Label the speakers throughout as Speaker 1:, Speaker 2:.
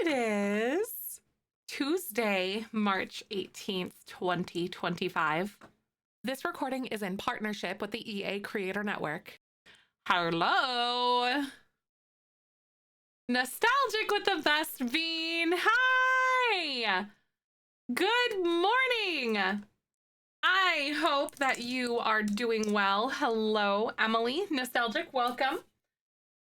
Speaker 1: It is Tuesday, March 18th, 2025. This recording is in partnership with the EA Creator Network. Hello. Nostalgic with the best bean. Hi. Good morning. I hope that you are doing well. Hello, Emily. Nostalgic, welcome.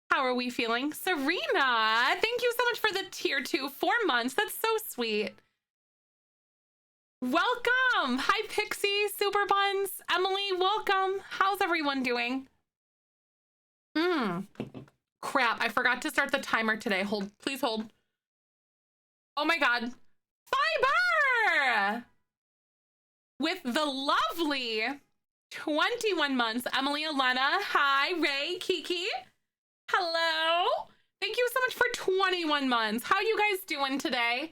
Speaker 1: How are we feeling? Serena, thank you so much for the tier 2, 4 months. That's so sweet. Welcome. Hi, Pixie, Super Buns. Emily, welcome. How's everyone doing? Crap, I forgot to start the timer today. Hold, please hold. Oh my God. Fiber! With the lovely 21 months, Emily, Elena. Hi, Ray, Kiki. Hello. Thank you so much for 21 months. How you guys doing today?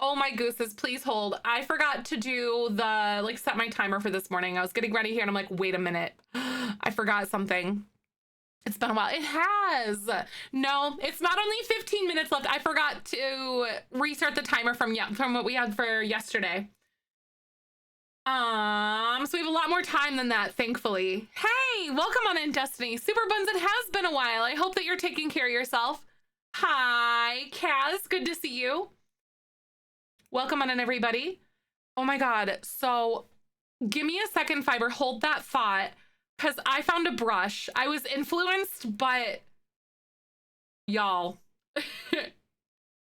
Speaker 1: Oh my gooses, please hold. I forgot to do the, set my timer for this morning. I was getting ready here and I'm like, wait a minute. I forgot something. It's been a while. It has. No, it's not only 15 minutes left. I forgot to restart the timer from what we had for yesterday. So we have a lot more time than that, thankfully. Hey, welcome on in, Destiny. Super Buns, it has been a while. I hope that you're taking care of yourself. Hi, Kaz, good to see you. Welcome on in, everybody. Oh my God, so give me a second, Fiber, hold that thought, because I found a brush. I was influenced, but y'all,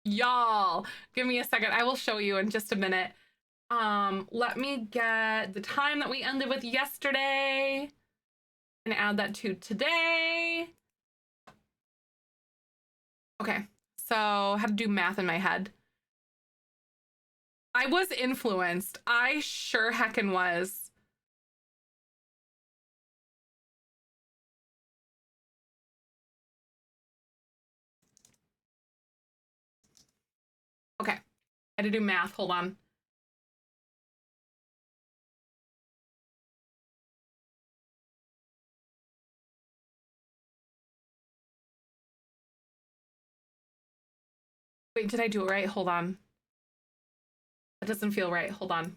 Speaker 1: y'all, give me a second. I will show you in just a minute. Let me get the time that we ended with yesterday and add that to today. Okay, so I had to do math in my head. I was influenced. I sure heckin' was. Okay, I had to do math. Hold on. Wait, did I do it right? Hold on. That doesn't feel right. Hold on.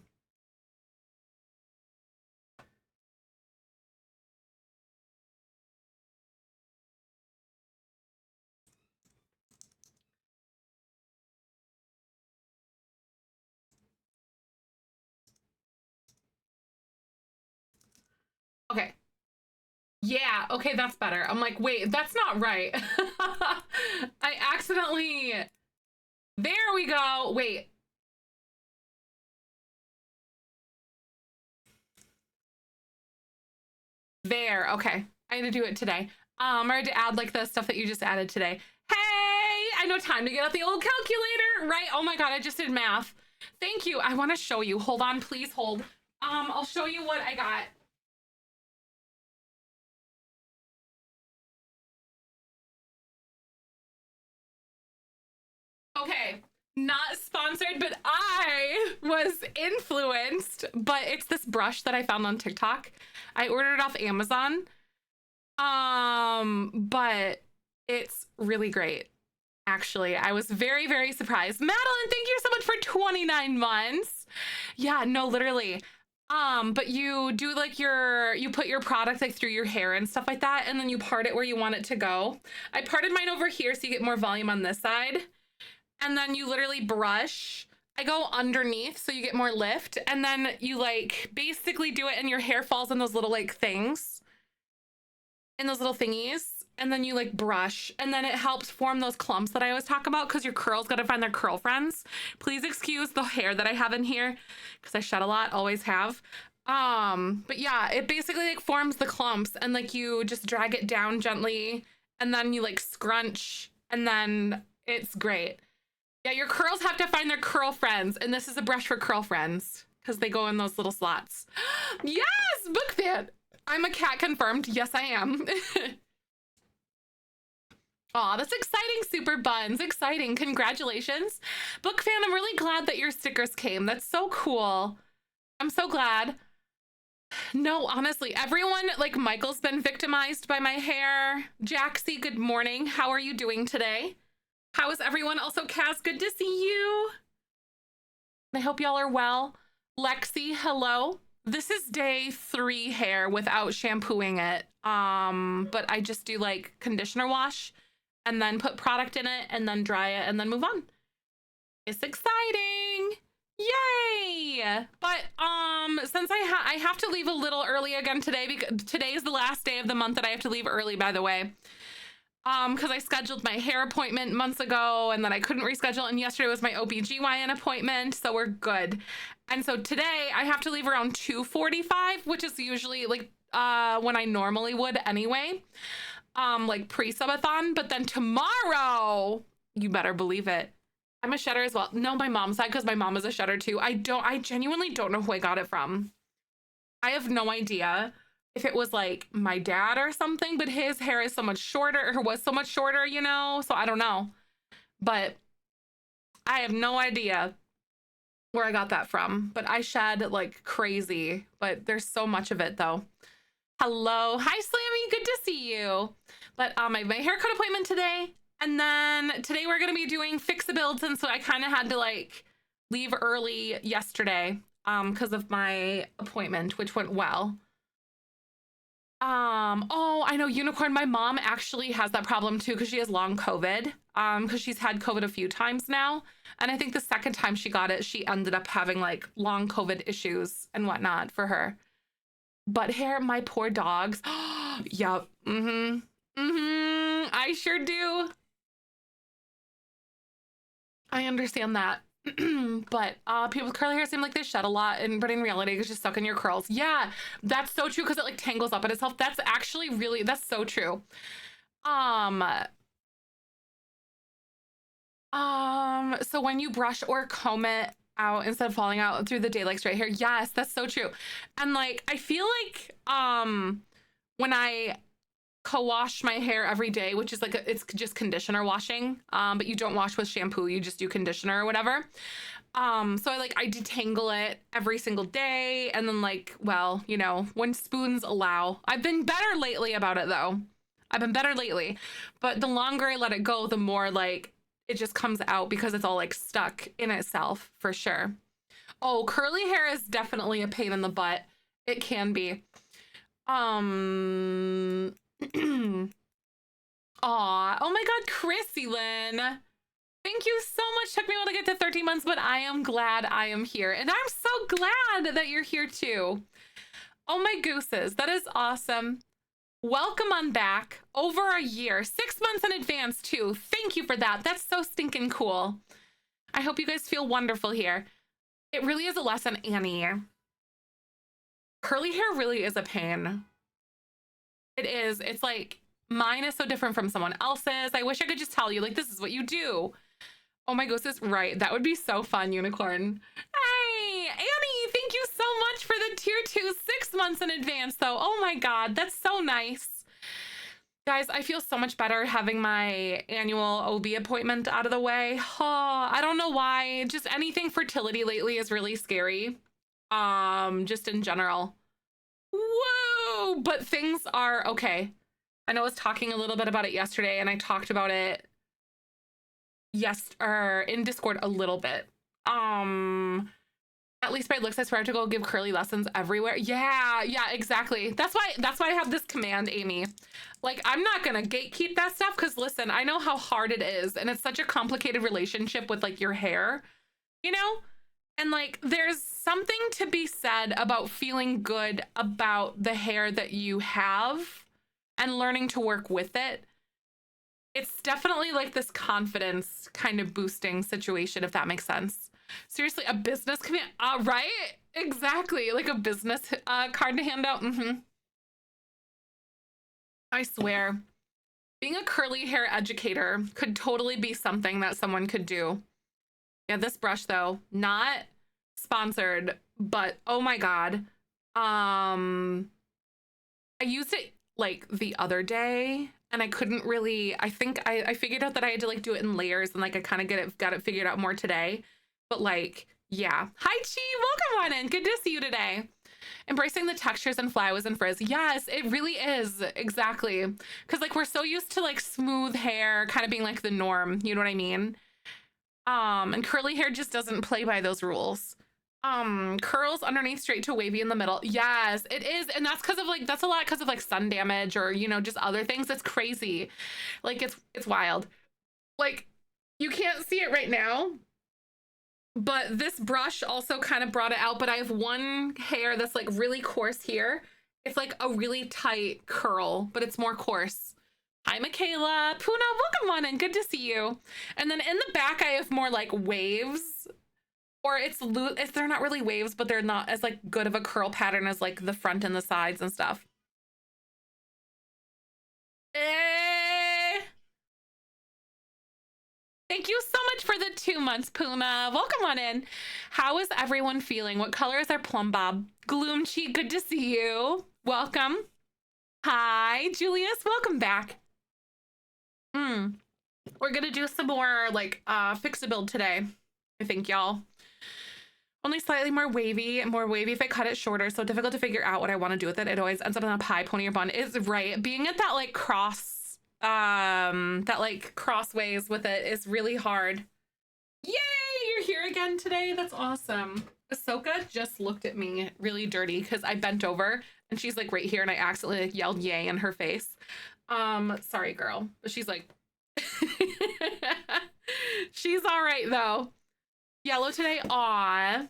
Speaker 1: Okay. Yeah, okay, that's better. I'm like, wait, that's not right. I accidentally... There we go. Wait. There, okay. I had to do it today. I had to add the stuff that you just added today. Hey, I know, time to get out the old calculator, right? Oh my God, I just did math. Thank you. I want to show you. Hold on, please hold. I'll show you what I got. Okay, not sponsored, but I was influenced. But it's this brush that I found on TikTok. I ordered it off Amazon. But it's really great. Actually, I was very, very surprised. Madeline, thank you so much for 29 months. Yeah, no, literally. But you do you put your product through your hair and stuff like that, and then you part it where you want it to go. I parted mine over here so you get more volume on this side. And then you literally brush. I go underneath so you get more lift. And then you basically do it and your hair falls in those little things. In those little thingies. And then you brush. And then it helps form those clumps that I always talk about because your curls got to find their curl friends. Please excuse the hair that I have in here because I shed a lot, always have. But yeah, it basically forms the clumps and you just drag it down gently and then you scrunch and then it's great. Yeah, your curls have to find their curl friends, and this is a brush for curl friends because they go in those little slots. Yes, book fan. I'm a cat confirmed. Yes, I am. Aw, that's exciting, Super Buns. Exciting. Congratulations. Book fan, I'm really glad that your stickers came. That's so cool. I'm so glad. No, honestly, everyone, Michael's been victimized by my hair. Jaxie, good morning. How are you doing today? How is everyone? Also, Kaz, good to see you. I hope y'all are well. Lexi, hello. This is day 3 hair without shampooing it. But I just do like conditioner wash and then put product in it and then dry it and then move on. It's exciting. Yay! But since I have to leave a little early again today, because today is the last day of the month that I have to leave early, by the way. Because I scheduled my hair appointment months ago and then I couldn't reschedule, and yesterday was my OBGYN appointment, so we're good. And so today I have to leave around 2:45, which is usually like when I normally would anyway. Like pre-subathon, but then tomorrow, you better believe it, I'm a shedder as well. No, my mom's side, because my mom is a shedder too. I genuinely don't know who I got it from. I have no idea if it was like my dad or something, but his hair is so much shorter, or was so much shorter, you know? So I don't know. But I have no idea where I got that from. But I shed like crazy, but there's so much of it though. Hello. Hi, Slammy. Good to see you. But I have my haircut appointment today. And then today we're going to be doing fix-a-builds. And so I kind of had to like leave early yesterday because of my appointment, which went well. Oh, I know, Unicorn. My mom actually has that problem too, because she has long COVID. Because she's had COVID a few times now. And I think the second time she got it, she ended up having like long COVID issues and whatnot for her. But hair, my poor dogs. Yep. I sure do. I understand that. But people with curly hair seem like they shed a lot, but in reality it's just stuck in your curls. Yeah, that's so true, because it like tangles up in itself. That's actually really, that's so true. So when you brush or comb it out instead of falling out through the day like straight hair, yes, that's so true. And like I feel like when I co-wash my hair every day, which is like it's just conditioner washing, but you don't wash with shampoo, you just do conditioner or whatever. So I detangle it every single day, and then like, well, you know, when spoons allow. I've been better lately about it though. I've been better lately, but the longer I let it go, the more like it just comes out, because it's all like stuck in itself for sure. Oh, curly hair is definitely a pain in the butt. It can be. Aw, oh my God, Chrissy Lynn. Thank you so much. Took me a while to get to 13 months, but I am glad I am here. And I'm so glad that you're here too. Oh my gooses, that is awesome. Welcome on back. Over a year, 6 months in advance too. Thank you for that. That's so stinking cool. I hope you guys feel wonderful here. It really is a lesson, Annie. Curly hair really is a pain. It is. It's like, mine is so different from someone else's. I wish I could just tell you, like, this is what you do. Oh my gosh, is right. That would be so fun, Unicorn. Hey, Annie, thank you so much for the tier 2 6 months in advance, though. Oh my God, that's so nice. Guys, I feel so much better having my annual OB appointment out of the way. Oh, I don't know why. Just anything fertility lately is really scary. Just in general. Whoa, but things are okay. I know I was talking a little bit about it yesterday, and I talked about it in Discord a little bit. At least by looks, I swear I have to go give curly lessons everywhere. Yeah, exactly. That's why I have this command, Amy. Like, I'm not gonna gatekeep that stuff, because listen, I know how hard it is, and it's such a complicated relationship with like your hair, you know? And like, there's something to be said about feeling good about the hair that you have and learning to work with it. It's definitely like this confidence kind of boosting situation, if that makes sense. Seriously, a business command, right? Exactly, like a business card to hand out. I swear, being a curly hair educator could totally be something that someone could do. Yeah, this brush though, not sponsored, but oh my God. I used it like the other day, and I couldn't really, I think I figured out that I had to like do it in layers, and like I kind of got it figured out more today. But like, yeah. Hi, Chi, welcome on in. Good to see you today. Embracing the textures and flyaways and frizz. Yes, it really is. Exactly. Because like we're so used to like smooth hair kind of being like the norm. You know what I mean? And curly hair just doesn't play by those rules. Curls underneath, straight to wavy in the middle. Yes, it is. And that's because of like, that's a lot because of like sun damage or, you know, just other things. It's crazy. Like it's wild. Like you can't see it right now, but this brush also kind of brought it out. But I have one hair that's like really coarse here. It's like a really tight curl, but it's more coarse. Hi, Michaela. Puna, welcome on in. Good to see you. And then in the back, I have more like waves, or it's loose. They're not really waves, but they're not as like good of a curl pattern as like the front and the sides and stuff. Thank you so much for the 2 months, Puna. Welcome on in. How is everyone feeling? What color is our plum bob? Gloomchi, good to see you. Welcome. Hi, Julius. Welcome back. We're gonna do some more like fix-a-build today, I think, y'all. Only slightly more wavy if I cut it shorter, so difficult to figure out what I want to do with it. It always ends up in a pie, pony, or bun. Is right. Being at that like crossways with it is really hard. Yay, you're here again today. That's awesome. Ahsoka just looked at me really dirty because I bent over and she's like right here and I accidentally like, yelled yay in her face. Sorry, girl. But she's like, she's all right though. Yellow today. Aw.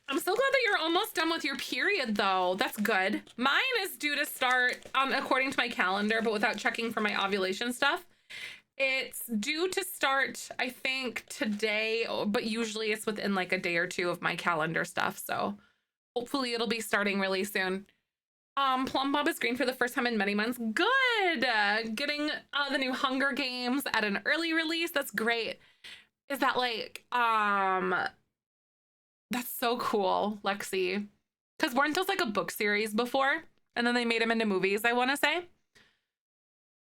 Speaker 1: I'm so glad that you're almost done with your period though. That's good. Mine is due to start according to my calendar, but without checking for my ovulation stuff. It's due to start, I think, today, but usually it's within like a day or two of my calendar stuff. So hopefully it'll be starting really soon. Plum Bob is green for the first time in many months. Good. Getting the new Hunger Games at an early release. That's great. Is that like, that's so cool, Lexi. Because weren't those like a book series before? And then they made them into movies, I want to say.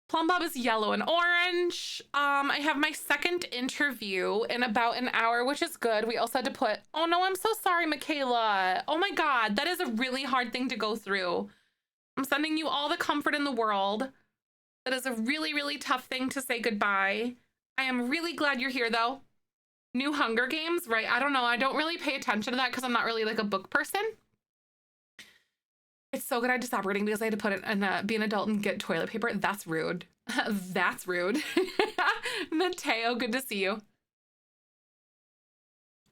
Speaker 1: Plum Bob is yellow and orange. I have my second interview in about an hour, which is good. We also had to put, oh no, I'm so sorry, Michaela. Oh my God, that is a really hard thing to go through. I'm sending you all the comfort in the world. That is a really, really tough thing to say goodbye. I am really glad you're here though. New Hunger Games, right? I don't know. I don't really pay attention to that because I'm not really like a book person. It's so good I had to stop reading because I had to put it in be an adult and get toilet paper. That's rude. That's rude. Mateo, good to see you.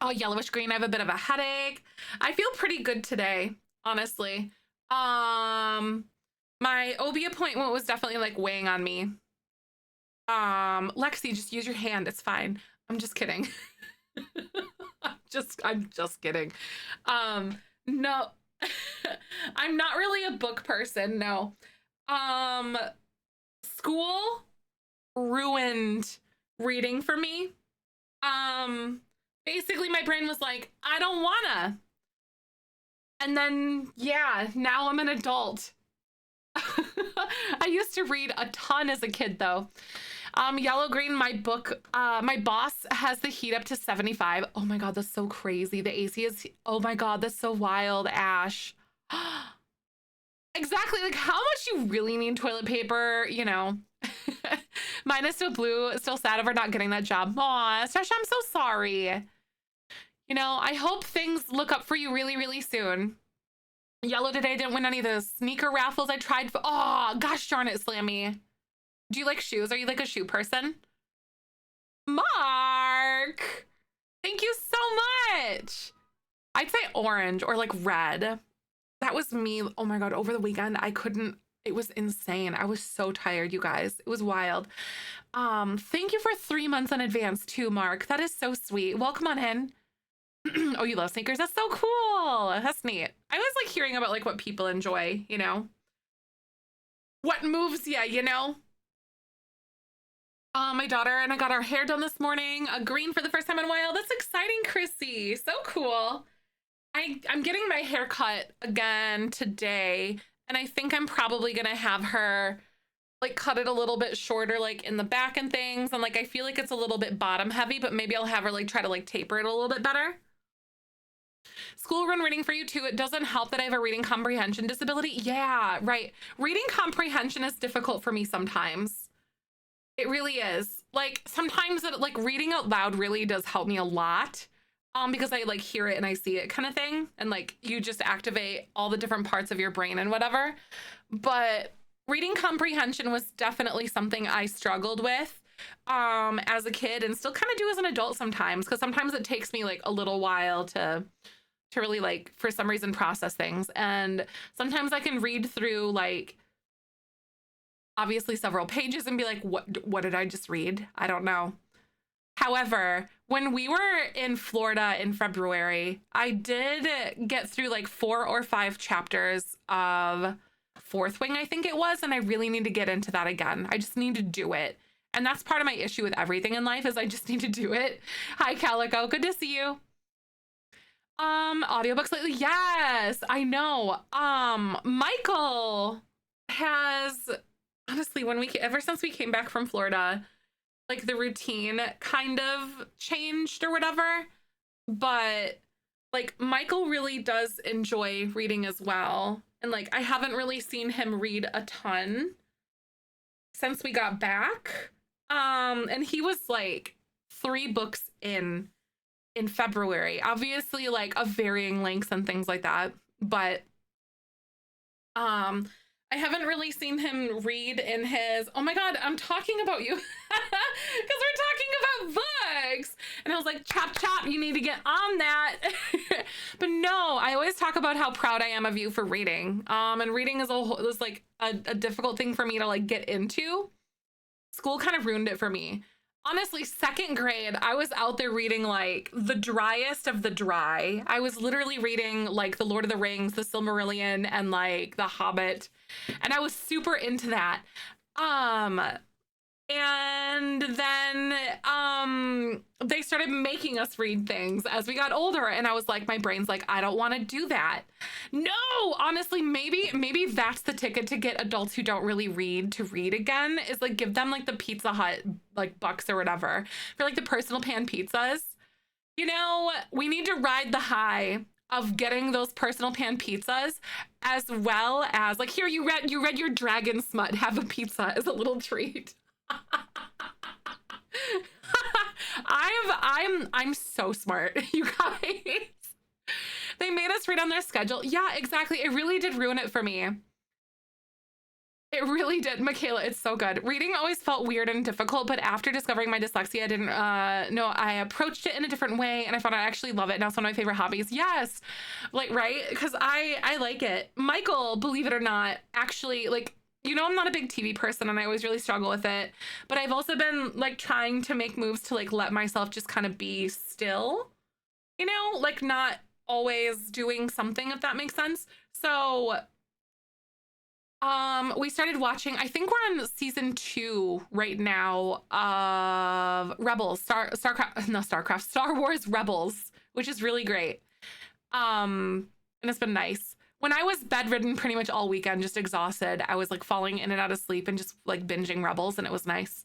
Speaker 1: Oh, yellowish green. I have a bit of a headache. I feel pretty good today, honestly. My OB appointment was definitely like weighing on me. Lexi, just use your hand. It's fine. I'm just kidding. I'm just kidding. No. I'm not really a book person, no. School ruined reading for me. Basically my brain was like, I don't wanna. And then, yeah, now I'm an adult. I used to read a ton as a kid though. Yellow green, my book, my boss has the heat up to 75. Oh my God, that's so crazy. The AC is, oh my God, that's so wild, Ash. Exactly, like how much you really need toilet paper, you know. Mine is still blue, still sad over not getting that job. Aw, Sasha, I'm so sorry. You know, I hope things look up for you really, really soon. Yellow today didn't win any of those sneaker raffles I tried for. Oh, gosh darn it, Slammy. Do you like shoes? Are you like a shoe person? Mark, thank you so much. I'd say orange or like red. That was me. Oh my God, over the weekend, I couldn't, it was insane. I was so tired, you guys. It was wild. Thank you for 3 months in advance too, Mark. That is so sweet. Welcome on in. Oh, you love sneakers? That's so cool. That's neat. I was like hearing about like what people enjoy, you know? What moves ya, you know? My daughter and I got our hair done this morning. A green for the first time in a while. That's exciting, Chrissy. So cool. I'm getting my hair cut again today, and I think I'm probably gonna have her like cut it a little bit shorter, like in the back and things. And like I feel like it's a little bit bottom heavy, but maybe I'll have her like try to like taper it a little bit better. School run reading for you too. It doesn't help that I have a reading comprehension disability. Yeah, right. Reading comprehension is difficult for me sometimes. It really is. Like sometimes like reading out loud really does help me a lot. Because I like hear it and I see it kind of thing. And like you just activate all the different parts of your brain and whatever. But reading comprehension was definitely something I struggled with as a kid and still kind of do as an adult sometimes, because sometimes it takes me like a little while to really like for some reason process things. And sometimes I can read through like obviously several pages and be like, what did I just read? I don't know. However, when we were in Florida in February, I did get through like 4 or 5 chapters of Fourth Wing, I think it was, and I really need to get into that again. I just need to do it. And that's part of my issue with everything in life is I just need to do it. Hi, Calico. Good to see you. Audiobooks lately. Yes, I know. Michael has honestly, ever since we came back from Florida, like the routine kind of changed or whatever. But like Michael really does enjoy reading as well. And like I haven't really seen him read a ton since we got back. And he was like 3 books in February, obviously like of varying lengths and things like that. But I haven't really seen him read in his, oh my God, I'm talking about you because we're talking about books. And I was like, chop, chop, you need to get on that. But no, I always talk about how proud I am of you for reading. And reading is like a difficult thing for me to like get into. School kind of ruined it for me. Honestly, 2nd grade, I was out there reading like the driest of the dry. I was literally reading like The Lord of the Rings, The Silmarillion, and like The Hobbit. And I was super into that. And then they started making us read things as we got older. And I was like, my brain's like, I don't want to do that. No, honestly, maybe that's the ticket to get adults who don't really read to read again, is like give them like the Pizza Hut like bucks or whatever for like the personal pan pizzas. You know, we need to ride the high of getting those personal pan pizzas, as well as like, here, you read your dragon smut, have a pizza as a little treat. I'm so smart, you guys. They made us read on their schedule. Yeah, exactly. It really did ruin it for me. It really did. Michaela, it's so good. Reading always felt weird and difficult, but after discovering my dyslexia, I didn't know, I approached it in a different way and I found I actually love it. Now it's one of my favorite hobbies. Yes. Like, right? Because I like it. Michael, believe it or not, actually, like, you know, I'm not a big TV person and I always really struggle with it, but I've also been like trying to make moves to like let myself just kind of be still, you know, like not always doing something, if that makes sense. So we started watching, I think we're on season 2 right now of Rebels, Star Wars Rebels, which is really great. And it's been nice. When I was bedridden pretty much all weekend, just exhausted, I was like falling in and out of sleep and just like binging Rebels, and it was nice.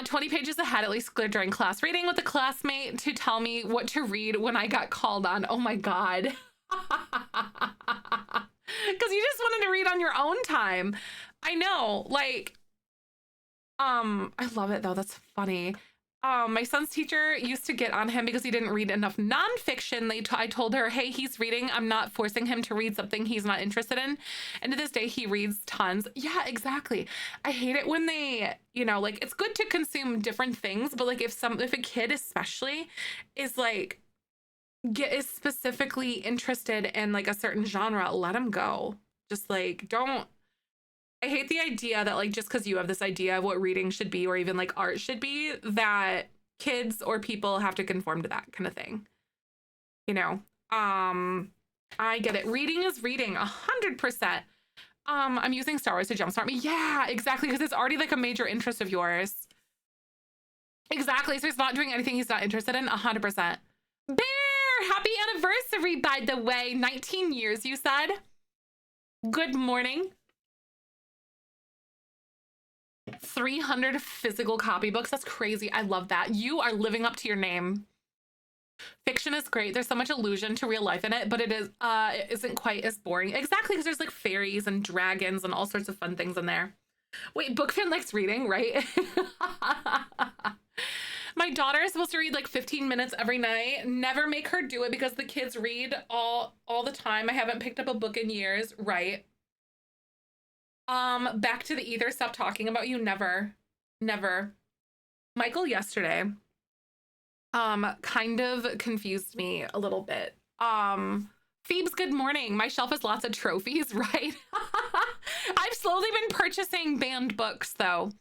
Speaker 1: 20 pages ahead, at least clear during class reading with a classmate to tell me what to read when I got called on. Oh my God. Because you just wanted to read on your own time. I know, like, I love it though. That's funny. My son's teacher used to get on him because he didn't read enough nonfiction. I told her, hey, he's reading. I'm not forcing him to read something he's not interested in. And to this day, he reads tons. Yeah, exactly. I hate it when they, you know, like it's good to consume different things, but like if a kid especially is like, is specifically interested in like a certain genre, let him go. Just like, don't. I hate the idea that like just because you have this idea of what reading should be or even like art should be, that kids or people have to conform to that kind of thing. You know, I get it. Reading is reading 100%. I'm using Star Wars to jumpstart me. Yeah, exactly. Because it's already like a major interest of yours. Exactly. So he's not doing anything he's not interested in. 100%. Bear, happy anniversary, by the way. 19 years, you said. Good morning. 300 physical copybooks. That's crazy. I love that. You are living up to your name. Fiction is great. There's so much allusion to real life in it, but it isn't quite as boring. Exactly, because there's like fairies and dragons and all sorts of fun things in there. Wait, book fan likes reading, right? My daughter is supposed to read like 15 minutes every night. Never make her do it because the kids read all the time. I haven't picked up a book in years, right? Back to the ether. Stop talking about you. Never. Never. Michael yesterday kind of confused me a little bit. Phoebes, good morning. My shelf has lots of trophies, right? I've slowly been purchasing banned books though.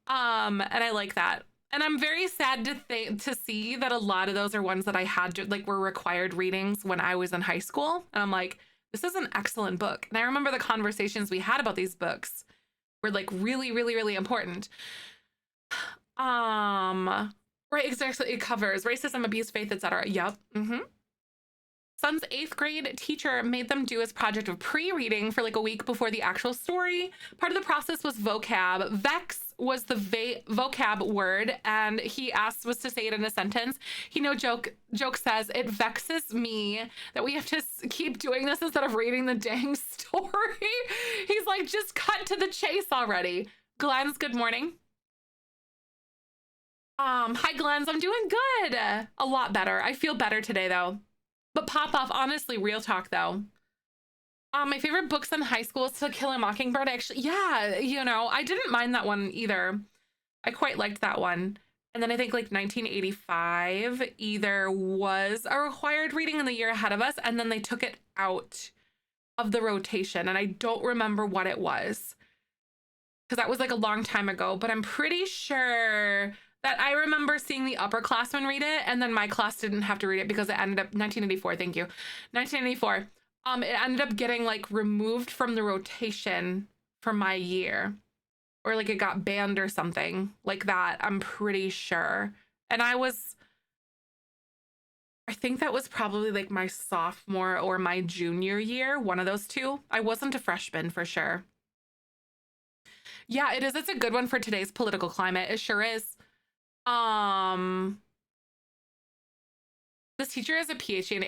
Speaker 1: And I like that. And I'm very sad to see that a lot of those are ones that I had to, like, were required readings when I was in high school. And I'm like, this is an excellent book. And I remember the conversations we had about these books were like really, really, really important. Right, exactly. It covers racism, abuse, faith, etc. Yep. Son's 8th grade teacher made them do his project of pre-reading for like a week before the actual story. Part of the process was vocab. Vex was the vocab word, and he asked was to say it in a sentence. Joke says, it vexes me that we have to keep doing this instead of reading the dang story. He's like, just cut to the chase already. Glenn's, good morning. Hi Glenn's, I'm doing good. A lot better. I feel better today though. But pop off, honestly, real talk though. My favorite books in high school is To Kill a Mockingbird. Actually, yeah, I didn't mind that one either. I quite liked that one. And then I think like 1985 either was a required reading in the year ahead of us, and then they took it out of the rotation. And I don't remember what it was, because that was like a long time ago, but I'm pretty sure that I remember seeing the upperclassmen read it, and then my class didn't have to read it because it ended up 1984. Thank you, 1984. It ended up getting like removed from the rotation for my year, or like it got banned or something like that. I'm pretty sure, and I think that was probably like my sophomore or my junior year, one of those two. I wasn't a freshman for sure. Yeah, it is. It's a good one for today's political climate. It sure is. This teacher has a PhD in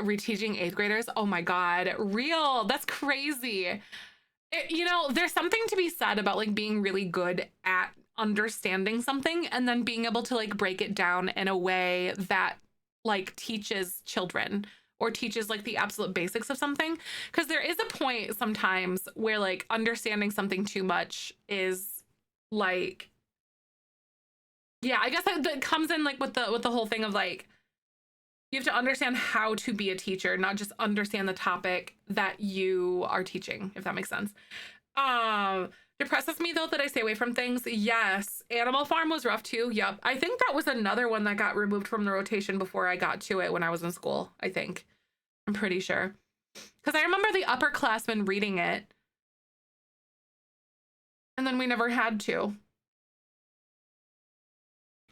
Speaker 1: reteaching 8th graders. Oh my God, real. That's crazy. There's something to be said about like being really good at understanding something and then being able to like break it down in a way that like teaches children or teaches like the absolute basics of something. Because there is a point sometimes where like understanding something too much is like, yeah, I guess that comes in like with the whole thing of like, you have to understand how to be a teacher, not just understand the topic that you are teaching, if that makes sense. Depresses me though that I stay away from things. Yes. Animal Farm was rough too. Yep. I think that was another one that got removed from the rotation before I got to it when I was in school, I think. I'm pretty sure. Because I remember the upperclassmen reading it, and then we never had to.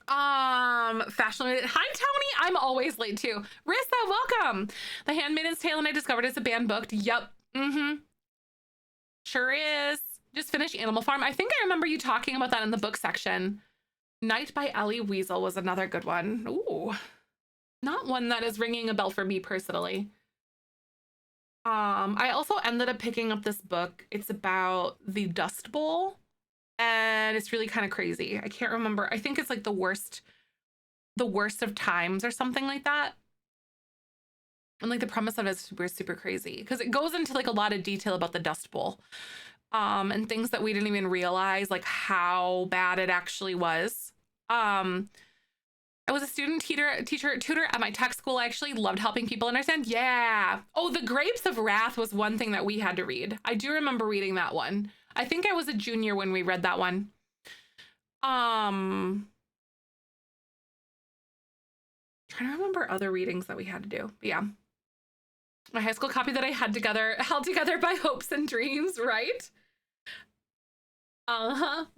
Speaker 1: Fashionably. Hi Tony, I'm always late too. Rissa, welcome. The Handmaid's Tale, and I discovered it's a banned book. Yep. Sure is. Just finished Animal Farm. I think I remember you talking about that in the book section. Night by Ellie Weasel was another good one. Ooh, not one that is ringing a bell for me personally. I also ended up picking up this book. It's about the Dust Bowl, and it's really kind of crazy. I can't remember. I think it's like the worst of times or something like that. And like the premise of it is super, super crazy because it goes into like a lot of detail about the Dust Bowl, and things that we didn't even realize, like how bad it actually was. I was a student tutor at my tech school. I actually loved helping people understand. Yeah. Oh, The Grapes of Wrath was one thing that we had to read. I do remember reading that one. I think I was a junior when we read that one. Trying to remember other readings that we had to do. But yeah. My high school copy that I had held together by hopes and dreams, right?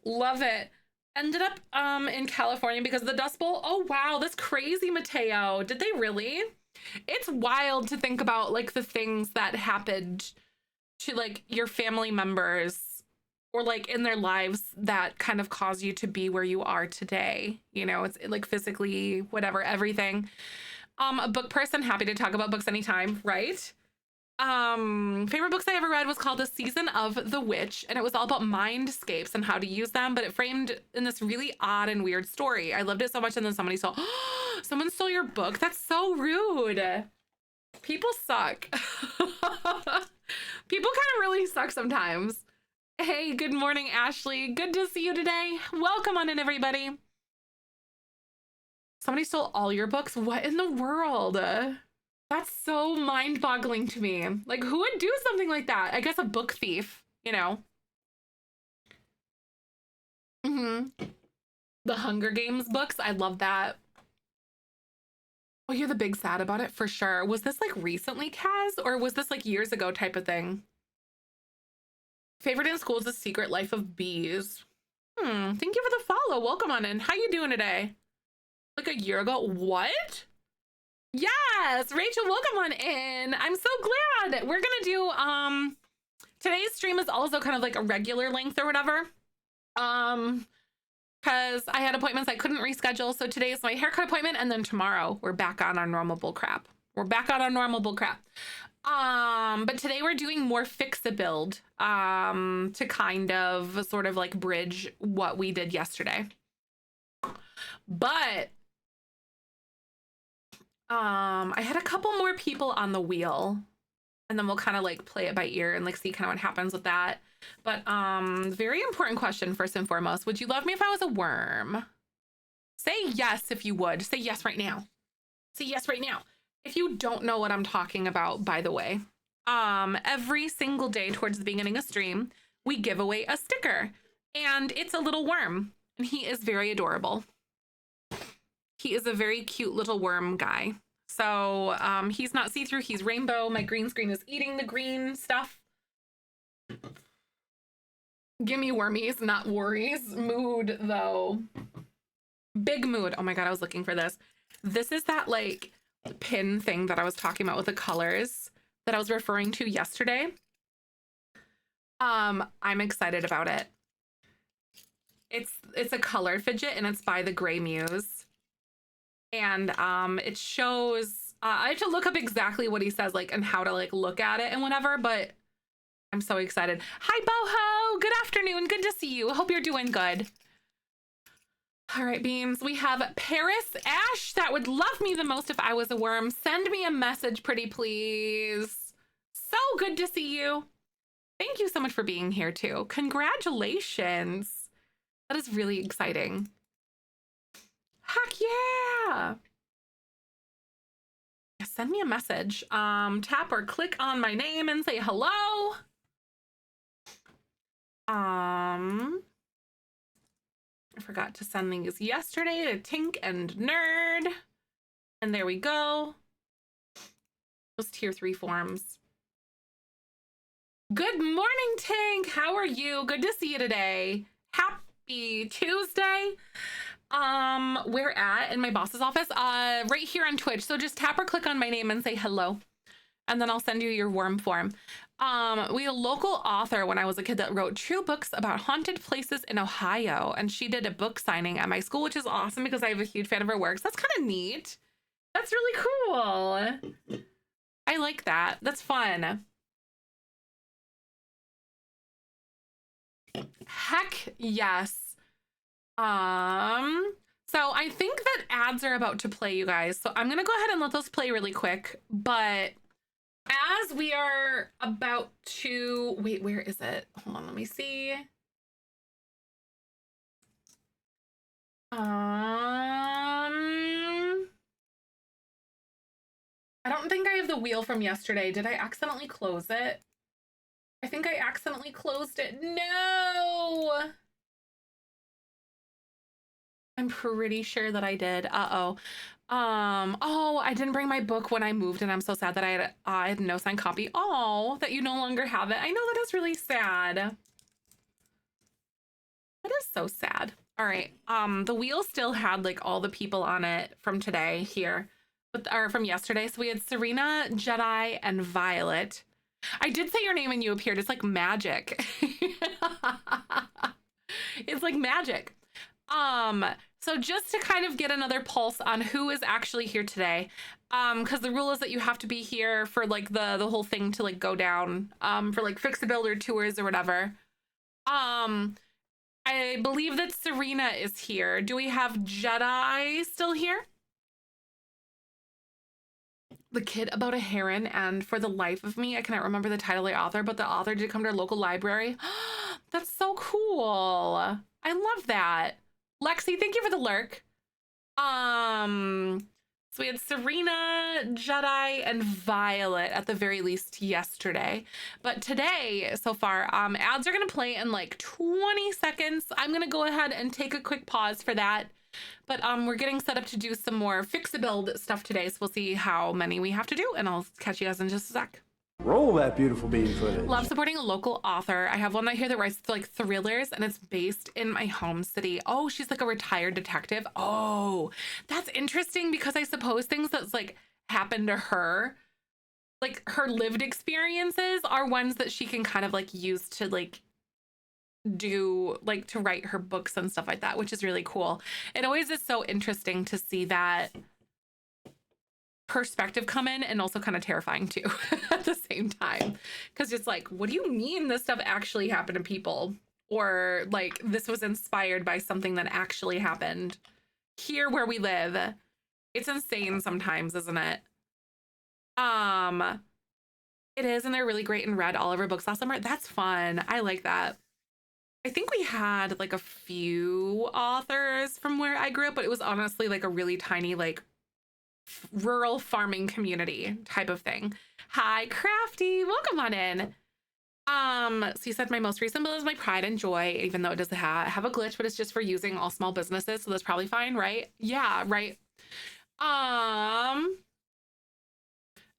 Speaker 1: Love it. Ended up in California because of the Dust Bowl. Oh wow, that's crazy, Mateo. Did they really? It's wild to think about like the things that happened to like your family members or like in their lives that kind of cause you to be where you are today. It's like physically, whatever, everything. A book person, happy to talk about books anytime, right? Favorite books I ever read was called The Season of the Witch, and it was all about mindscapes and how to use them, but it framed in this really odd and weird story. I loved it so much, and then someone stole your book. That's so rude. People suck. People kind of really suck sometimes. Hey, good morning, Ashley. Good to see you today. Welcome on in, everybody. Somebody stole all your books? What in the world? That's so mind-boggling to me. Like, who would do something like that? I guess a book thief, you know? The Hunger Games books, I love that. Oh, you're the big sad about it for sure. Was this like recently, Kaz? Or was this like years ago type of thing? Favorite in school is The Secret Life of Bees. Thank you for the follow. Welcome on in. How you doing today? Like a year ago? What? Yes, Rachel, welcome on in. I'm so glad. We're gonna do today's stream is also kind of like a regular length or whatever. Because I had appointments I couldn't reschedule. So today is my haircut appointment, and then tomorrow we're back on our normal bull crap. But today we're doing more fix-a-build to kind of sort of like bridge what we did yesterday. But I had a couple more people on the wheel, and then we'll kind of like play it by ear and like see kind of what happens with that. But very important question first and foremost. Would you love me if I was a worm? Say yes if you would. Say yes right now. Say yes right now. If you don't know what I'm talking about, by the way, every single day towards the beginning of stream, we give away a sticker, and it's a little worm, and he is very adorable. He is a very cute little worm guy. So he's not see-through, he's rainbow. My green screen is eating the green stuff. Gimme wormies, not worries. Mood, though. Big mood. Oh my God, I was looking for this. This is that like pin thing that I was talking about with the colors that I was referring to yesterday. I'm excited about it. It's a colored fidget, and it's by the Gray Muse. And it shows, I have to look up exactly what he says, like, and how to like look at it and whatever, but I'm so excited. Hi, Boho. Good afternoon. Good to see you. Hope you're doing good. All right, Beams. We have Paris Ash. That would love me the most if I was a worm. Send me a message, pretty please. So good to see you. Thank you so much for being here too. Congratulations. That is really exciting. Heck yeah. Send me a message. Tap or click on my name and say hello. I forgot to send these yesterday to Tink and Nerd. And there we go. Those tier 3 forms. Good morning, Tink. How are you? Good to see you today. Happy Tuesday. Where at? In my boss's office? Right here on Twitch. So just tap or click on my name and say hello. And then I'll send you your worm form. We had a local author when I was a kid that wrote true books about haunted places in Ohio. And she did a book signing at my school, which is awesome because I have a huge fan of her works. That's kind of neat. That's really cool. I like that. That's fun. Heck yes. So I think that ads are about to play, you guys. So I'm gonna go ahead and let those play really quick. But as we are about to wait, where is it? Hold on, let me see. I don't think I have the wheel from yesterday. Did I accidentally close it? I think I accidentally closed it. No. I'm pretty sure that I did. Oh, I didn't bring my book when I moved, and I'm so sad that I had no signed copy. Oh, that you no longer have it. I know that is really sad. That is so sad. All right. The wheel still had like all the people on it from today here, or from yesterday. So we had Serena, Jedi, and Violet. I did say your name and you appeared. It's like magic. It's like magic. So just to kind of get another pulse on who is actually here today, because the rule is that you have to be here for like the whole thing to like go down, for like Fix the Builder tours or whatever. I believe that Serena is here. Do we have Jedi still here? The Kid About a Heron, and for the life of me, I cannot remember the title of the author, but the author did come to our local library. That's so cool. I love that. Lexi, thank you for the lurk. So we had Serena, Jedi, and Violet at the very least yesterday. But today, so far, ads are gonna play in like 20 seconds. I'm gonna go ahead and take a quick pause for that. But we're getting set up to do some more Fix-a-Build stuff today, so we'll see how many we have to do, and I'll catch you guys in just a sec.
Speaker 2: Roll that beautiful bean footage.
Speaker 1: Love supporting a local author. I have one right here that writes like thrillers, and it's based in my home city. Oh, she's like a retired detective. Oh, that's interesting, because I suppose things that's like happened to her, like her lived experiences, are ones that she can kind of like use to like do like to write her books and stuff like that, which is really cool. It always is so interesting to see that perspective come in, and also kind of terrifying too at the same time, because it's like, what do you mean this stuff actually happened to people, or like this was inspired by something that actually happened here where we live? It's insane sometimes, isn't it? It is, and they're really great, and read all of her books last summer. That's fun. I like that. I think we had like a few authors from where I grew up, but it was honestly like a really tiny, like rural farming community type of thing. Hi, Crafty, welcome on in. So you said my most recent bill is my pride and joy, even though it does have a glitch, but it's just for using all small businesses, so that's probably fine, right? Yeah, right.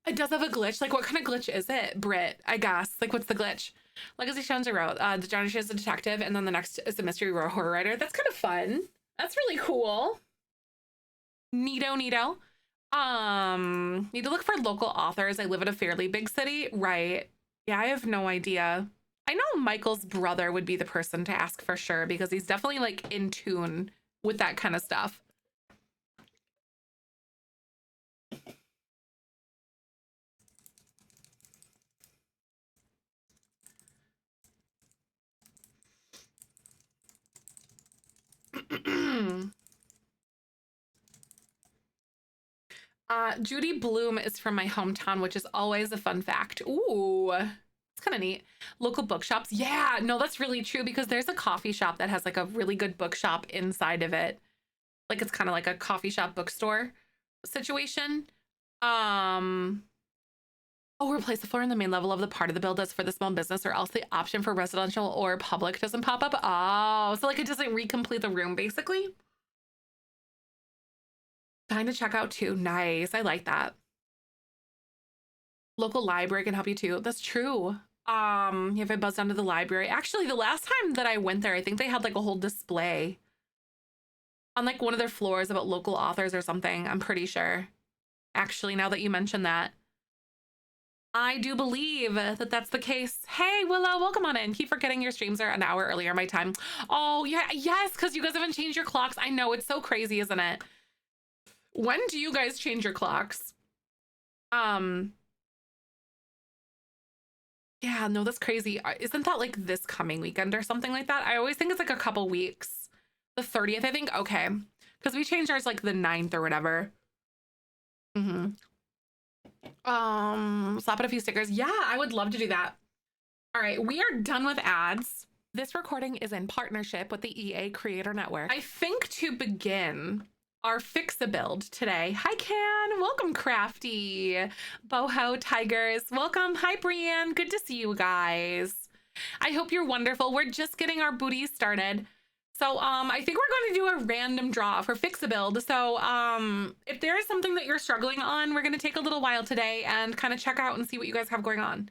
Speaker 1: It does have a glitch. Like, what kind of glitch is it, Britt? I guess. Like, what's the glitch? Legacy Stones I wrote. The Johnny is a detective, and then the next is a mystery horror writer. That's kind of fun. That's really cool. Neato, neato. Need to look for local authors. I live in a fairly big city, right? Yeah, I have no idea. I know Michael's brother would be the person to ask for sure, because he's definitely like in tune with that kind of stuff. Judy Bloom is from my hometown, which is always a fun fact. Ooh, it's kind of neat. Local bookshops. Yeah, no, that's really true, because there's a coffee shop that has like a really good bookshop inside of it. Like, it's kind of like a coffee shop bookstore situation. Oh, replace the floor in the main level of the part of the build that's for the small business, or else the option for residential or public doesn't pop up. Oh, so like it doesn't recomplete the room, basically. Time to check out too. Nice. I like that. Local library can help you too. That's true. If I buzz down to the library, actually the last time that I went there, I think they had like a whole display on like one of their floors about local authors or something. I'm pretty sure. Actually, now that you mention that, I do believe that that's the case. Hey, Willow, welcome on in. Keep forgetting your streams are an hour earlier my time. Oh, yeah, yes, because you guys haven't changed your clocks. I know, it's so crazy, isn't it? When do you guys change your clocks? Yeah, no, that's crazy. Isn't that like this coming weekend or something like that? I always think it's like a couple weeks. The 30th, I think. Okay. Because we changed ours like the 9th or whatever. Slap at a few stickers. Yeah, I would love to do that. All right, we are done with ads. This recording is in partnership with the EA Creator Network. I think to begin our Fix-a-Build today. Hi, Can. Welcome, Crafty. Boho Tigers. Welcome. Hi, Brienne. Good to see you guys. I hope you're wonderful. We're just getting our booties started. So I think we're going to do a random draw for Fix-a-Build. So if there is something that you're struggling on, we're going to take a little while today and kind of check out and see what you guys have going on.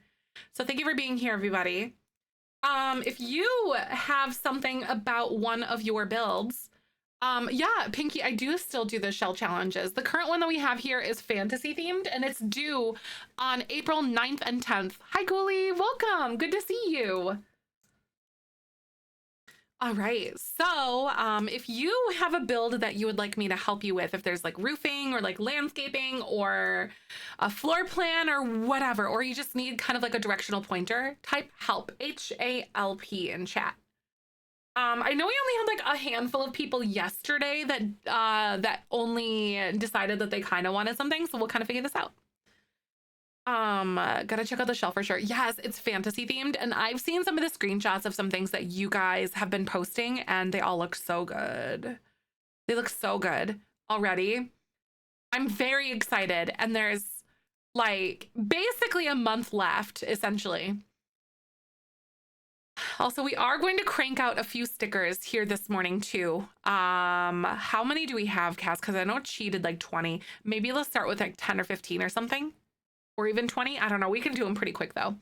Speaker 1: So thank you for being here, everybody. If you have something about one of your builds, yeah, Pinky, I do still do the shell challenges. The current one that we have here is fantasy themed, and it's due on April 9th and 10th. Hi, Ghoulie, welcome. Good to see you. All right. So, if you have a build that you would like me to help you with, if there's like roofing or like landscaping or a floor plan or whatever, or you just need kind of like a directional pointer, type help, HALP in chat. I know we only had like a handful of people yesterday that that only decided that they kind of wanted something, so we'll kind of figure this out. Gotta check out the shelf for sure. Yes, it's fantasy themed, and I've seen some of the screenshots of some things that you guys have been posting, and they all look so good. They look so good already. I'm very excited, and there's like basically a month left, essentially. Also, we are going to crank out a few stickers here this morning too. How many do we have, Cass? Because I know Chi did like 20. Maybe let's start with like 10 or 15 or something. Or even 20. I don't know. We can do them pretty quick though.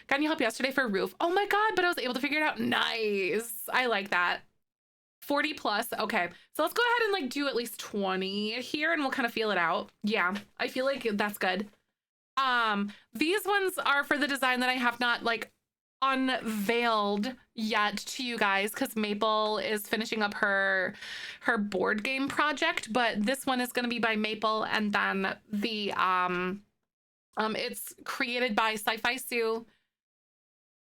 Speaker 1: Got any help yesterday for a roof? Oh my God, but I was able to figure it out. Nice. I like that. 40 plus. Okay. So let's go ahead and like do at least 20 here and we'll kind of feel it out. Yeah, I feel like that's good. These ones are for the design that I have not like unveiled yet to you guys because Maple is finishing up her board game project, but this one is going to be by Maple, and then the it's created by Sci-Fi Sue,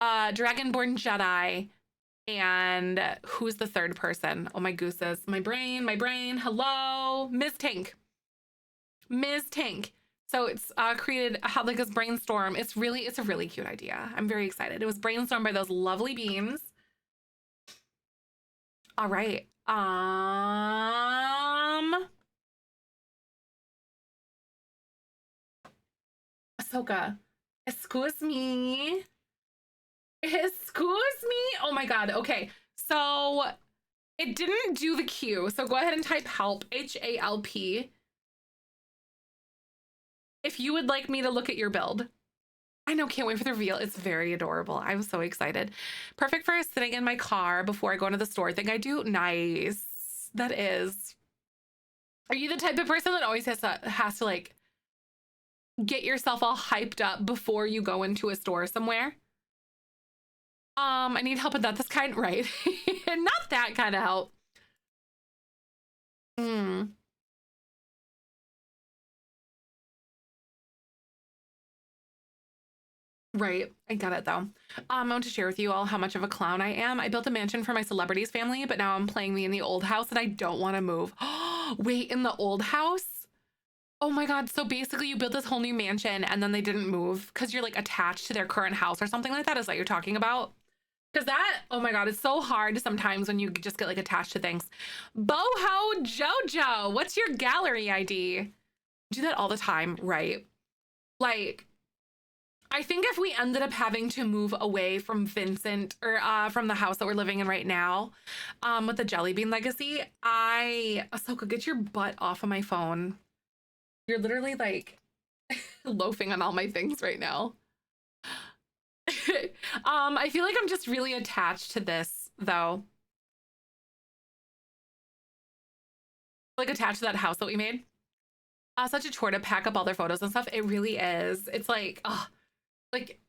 Speaker 1: Dragonborn Jedi, and who's the third person? Oh my gooses, my brain. Hello, Ms. Tank. So it's created how like this brainstorm. It's a really cute idea. I'm very excited. It was brainstormed by those lovely beans. All right. Ahsoka, excuse me. Oh my God. Okay. So it didn't do the Q. So go ahead and type help, HALP. If you would like me to look at your build. I know, can't wait for the reveal. It's very adorable. I'm so excited. Perfect for sitting in my car before I go into the store. Think I do? Nice. That is. Are you the type of person that always has to like get yourself all hyped up before you go into a store somewhere? I need help with that. This kind, right? Not that kind of help. Right. I get it though. I want to share with you all how much of a clown I am. I built a mansion for my celebrities family, but now I'm playing me in the old house and I don't want to move. Wait, in the old house? Oh my God. So basically you built this whole new mansion and then they didn't move because you're like attached to their current house or something like that. Is that what you're talking about? Because that, oh my God, it's so hard sometimes when you just get like attached to things. Boho Jojo, what's your gallery ID? I do that all the time, right? Like, I think if we ended up having to move away from Vincent or from the house that we're living in right now, with the Jelly Bean legacy, Ahsoka, get your butt off of my phone. You're literally like loafing on all my things right now. I feel like I'm just really attached to this though. Like attached to that house that we made. Such a chore to pack up all their photos and stuff. It really is. It's like, like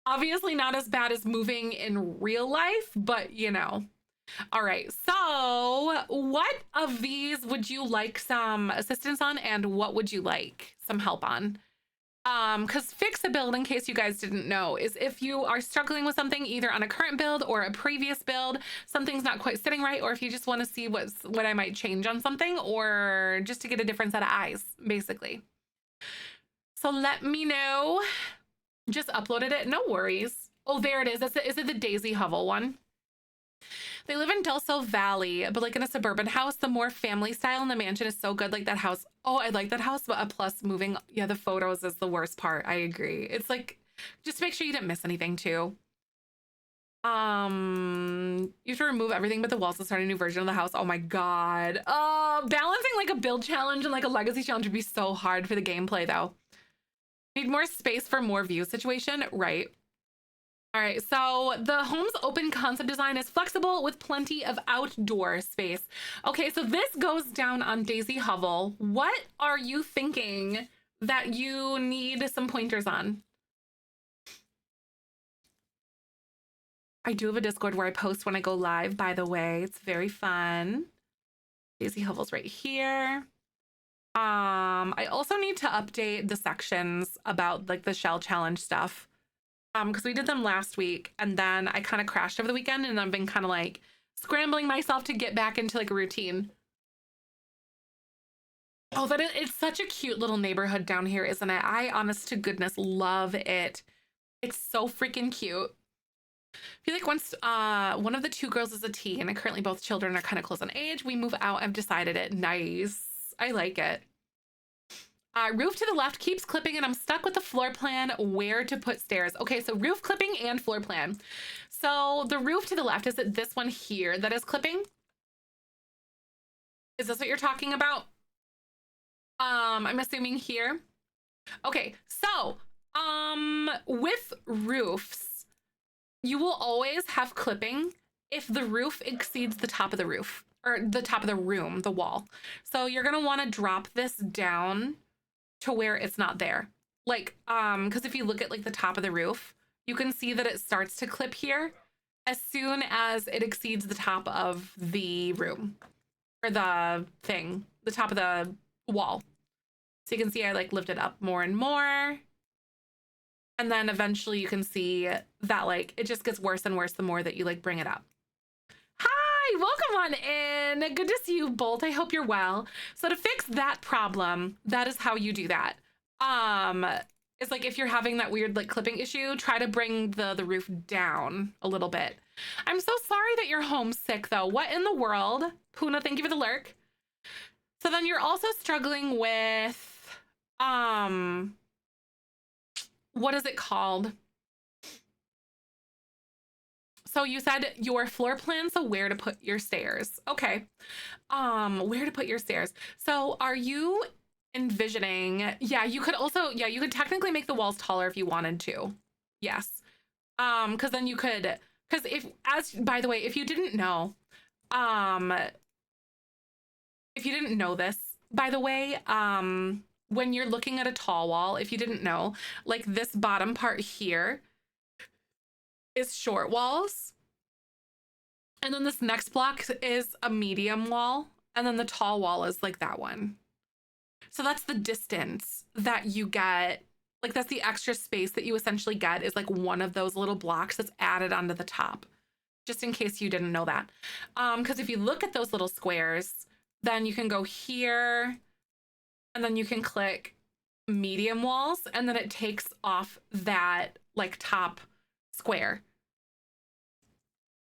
Speaker 1: obviously not as bad as moving in real life, but you know. All right, so what of these would you like some assistance on, and what would you like some help on? Because fix a build, in case you guys didn't know, is if you are struggling with something either on a current build or a previous build, something's not quite sitting right, or if you just want to see what I might change on something, or just to get a different set of eyes, basically. So let me know. Just uploaded it, no worries. Oh, there it is. Is it the Daisy Hovel one? They live in Del Sol Valley, but like in a suburban house. The more family style in the mansion is so good. Like that house. Oh, I like that house, but a plus moving. Yeah, the photos is the worst part. I agree. It's like, just make sure you didn't miss anything too. You have to remove everything but the walls to start a new version of the house. Oh my God. Balancing like a build challenge and like a legacy challenge would be so hard for the gameplay though. Need more space for more view situation, right? All right, so the home's open concept design is flexible with plenty of outdoor space. Okay, so this goes down on Daisy Hovel. What are you thinking that you need some pointers on? I do have a Discord where I post when I go live, by the way. It's very fun. Daisy Hovel's right here. I also need to update the sections about like the shell challenge stuff. Because we did them last week and then I kind of crashed over the weekend and I've been kind of like scrambling myself to get back into like a routine. Oh, it's such a cute little neighborhood down here, isn't it? I honest to goodness love it. It's so freaking cute. I feel like once one of the two girls is a teen and currently both children are kind of close in age, we move out. I've decided it. Nice. I like it. Roof to the left keeps clipping and I'm stuck with the floor plan where to put stairs. Okay, so roof clipping and floor plan. So the roof to the left, is it this one here that is clipping? Is this what you're talking about? I'm assuming here. Okay, so with roofs, you will always have clipping if the roof exceeds the top of the roof or the top of the room, the wall. So you're gonna want to drop this down to where it's not there. Like, because if you look at like the top of the roof, you can see that it starts to clip here as soon as it exceeds the top of the room or the thing, the top of the wall. So you can see I like lift it up more and more. And then eventually you can see that like it just gets worse and worse the more that you like bring it up. Hi, welcome on in. Good to see you, Bolt. I hope you're well. So to fix that problem, that is how you do that. It's like if you're having that weird like clipping issue, try to bring the roof down a little bit. I'm so sorry that you're homesick though. What in the world? Puna, thank you for the lurk. So then you're also struggling with what is it called? So you said your floor plan, so where to put your stairs. Okay. Where to put your stairs. So are you envisioning, yeah, you could also, yeah, you could technically make the walls taller if you wanted to. Yes. Because then you could, because if, as, by the way, if you didn't know, this, by the way, when you're looking at a tall wall, if you didn't know, like this bottom part here is short walls. And then this next block is a medium wall. And then the tall wall is like that one. So that's the distance that you get. Like that's the extra space that you essentially get is like one of those little blocks that's added onto the top. Just in case you didn't know that. Because if you look at those little squares, then you can go here and then you can click medium walls and then it takes off that like top square.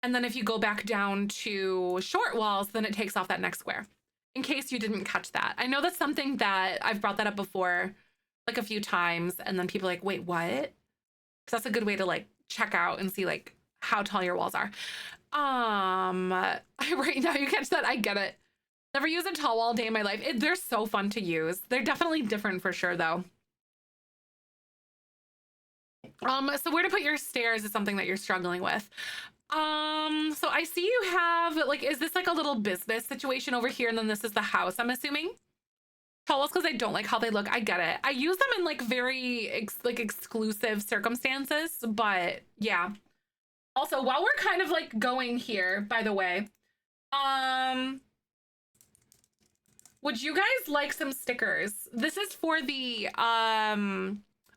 Speaker 1: And then if you go back down to short walls, then it takes off that next square. In case you didn't catch that. I know that's something that I've brought that up before, like a few times, and then people are like, wait, what? Because that's a good way to like check out and see like how tall your walls are. Right now you catch that, I get it. Never used a tall wall a day in my life. They're so fun to use. They're definitely different for sure though. So where to put your stairs is something that you're struggling with. So I see you have like, is this like a little business situation over here? And then this is the house, I'm assuming. Tall walls because I don't like how they look. I get it. I use them in like very exclusive circumstances, but yeah. Also, while we're kind of like going here, by the way, would you guys like some stickers? This is for the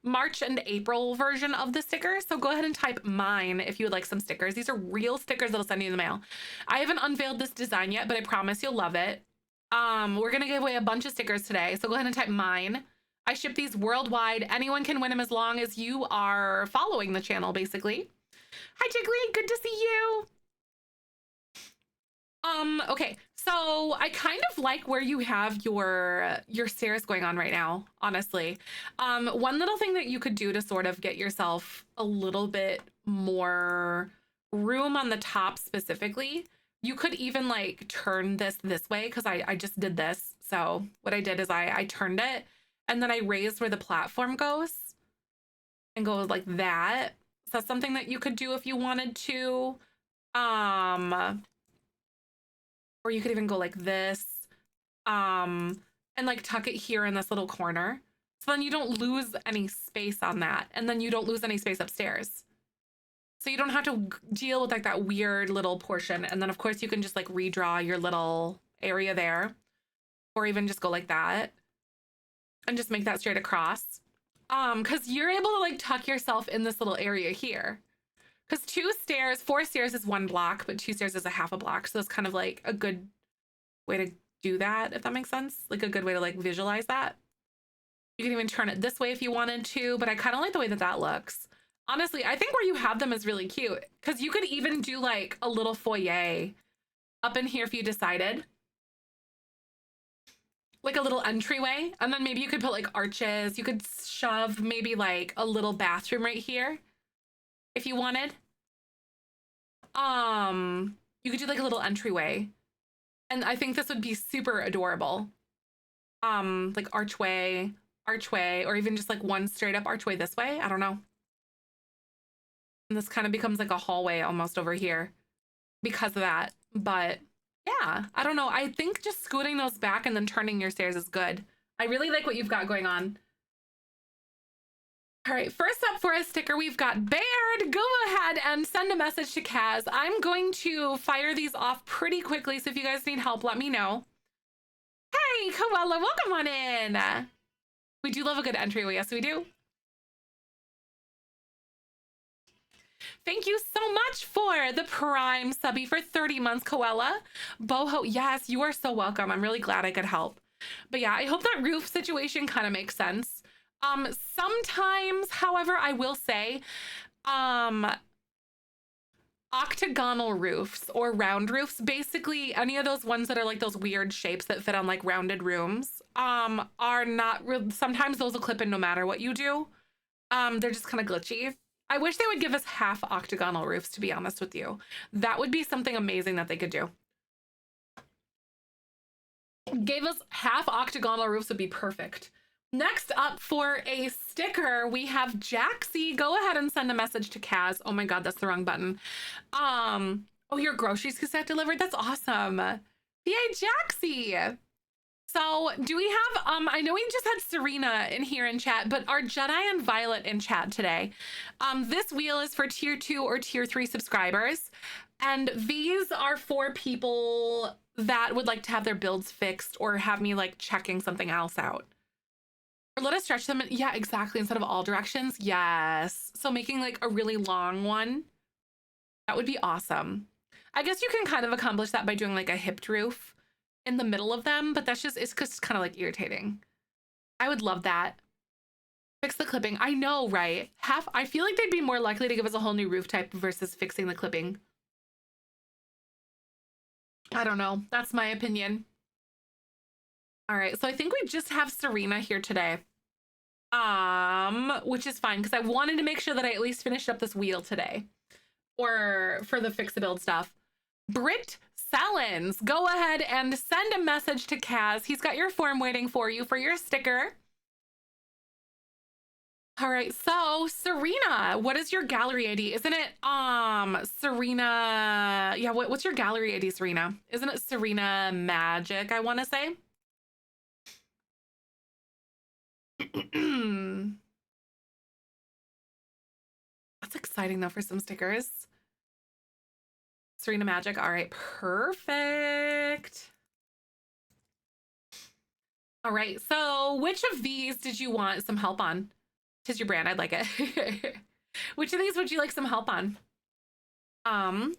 Speaker 1: March and April version of the sticker. So go ahead and type mine if you would like some stickers. These are real stickers that'll send you in the mail. I haven't unveiled this design yet, but I promise you'll love it. We're gonna give away a bunch of stickers today. So go ahead and type mine. I ship these worldwide. Anyone can win them as long as you are following the channel, basically. Hi, Jiggly, good to see you. Okay, so I kind of like where you have your stairs going on right now, honestly. One little thing that you could do to sort of get yourself a little bit more room on the top specifically, you could even like turn this way because I just did this. So what I did is I turned it and then I raised where the platform goes and go like that. So that's something that you could do if you wanted to. Or you could even go like this, and like tuck it here in this little corner. So then you don't lose any space on that. And then you don't lose any space upstairs. So you don't have to deal with like that weird little portion. And then of course you can just like redraw your little area there, or even just go like that and just make that straight across. Because you're able to like tuck yourself in this little area here. Because 4 stairs is 1 block, but 2 stairs is a half a block. So it's kind of like a good way to do that, if that makes sense. Like a good way to like visualize that. You can even turn it this way if you wanted to, but I kind of like the way that that looks. Honestly, I think where you have them is really cute because you could even do like a little foyer up in here if you decided. Like a little entryway. And then maybe you could put like arches. You could shove maybe like a little bathroom right here if you wanted. You could do like a little entryway. And I think this would be super adorable. Like archway, or even just like one straight up archway this way. I don't know. And this kind of becomes like a hallway almost over here because of that. But yeah, I don't know. I think just scooting those back and then turning your stairs is good. I really like what you've got going on. All right, first up for a sticker, we've got Baird. Go ahead and send a message to Kaz. I'm going to fire these off pretty quickly, so if you guys need help, let me know. Hey, Koala, welcome on in. We do love a good entryway. Yes, we do. Thank you so much for the Prime subby for 30 months, Koala. Boho, yes, you are so welcome. I'm really glad I could help. But yeah, I hope that roof situation kind of makes sense. Sometimes, however, I will say, octagonal roofs or round roofs, basically any of those ones that are like those weird shapes that fit on like rounded rooms, are not real. Sometimes those will clip in no matter what you do. They're just kind of glitchy. I wish they would give us half octagonal roofs, to be honest with you. That would be something amazing that they could do. Gave us half octagonal roofs would be perfect. Next up for a sticker, we have Jaxie. Go ahead and send a message to Kaz. Oh my God, that's the wrong button. Oh, your groceries could get delivered? That's awesome. Yay, Jaxie. So do we have, I know we just had Serena in here in chat, but are Jedi and Violet in chat today? This wheel is for tier 2 or tier 3 subscribers. And these are for people that would like to have their builds fixed or have me like checking something else out. Or let us stretch them. Yeah, exactly. Instead of all directions. Yes. So making like a really long one. That would be awesome. I guess you can kind of accomplish that by doing like a hipped roof in the middle of them, but that's just, it's just kind of like irritating. I would love that. Fix the clipping. I know, right? I feel like they'd be more likely to give us a whole new roof type versus fixing the clipping. I don't know. That's my opinion. All right, so I think we just have Serena here today. Which is fine because I wanted to make sure that I at least finished up this wheel today. Or for the fix the build stuff. Britt Salins, go ahead and send a message to Kaz. He's got your form waiting for you for your sticker. All right, so Serena, what is your gallery ID? Isn't it Serena? Yeah, what's your gallery ID, Serena? Isn't it Serena Magic, I want to say? That's exciting though for some stickers. Serena Magic. All right, perfect. All right, so which of these did you want some help on? Tis your brand, I'd like it. Which of these would you like some help on? Oh,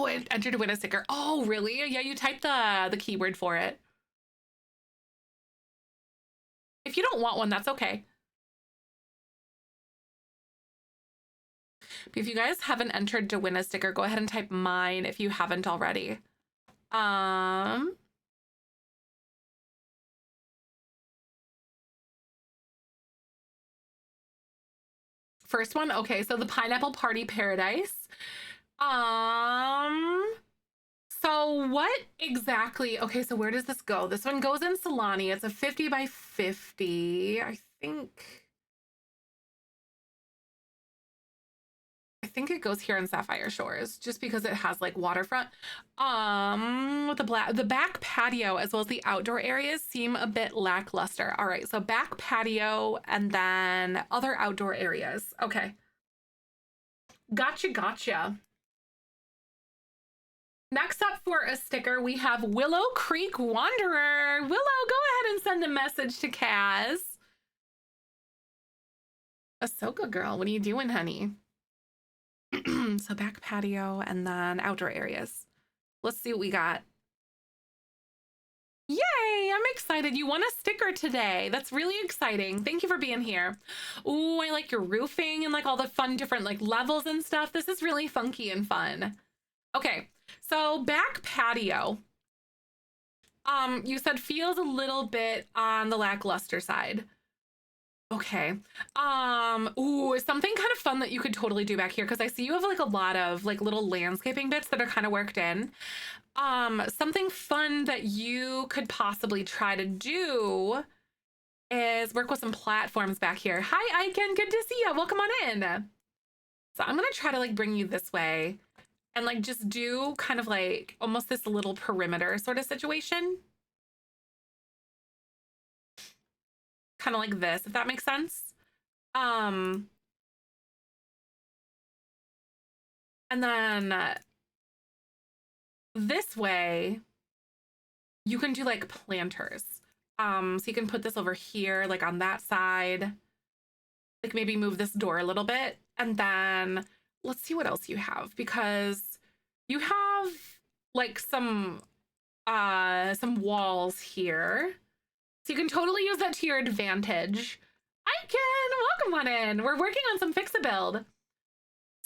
Speaker 1: it entered to win a sticker. Oh, really? Yeah, you typed the keyword for it. If you don't want one, that's okay. But if you guys haven't entered to win a sticker, go ahead and type mine if you haven't already. First one, okay, so the Pineapple Party Paradise. So what exactly, okay, so where does this go? This one goes in Solani. It's a 50 by 50, I think think it goes here in Sapphire Shores just because it has like waterfront. With the back patio as well as the outdoor areas seem a bit lackluster. All right, so back patio and then other outdoor areas. Okay. Gotcha. Next up for a sticker, we have Willow Creek Wanderer. Willow, go ahead and send a message to Kaz. Ahsoka girl, what are you doing, honey? So back patio and then outdoor areas. Let's see what we got. Yay, I'm excited. You won a sticker today. That's really exciting. Thank you for being here. Ooh, I like your roofing and like all the fun different like levels and stuff. This is really funky and fun. Okay, so back patio. You said feels a little bit on the lackluster side. Okay. Ooh, something kind of fun that you could totally do back here because I see you have like a lot of like little landscaping bits that are kind of worked in. Something fun that you could possibly try to do is work with some platforms back here. Hi, Icon. Good to see you. Welcome on in. So I'm gonna try to like bring you this way and like just do kind of like almost this little perimeter sort of situation. Kind of like this, if that makes sense. And then this way, you can do like planters. So you can put this over here, like on that side, like maybe move this door a little bit. And then let's see what else you have, because you have like some walls here. So you can totally use that to your advantage. Welcome on in. We're working on some fix-a-build.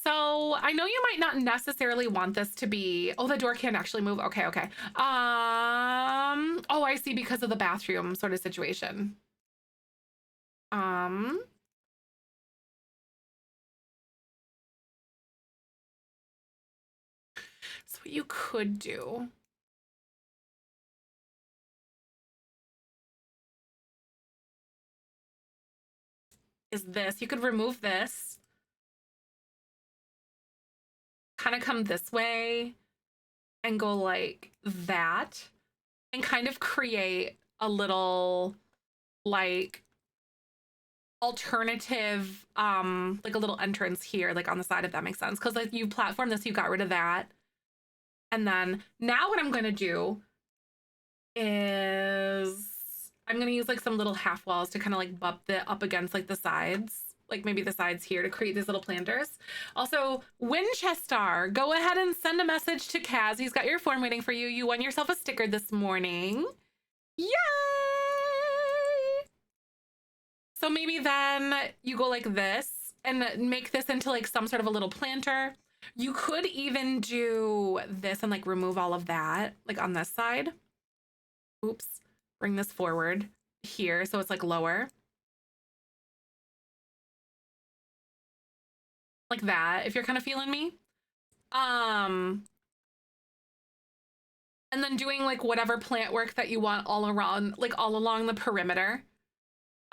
Speaker 1: So I know you might not necessarily want this to be, oh, the door can't actually move. Okay. Oh, I see, because of the bathroom sort of situation. So what you could do is this. You could remove this, kind of come this way and go like that and kind of create a little like alternative like a little entrance here, like on the side, if that makes sense, because like you platform this, you got rid of that. And then now what I'm going to do is I'm going to use like some little half walls to kind of like bump it up against like the sides, like maybe the sides here, to create these little planters. Also, Winchester, go ahead and send a message to Kaz. He's got your form waiting for you. You won yourself a sticker this morning. Yay! So maybe then you go like this and make this into like some sort of a little planter. You could even do this and like remove all of that, like on this side. Oops, bring this forward here so it's like lower. Like that, if you're kind of feeling me. And then doing like whatever plant work that you want all around, like all along the perimeter.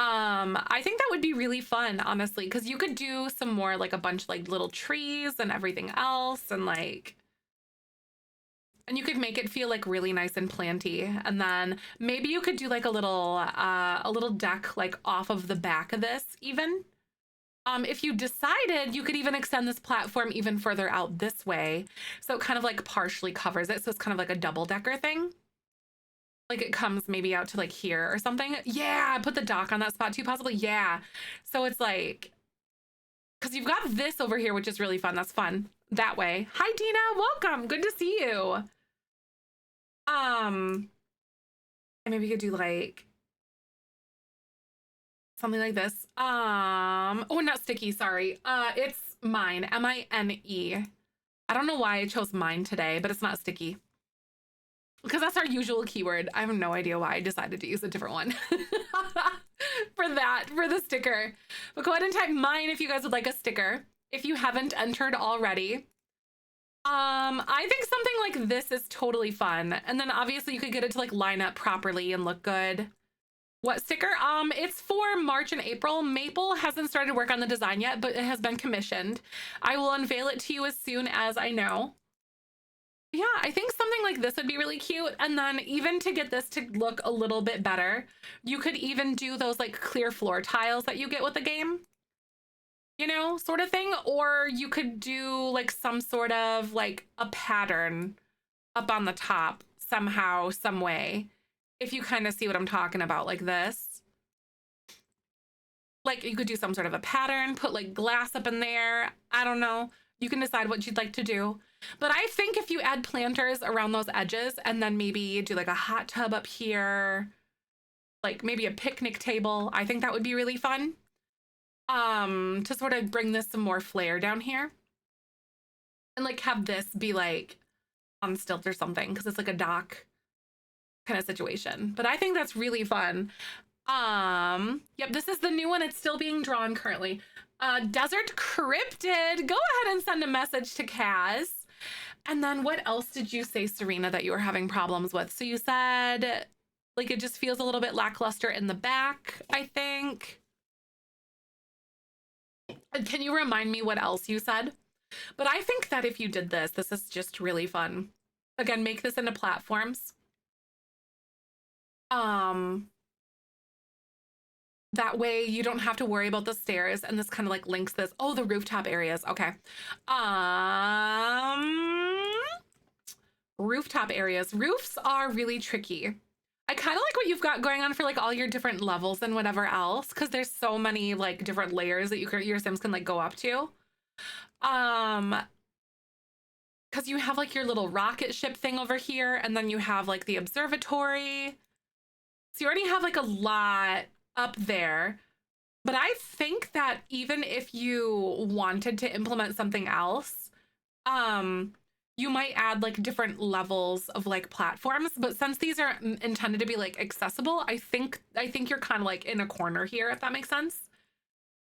Speaker 1: I think that would be really fun, honestly, because you could do some more like a bunch of like little trees and everything else, and like, and you could make it feel like really nice and planty. And then maybe you could do like a little deck like off of the back of this even. If you decided, you could even extend this platform even further out this way, so it kind of like partially covers it, so it's kind of like a double decker thing. Like it comes maybe out to like here or something. Yeah, put the dock on that spot too, possibly. Yeah. So it's like, because you've got this over here, which is really fun. That's fun that way. Hi, Dina. Welcome. Good to see you. And maybe you could do like something like this. Oh, not sticky. Sorry. It's mine. M-I-N-E. I don't know why I chose mine today, but it's not sticky. Because that's our usual keyword. I have no idea why I decided to use a different one for the sticker. But go ahead and type mine if you guys would like a sticker, if you haven't entered already. I think something like this is totally fun. And then obviously you could get it to like line up properly and look good. What sticker? It's for March and April. Maple hasn't started work on the design yet, but it has been commissioned. I will unveil it to you as soon as I know. Yeah, I think something like this would be really cute. And then even to get this to look a little bit better, you could even do those like clear floor tiles that you get with the game, you know, sort of thing. Or you could do like some sort of like a pattern up on the top somehow, some way. If you kind of see what I'm talking about, like this. Like you could do some sort of a pattern, put like glass up in there. I don't know. You can decide what you'd like to do. But I think if you add planters around those edges and then maybe do like a hot tub up here, like maybe a picnic table, I think that would be really fun. To sort of bring this some more flair down here. And like have this be like on stilts or something because it's like a dock kind of situation. But I think that's really fun. Yep, this is the new one. It's still being drawn currently. Desert Cryptid, go ahead and send a message to Kaz. And then what else did you say, Serena, that you were having problems with? So you said like it just feels a little bit lackluster in the back, I think. Can you remind me what else you said? But I think that if you did this, this is just really fun. Again, make this into platforms. That way you don't have to worry about the stairs, and this kind of like links this. Oh, the rooftop areas. Okay. Rooftop areas. Roofs are really tricky. I kind of like what you've got going on for like all your different levels and whatever else, because there's so many like different layers that your Sims can like go up to. Because you have like your little rocket ship thing over here, and then you have like the observatory. So you already have like a lot up there. But I think that even if you wanted to implement something else, you might add like different levels of like platforms. But since these are intended to be like accessible, I think you're kind of like in a corner here, if that makes sense.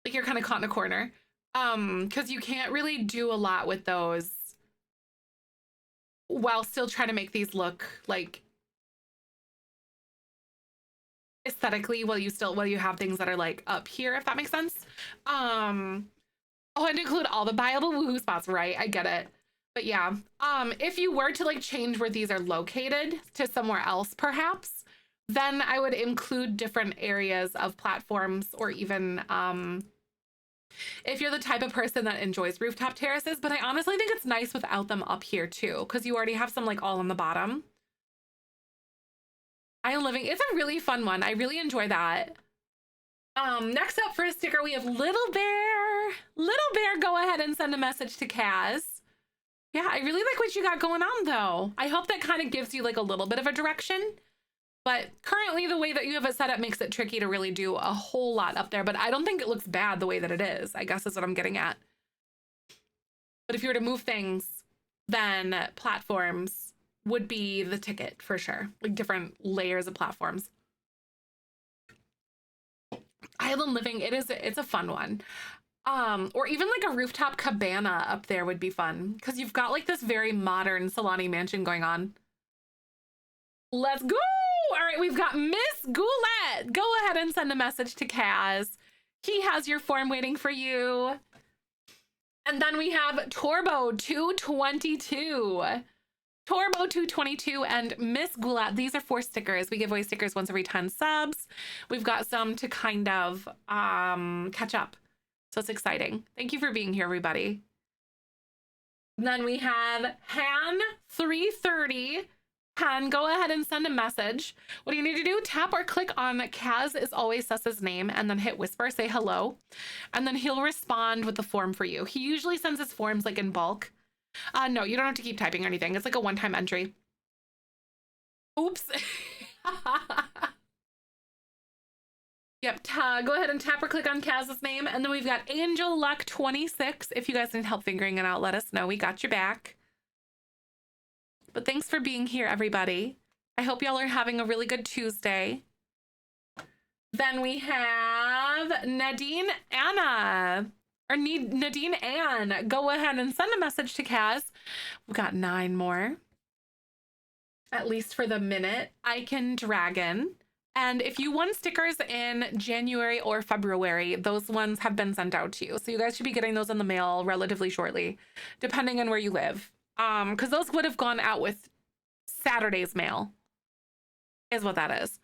Speaker 1: Like you're kind of caught in a corner. Because you can't really do a lot with those while still trying to make these look like aesthetically while you have things that are like up here, if that makes sense. Oh, and include all the buyable woohoo spots, right? I get it. But yeah, if you were to like change where these are located to somewhere else, perhaps, then I would include different areas of platforms, or even if you're the type of person that enjoys rooftop terraces. But I honestly think it's nice without them up here too, because you already have some like all on the bottom. Island Living, it's a really fun one. I really enjoy that. Next up for a sticker, we have Little Bear. Little Bear, go ahead and send a message to Kaz. Yeah, I really like what you got going on though. I hope that kind of gives you like a little bit of a direction. But currently the way that you have it set up makes it tricky to really do a whole lot up there. But I don't think it looks bad the way that it is, I guess is what I'm getting at. But if you were to move things, then platforms would be the ticket for sure. Like different layers of platforms. Island Living, it's a fun one. Or even like a rooftop cabana up there would be fun, because you've got like this very modern Solani mansion going on. Let's go! All right, we've got Miss Goulette. Go ahead and send a message to Kaz. He has your form waiting for you. And then we have Turbo 222. Turbo 222 and Miss Goulette. These are 4 stickers. We give away stickers once every 10 subs. We've got some to kind of catch up. So it's exciting. Thank you for being here, everybody. Then we have Han330. Han, go ahead and send a message. What do you need to do? Tap or click on Kaz is always Suss's name, and then hit whisper, say hello. And then he'll respond with the form for you. He usually sends his forms like in bulk. No, you don't have to keep typing or anything. It's like a one-time entry. Oops. Yep, go ahead and tap or click on Kaz's name. And then we've got Angel Luck 26. If you guys need help figuring it out, let us know. We got your back. But thanks for being here, everybody. I hope y'all are having a really good Tuesday. Then we have Nadine Anna. Or Nadine Ann. Go ahead and send a message to Kaz. We've got 9 more. At least for the minute. Icon Dragon. And if you won stickers in January or February, those ones have been sent out to you. So you guys should be getting those in the mail relatively shortly, depending on where you live. Because those would have gone out with Saturday's mail, is what that is.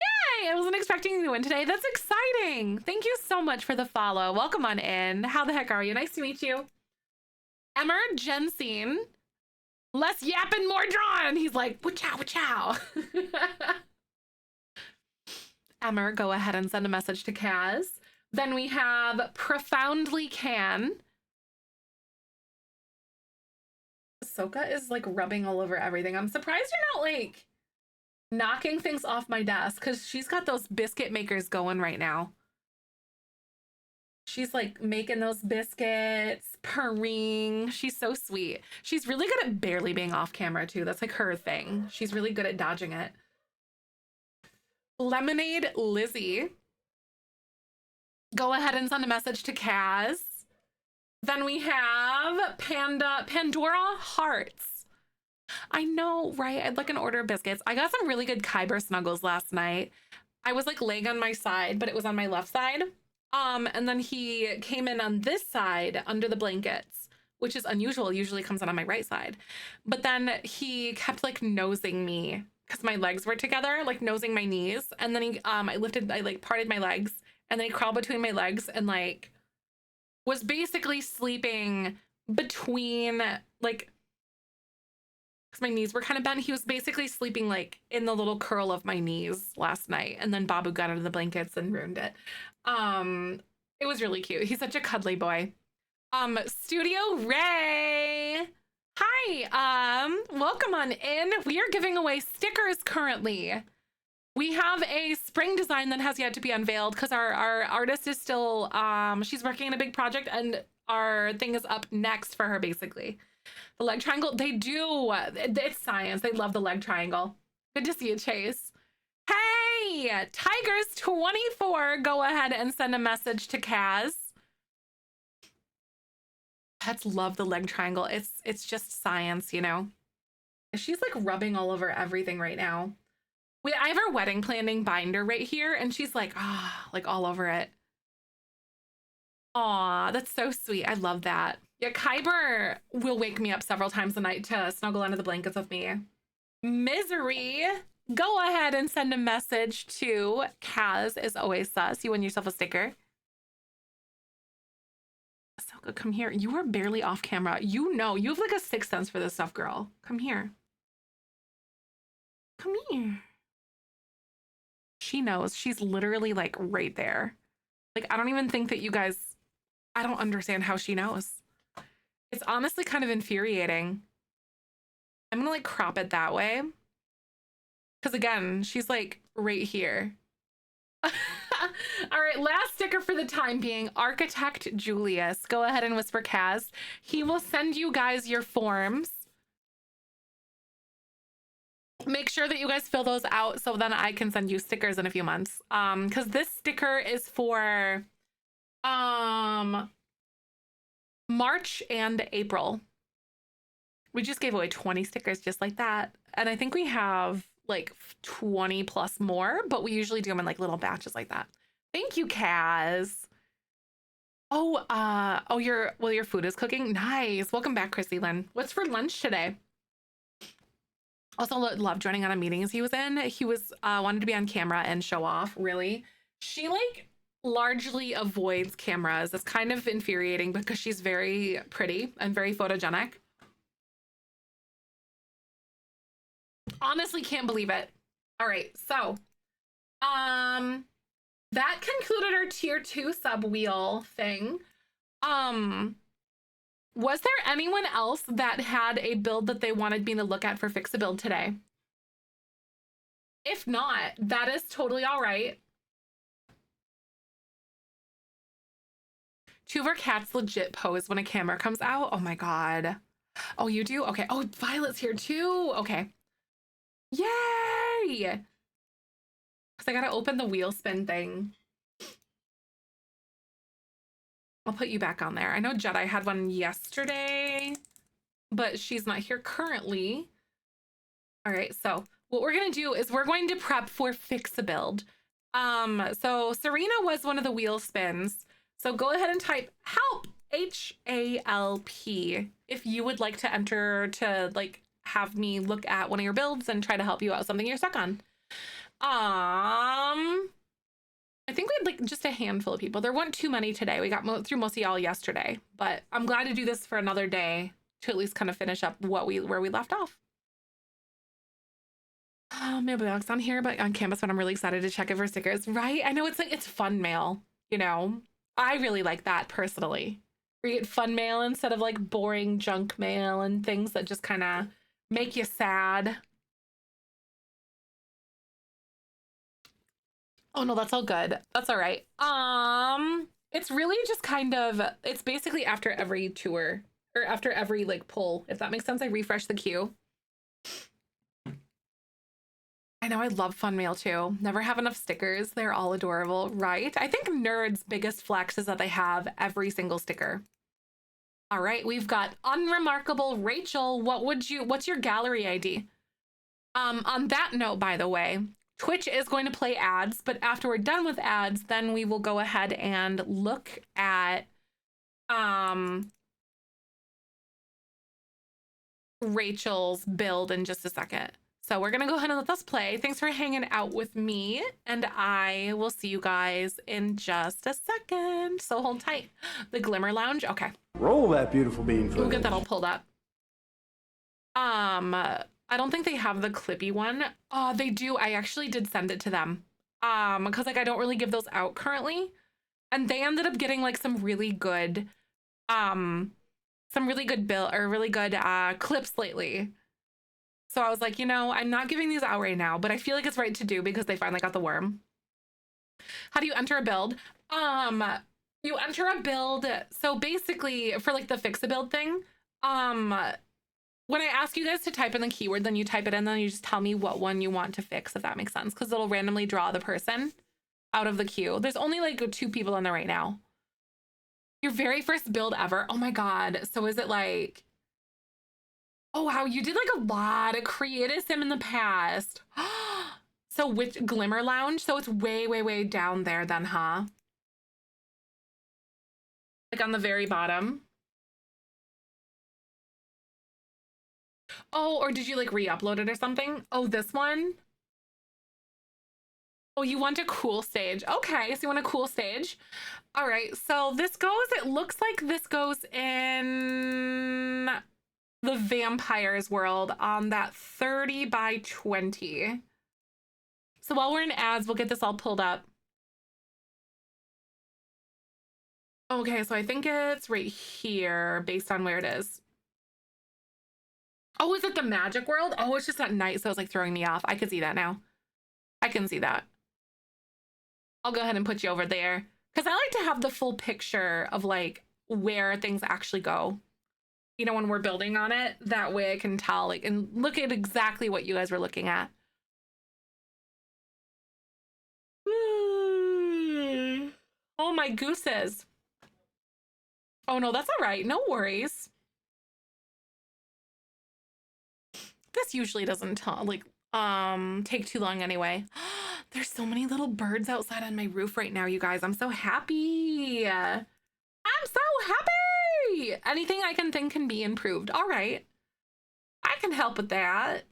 Speaker 1: Yay! I wasn't expecting you to win today. That's exciting. Thank you so much for the follow. Welcome on in. How the heck are you? Nice to meet you. Emmer Jensine. Less yapping, more drawn. He's like, wa-chow, wa-chow. Emmer, go ahead and send a message to Kaz. Then we have Profoundly Can. Ahsoka is like rubbing all over everything. I'm surprised you're not like knocking things off my desk because she's got those biscuit makers going right now. She's like making those biscuits, purring. She's so sweet. She's really good at barely being off camera too. That's like her thing. She's really good at dodging it. Lemonade Lizzie. Go ahead and send a message to Kaz. Then we have Pandora Hearts. I know, right? I'd like an order of biscuits. I got some really good Kyber snuggles last night. I was like laying on my side, but it was on my left side. And then he came in on this side under the blankets, which is unusual. Usually comes in on my right side. But then he kept like nosing me because my legs were together, like nosing my knees. And then I like parted my legs, and then he crawled between my legs and like was basically sleeping between like, because my knees were kind of bent. He was basically sleeping like in the little curl of my knees last night. And then Babu got under the blankets and ruined it. It was really cute. He's such a cuddly boy. Studio Ray. Hi, welcome on in. We are giving away stickers currently. We have a spring design that has yet to be unveiled because our artist is still, she's working on a big project and our thing is up next for her, basically. The leg triangle, they do. It's science. They love the leg triangle. Good to see you, Chase. Hey, Tigers24, go ahead and send a message to Kaz. Pets love the leg triangle. It's just science, you know. She's like rubbing all over everything right now. I have our wedding planning binder right here, and she's like, like all over it. Aw, that's so sweet. I love that. Yeah, Kyber will wake me up several times a night to snuggle under the blankets with me. Misery, go ahead and send a message to Kaz, is always sus. You win yourself a sticker. Ahsoka, come here. You are barely off camera. You know, you have like a sixth sense for this stuff, girl. Come here. Come here. She knows. She's literally like right there. Like, I don't even think that you guys, I don't understand how she knows. It's honestly kind of infuriating. I'm gonna like crop it that way. Because again, she's like right here. All right, last sticker for the time being, Architect Julius. Go ahead and whisper Kaz. He will send you guys your forms. Make sure that you guys fill those out so then I can send you stickers in a few months. Because this sticker is for March and April. We just gave away 20 stickers just like that. And I think we have like 20 plus more, but we usually do them in like little batches like that. Thank you, Kaz. Oh, your food is cooking. Nice. Welcome back, Chrissy Lynn. What's for lunch today? Also love joining on a meetings he was in. He was wanted to be on camera and show off, really. She like largely avoids cameras. It's kind of infuriating because she's very pretty and very photogenic. Honestly, can't believe it. All right, so that concluded our tier 2 sub wheel thing. Was there anyone else that had a build that they wanted me to look at for Fix a Build today? If not, that is totally all right. Two of our cats legit pose when a camera comes out. Oh my God. Oh, you do? Okay. Oh, Violet's here too. Okay. Yay! Because I gotta open the wheel spin thing. I'll put you back on there. I know Jedi had one yesterday, but she's not here currently. All right, so what we're going to do is we're going to prep for Fix-A-Build. So Serena was one of the wheel spins. So go ahead and type help, HALP, if you would like to enter to like have me look at one of your builds and try to help you out with something you're stuck on. I think we had like just a handful of people. There weren't too many today. We got through most of y'all yesterday, but I'm glad to do this for another day to at least kind of finish up where we left off. Mailbox on here, but on Canvas, but I'm really excited to check it for stickers, right? I know it's like, it's fun mail, you know? I really like that personally. We get fun mail instead of like boring junk mail and things that just kind of make you sad. Oh no, that's all good. That's all right. It's really just kind of, it's basically after every tour or after every like pull, if that makes sense. I refresh the queue. I know, I love fun mail too. Never have enough stickers. They're all adorable, right? I think Nerd's biggest flex is that they have every single sticker. All right, we've got Unremarkable Rachel. What's your gallery ID? On that note, by the way, Twitch is going to play ads, but after we're done with ads, then we will go ahead and look at Rachel's build in just a second. So we're gonna go ahead and let this play. Thanks for hanging out with me, and I will see you guys in just a second. So hold tight. The Glimmer Lounge, okay.
Speaker 2: Roll that beautiful bean footage.
Speaker 1: We'll get that all pulled up. I don't think they have the clippy one. They do. I actually did send it to them. Because like I don't really give those out currently. And they ended up getting like some really good clips lately. So I was like, you know, I'm not giving these out right now, but I feel like it's right to do because they finally got the worm. How do you enter a build? You enter a build. So basically for like the Fix-A-Build thing, when I ask you guys to type in the keyword, then you type it in, then you just tell me what one you want to fix, if that makes sense, because it'll randomly draw the person out of the queue. There's only like 2 people in there right now. Your very first build ever. Oh my God. So is it like, oh wow, you did like a lot of creative sim in the past. So which Glimmer Lounge? So it's way, way, way down there then, huh? Like on the very bottom. Oh, or did you like re-upload it or something? Oh, this one? Oh, you want a cool stage. Okay, so you want a cool stage. All right, so this goes, it looks like this goes in the vampires world on that 30 by 20. So while we're in ads, we'll get this all pulled up. Okay, so I think it's right here based on where it is. Oh, is it the magic world? Oh, it's just at night, so it's like throwing me off. I can see that now. I can see that. I'll go ahead and put you over there because I like to have the full picture of like where things actually go. You know, when we're building on it, that way I can tell like and look at exactly what you guys were looking at. Oh, my gooses. Oh no, that's all right. No worries. This usually doesn't take too long anyway. There's so many little birds outside on my roof right now, you guys. I'm so happy. I'm so happy. Anything I can think can be improved. All right. I can help with that.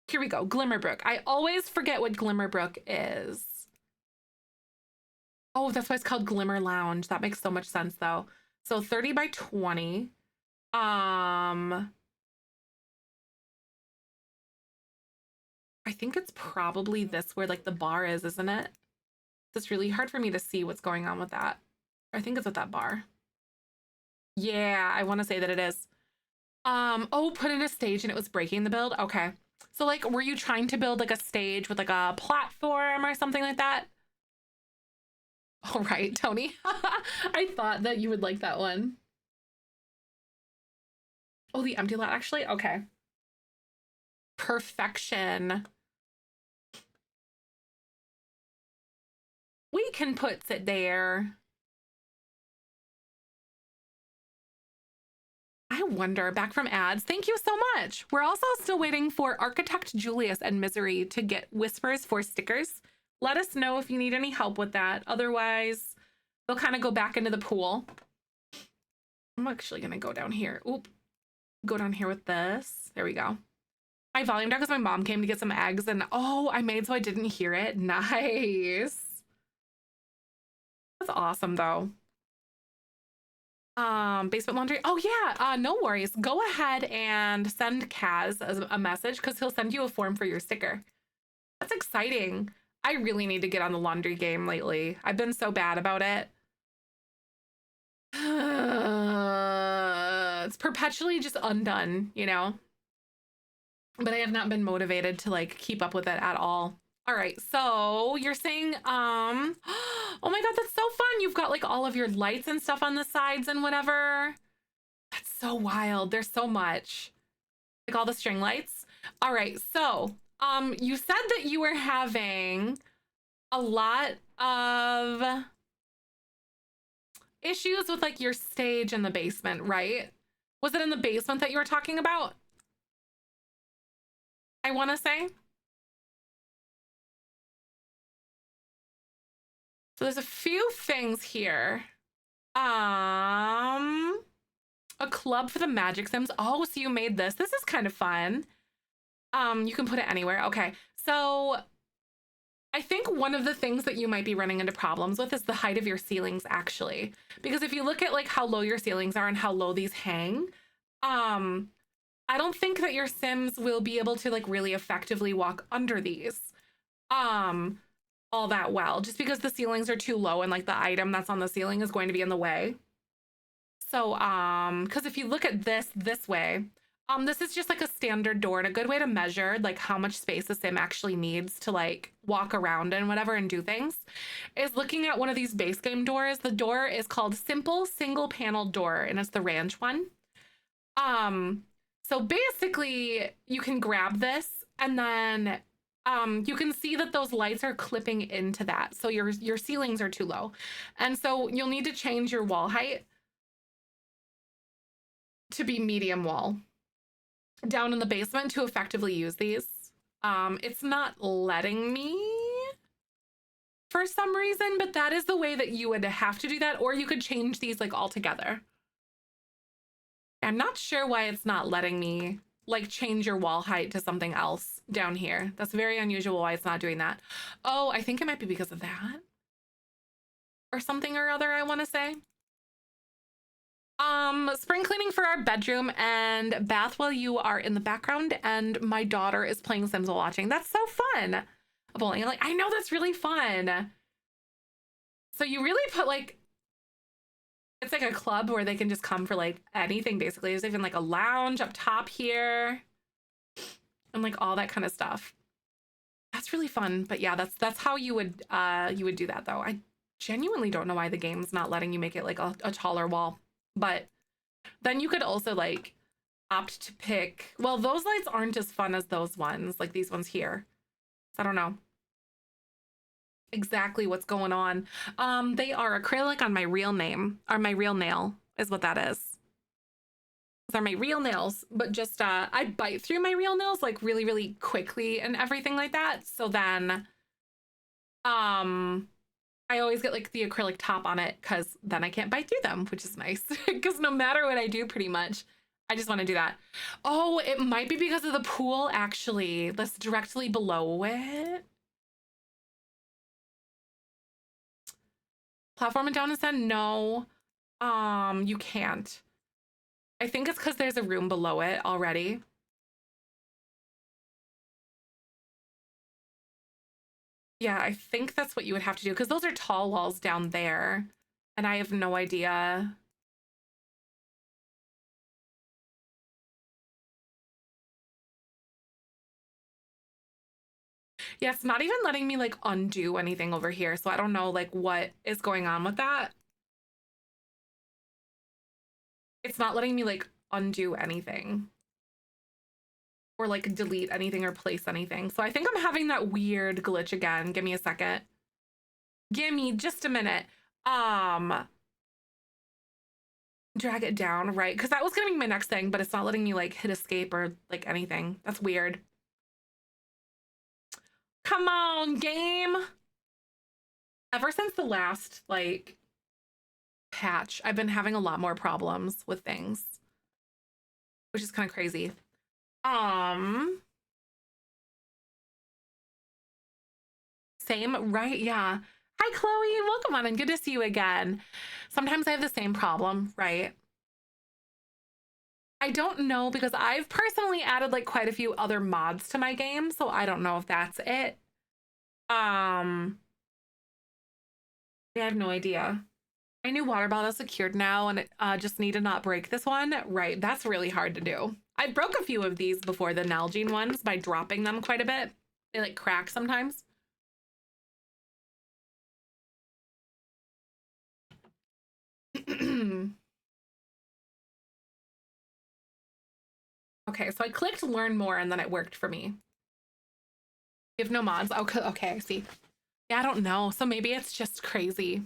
Speaker 1: Here we go. Glimmerbrook. I always forget what Glimmerbrook is. Oh, that's why it's called Glimmer Lounge. That makes so much sense though. So 30 by 20. I think it's probably this where like the bar is, isn't it? It's really hard for me to see what's going on with that. I think it's at that bar. Yeah, I want to say that it is. Oh, put in a stage and it was breaking the build. Okay. So like, were you trying to build like a stage with like a platform or something like that? All right, Tony. I thought that you would like that one. Oh, the empty lot actually? Okay. Perfection. We can put it there. I wonder, back from ads. Thank you so much. We're also still waiting for Architect Julius and Misery to get whispers for stickers. Let us know if you need any help with that. Otherwise, they'll kind of go back into the pool. I'm actually going to go down here. Oop. Go down here with this. There we go. I volumed down because my mom came to get some eggs and oh, I made so I didn't hear it. Nice. That's awesome though. Basement laundry. Oh yeah, no worries. Go ahead and send Kaz a message because he'll send you a form for your sticker. That's exciting. I really need to get on the laundry game lately. I've been so bad about it. It's perpetually just undone, you know? But I have not been motivated to like keep up with it at all. All right, so you're saying, oh my God, that's so fun. You've got like all of your lights and stuff on the sides and whatever. That's so wild. There's so much. Like all the string lights. All right, so you said that you were having a lot of issues with like your stage in the basement, right? Was it in the basement that you were talking about? I want to say. So there's a few things here. A club for the Magic Sims. Oh, so you made this. This is kind of fun. You can put it anywhere. Okay. So I think one of the things that you might be running into problems with is the height of your ceilings, actually. Because if you look at like how low your ceilings are and how low these hang, I don't think that your Sims will be able to like really effectively walk under these all that well, just because the ceilings are too low and like the item that's on the ceiling is going to be in the way. So, because if you look at this way, this is just like a standard door and a good way to measure like how much space a Sim actually needs to like walk around and whatever and do things is looking at one of these base game doors. The door is called Simple Single Panel Door and it's the ranch one. So basically you can grab this and then you can see that those lights are clipping into that. So your ceilings are too low. And so you'll need to change your wall height to be medium wall down in the basement to effectively use these. It's not letting me for some reason, but that is the way that you would have to do that, or you could change these like altogether. I'm not sure why it's not letting me like change your wall height to something else down here. That's very unusual why it's not doing that. Oh, I think it might be because of that or something or other, I want to say. Spring cleaning for our bedroom and bath while you are in the background and my daughter is playing Sims while watching. That's so fun. Bowling. Like, I know that's really fun. So you really put like, it's like a club where they can just come for like anything basically. There's even like a lounge up top here and like all that kind of stuff. That's really fun. But yeah, that's how you would do that though. I genuinely don't know why the game's not letting you make it like a taller wall. But then you could also like opt to pick, well, those lights aren't as fun as those ones, like these ones here. I don't know exactly what's going on. They are acrylic on my real name, or my real nail is what that is. Those are my real nails, but just I bite through my real nails like really, really quickly and everything like that. So then I always get like the acrylic top on it because then I can't bite through them, which is nice because no matter what I do, pretty much, I just want to do that. Oh, it might be because of the pool, actually. That's directly below it. Platform and down instead? No, you can't. I think it's because there's a room below it already. Yeah, I think that's what you would have to do because those are tall walls down there and I have no idea. Yeah, it's not even letting me like undo anything over here. So I don't know like what is going on with that. It's not letting me like undo anything or like delete anything or place anything. So I think I'm having that weird glitch again. Give me a second. Give me just a minute. drag it down, right? Because that was gonna be my next thing, but it's not letting me like hit escape or like anything. That's weird. Come on, game. Ever since the last like patch, I've been having a lot more problems with things, which is kind of crazy. Same, right? Yeah. Hi, Chloe. Welcome on and good to see you again. Sometimes I have the same problem, right? I don't know because I've personally added like quite a few other mods to my game, so I don't know if that's it. Yeah, I have no idea. My new water bottle is secured now and it just need to not break this one. Right, that's really hard to do. I broke a few of these before, the Nalgene ones, by dropping them quite a bit. They like crack sometimes. Okay, so I clicked learn more and then it worked for me. You have no mods? Okay, I see. Yeah, I don't know. So maybe it's just crazy.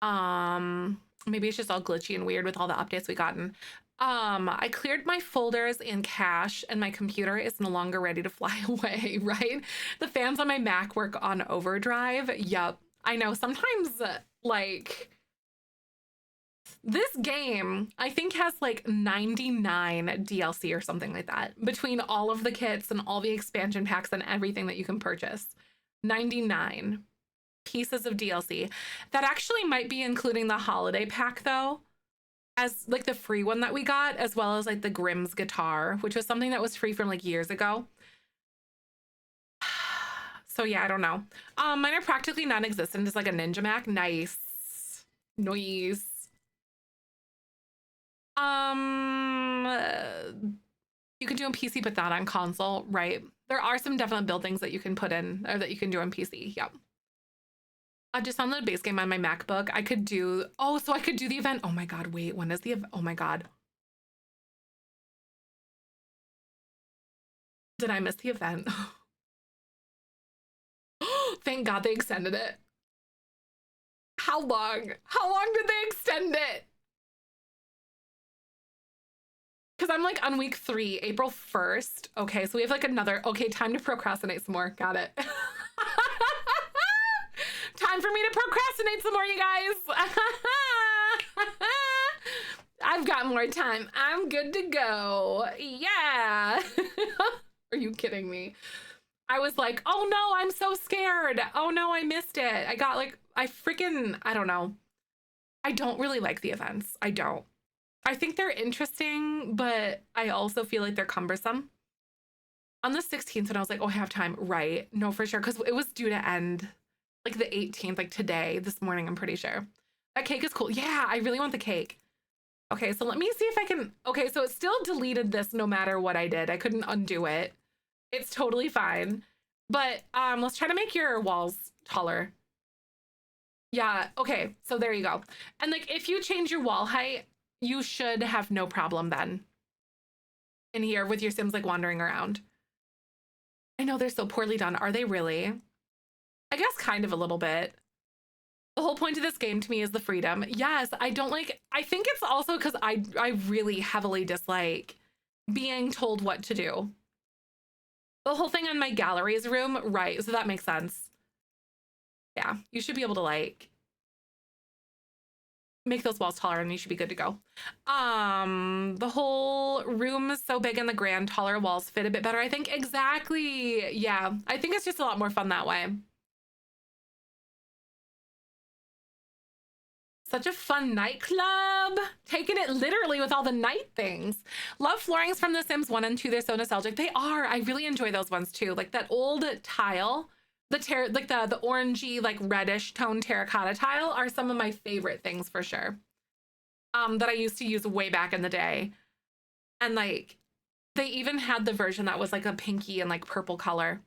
Speaker 1: Maybe it's just all glitchy and weird with all the updates we gotten. I cleared my folders and cache and my computer is no longer ready to fly away, right? The fans on my Mac work on overdrive. Yup. I know sometimes like this game, I think has like 99 DLC or something like that between all of the kits and all the expansion packs and everything that you can purchase. 99 pieces of DLC. That actually might be including the holiday pack though, as like the free one that we got, as well as like the Grimm's guitar, which was something that was free from like years ago. So yeah, I don't know. Mine are practically non-existent. It's like a Ninja Mac. Nice. Noise. You can do on PC, but not on console, right? There are some definite buildings that you can put in or that you can do on PC. Yep. I just downloaded base game on my MacBook. I could do, oh, so I could do the event. Oh my God, wait, when is the event? Oh my God. Did I miss the event? Thank God they extended it. How long? How long did they extend it? Because I'm like on week 3, April 1st. Okay, so we have like another, okay, time to procrastinate some more. Got it. Time for me to procrastinate some more, you guys. I've got more time. I'm good to go. Yeah. Are you kidding me? I was like, oh no, I'm so scared. Oh no, I missed it. I got like, I don't know. I don't really like the events. I don't. I think they're interesting, but I also feel like they're cumbersome. On the 16th, when I was like, oh, I have time. Right. No, for sure. Because it was due to end like the 18th, like today, this morning, I'm pretty sure. That cake is cool. Yeah, I really want the cake. Okay, so let me see if I can. Okay, so it still deleted this no matter what I did. I couldn't undo it. It's totally fine. But let's try to make your walls taller. Yeah, okay, so there you go. And like if you change your wall height, you should have no problem then in here with your Sims like wandering around. I know they're so poorly done. Are they really? I guess kind of a little bit. The whole point of this game to me is the freedom. Yes, I don't like, I think it's also because I really heavily dislike being told what to do. The whole thing on my galleries room, right, so that makes sense. Yeah, you should be able to like make those walls taller and you should be good to go. The whole room is so big and the grand taller walls fit a bit better, I think. Exactly. Yeah, I think it's just a lot more fun that way. Such a fun nightclub. Taking it literally with all the night things. Love floorings from The Sims 1 and 2. They're so nostalgic. They are. I really enjoy those ones too. Like that old tile, the orangey, like reddish tone terracotta tile are some of my favorite things for sure. That I used to use way back in the day. And like they even had the version that was like a pinky and like purple color.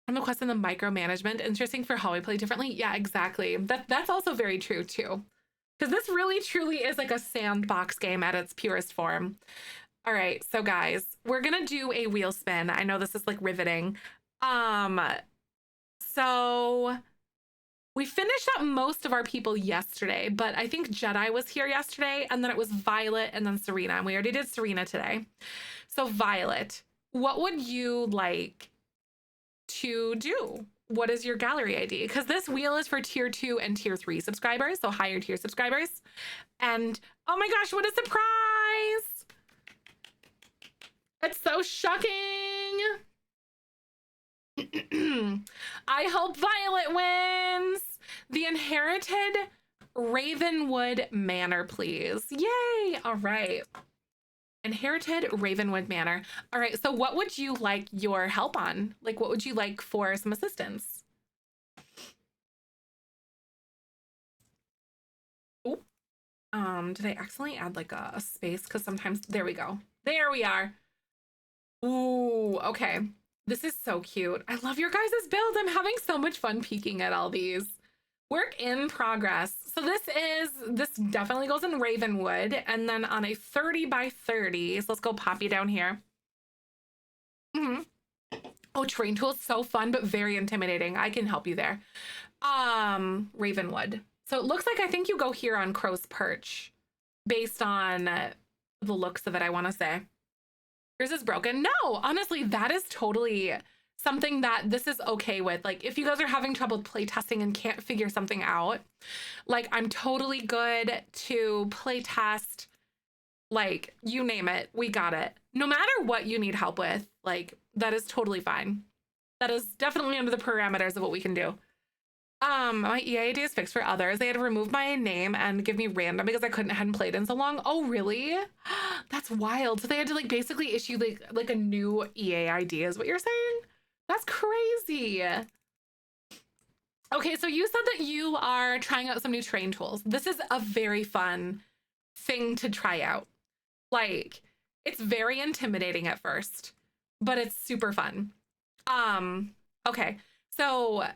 Speaker 1: I'm requesting the micromanagement. Interesting for how we play differently. Yeah, exactly. That's also very true too. Because this really truly is like a sandbox game at its purest form. All right, so guys, we're gonna do a wheel spin. I know this is like riveting. So We finished up most of our people yesterday, but I think Jedi was here yesterday, and then it was Violet and then Serena. And we already did Serena today. So Violet, what would you like to do? What is your gallery ID? Because this wheel is for tier 2 and tier 3 subscribers, so higher tier subscribers. And oh my gosh, what a surprise! It's so shocking. I hope Violet wins. The Inherited Ravenwood Manor, please. Yay! All right. Inherited Ravenwood Manor. All right, so what would you like your help on? Like, what would you like for some assistance? Oh, did I accidentally add like a space? Because sometimes, there we go. There we are. Ooh, okay. This is so cute. I love your guys' build. I'm having so much fun peeking at all these. Work in progress. So this definitely goes in Ravenwood, and then on a 30 by 30. So let's go poppy down here. Oh, terrain tool is so fun, but very intimidating. I can help you there. Ravenwood. So it looks like I think you go here on Crow's Perch based on the looks of it, I want to say. Yours is broken. No, honestly, that is totally something that this is okay with. Like, if you guys are having trouble play testing and can't figure something out, like, I'm totally good to play test, like, you name it, we got it. No matter what you need help with, like, that is totally fine. That is definitely under the parameters of what we can do. My EAD is fixed for others. They had to remove my name and give me random because I hadn't played in so long. Oh, really? That's wild. So they had to like basically issue like a new EA ID is what you're saying? That's crazy. Okay, so you said that you are trying out some new terrain tools. This is a very fun thing to try out. Like, it's very intimidating at first, but it's super fun. Okay, so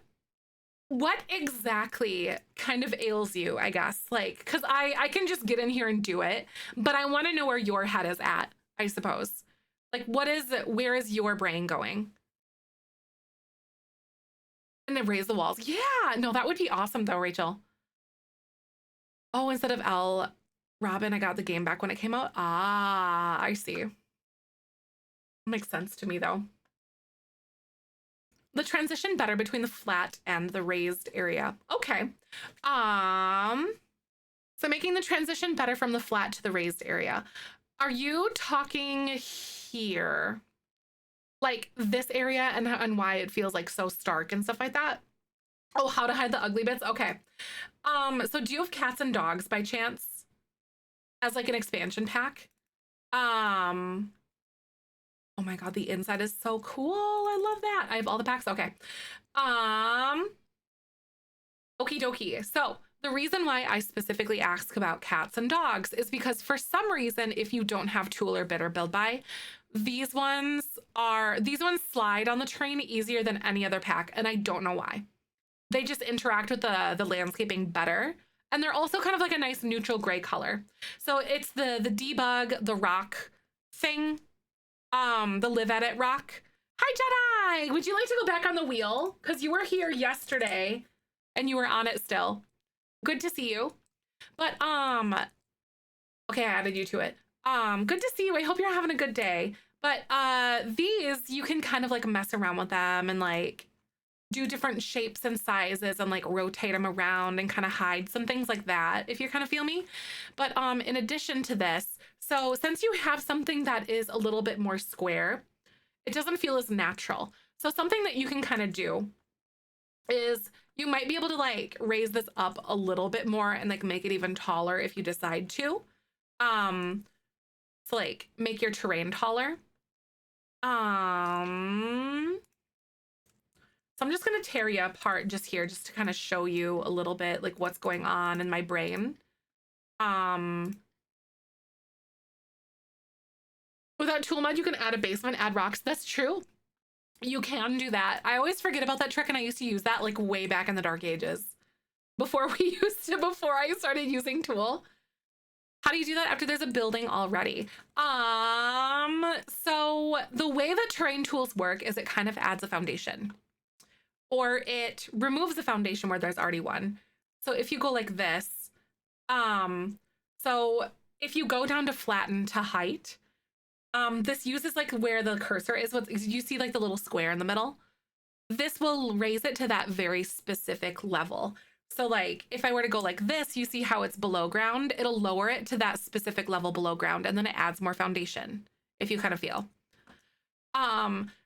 Speaker 1: what exactly kind of ails you, I guess? Like, because I can just get in here and do it, but I want to know where your head is at, I suppose. Like, where is your brain going? And then raise the walls. Yeah, no, that would be awesome though, Rachel. Oh, instead of L, Robin, I got the game back when it came out. Ah, I see. Makes sense to me though. The transition better between the flat and the raised area. Okay. So making the transition better from the flat to the raised area. Are you talking here? Like this area and why it feels like so stark and stuff like that? Oh, how to hide the ugly bits? Okay. So do you have cats and dogs by chance? As like an expansion pack? Oh my God, the inside is so cool. I love that. I have all the packs. Okay. Okie dokie. So the reason why I specifically ask about cats and dogs is because for some reason, if you don't have tool or bid or build by, these ones slide on the terrain easier than any other pack. And I don't know why. They just interact with the landscaping better. And they're also kind of like a nice neutral gray color. So it's the debug, the rock thing. The live edit rock. Hi Jedi! Would you like to go back on the wheel? Because you were here yesterday and you were on it still. Good to see you. But okay, I added you to it. Good to see you. I hope you're having a good day. But these you can kind of like mess around with them and like do different shapes and sizes and like rotate them around and kind of hide some things like that, if you kind of feel me. But in addition to this, so since you have something that is a little bit more square, it doesn't feel as natural. So something that you can kind of do is you might be able to like raise this up a little bit more and like make it even taller if you decide to. So like make your terrain taller. So I'm just going to tear you apart just here, just to kind of show you a little bit like what's going on in my brain. Without tool mod, you can add a basement, add rocks. That's true. You can do that. I always forget about that trick, and I used to use that like way back in the dark ages before I started using tool. How do you do that after there's a building already? So the way that terrain tools work is it kind of adds a foundation. or it removes the foundation where there's already one. So if you go like this, so if you go down to flatten to height, this uses like where the cursor is, what you see like the little square in the middle. This will raise it to that very specific level. So like if I were to go like this, you see how it's below ground, it'll lower it to that specific level below ground, and then it adds more foundation, if you kind of feel.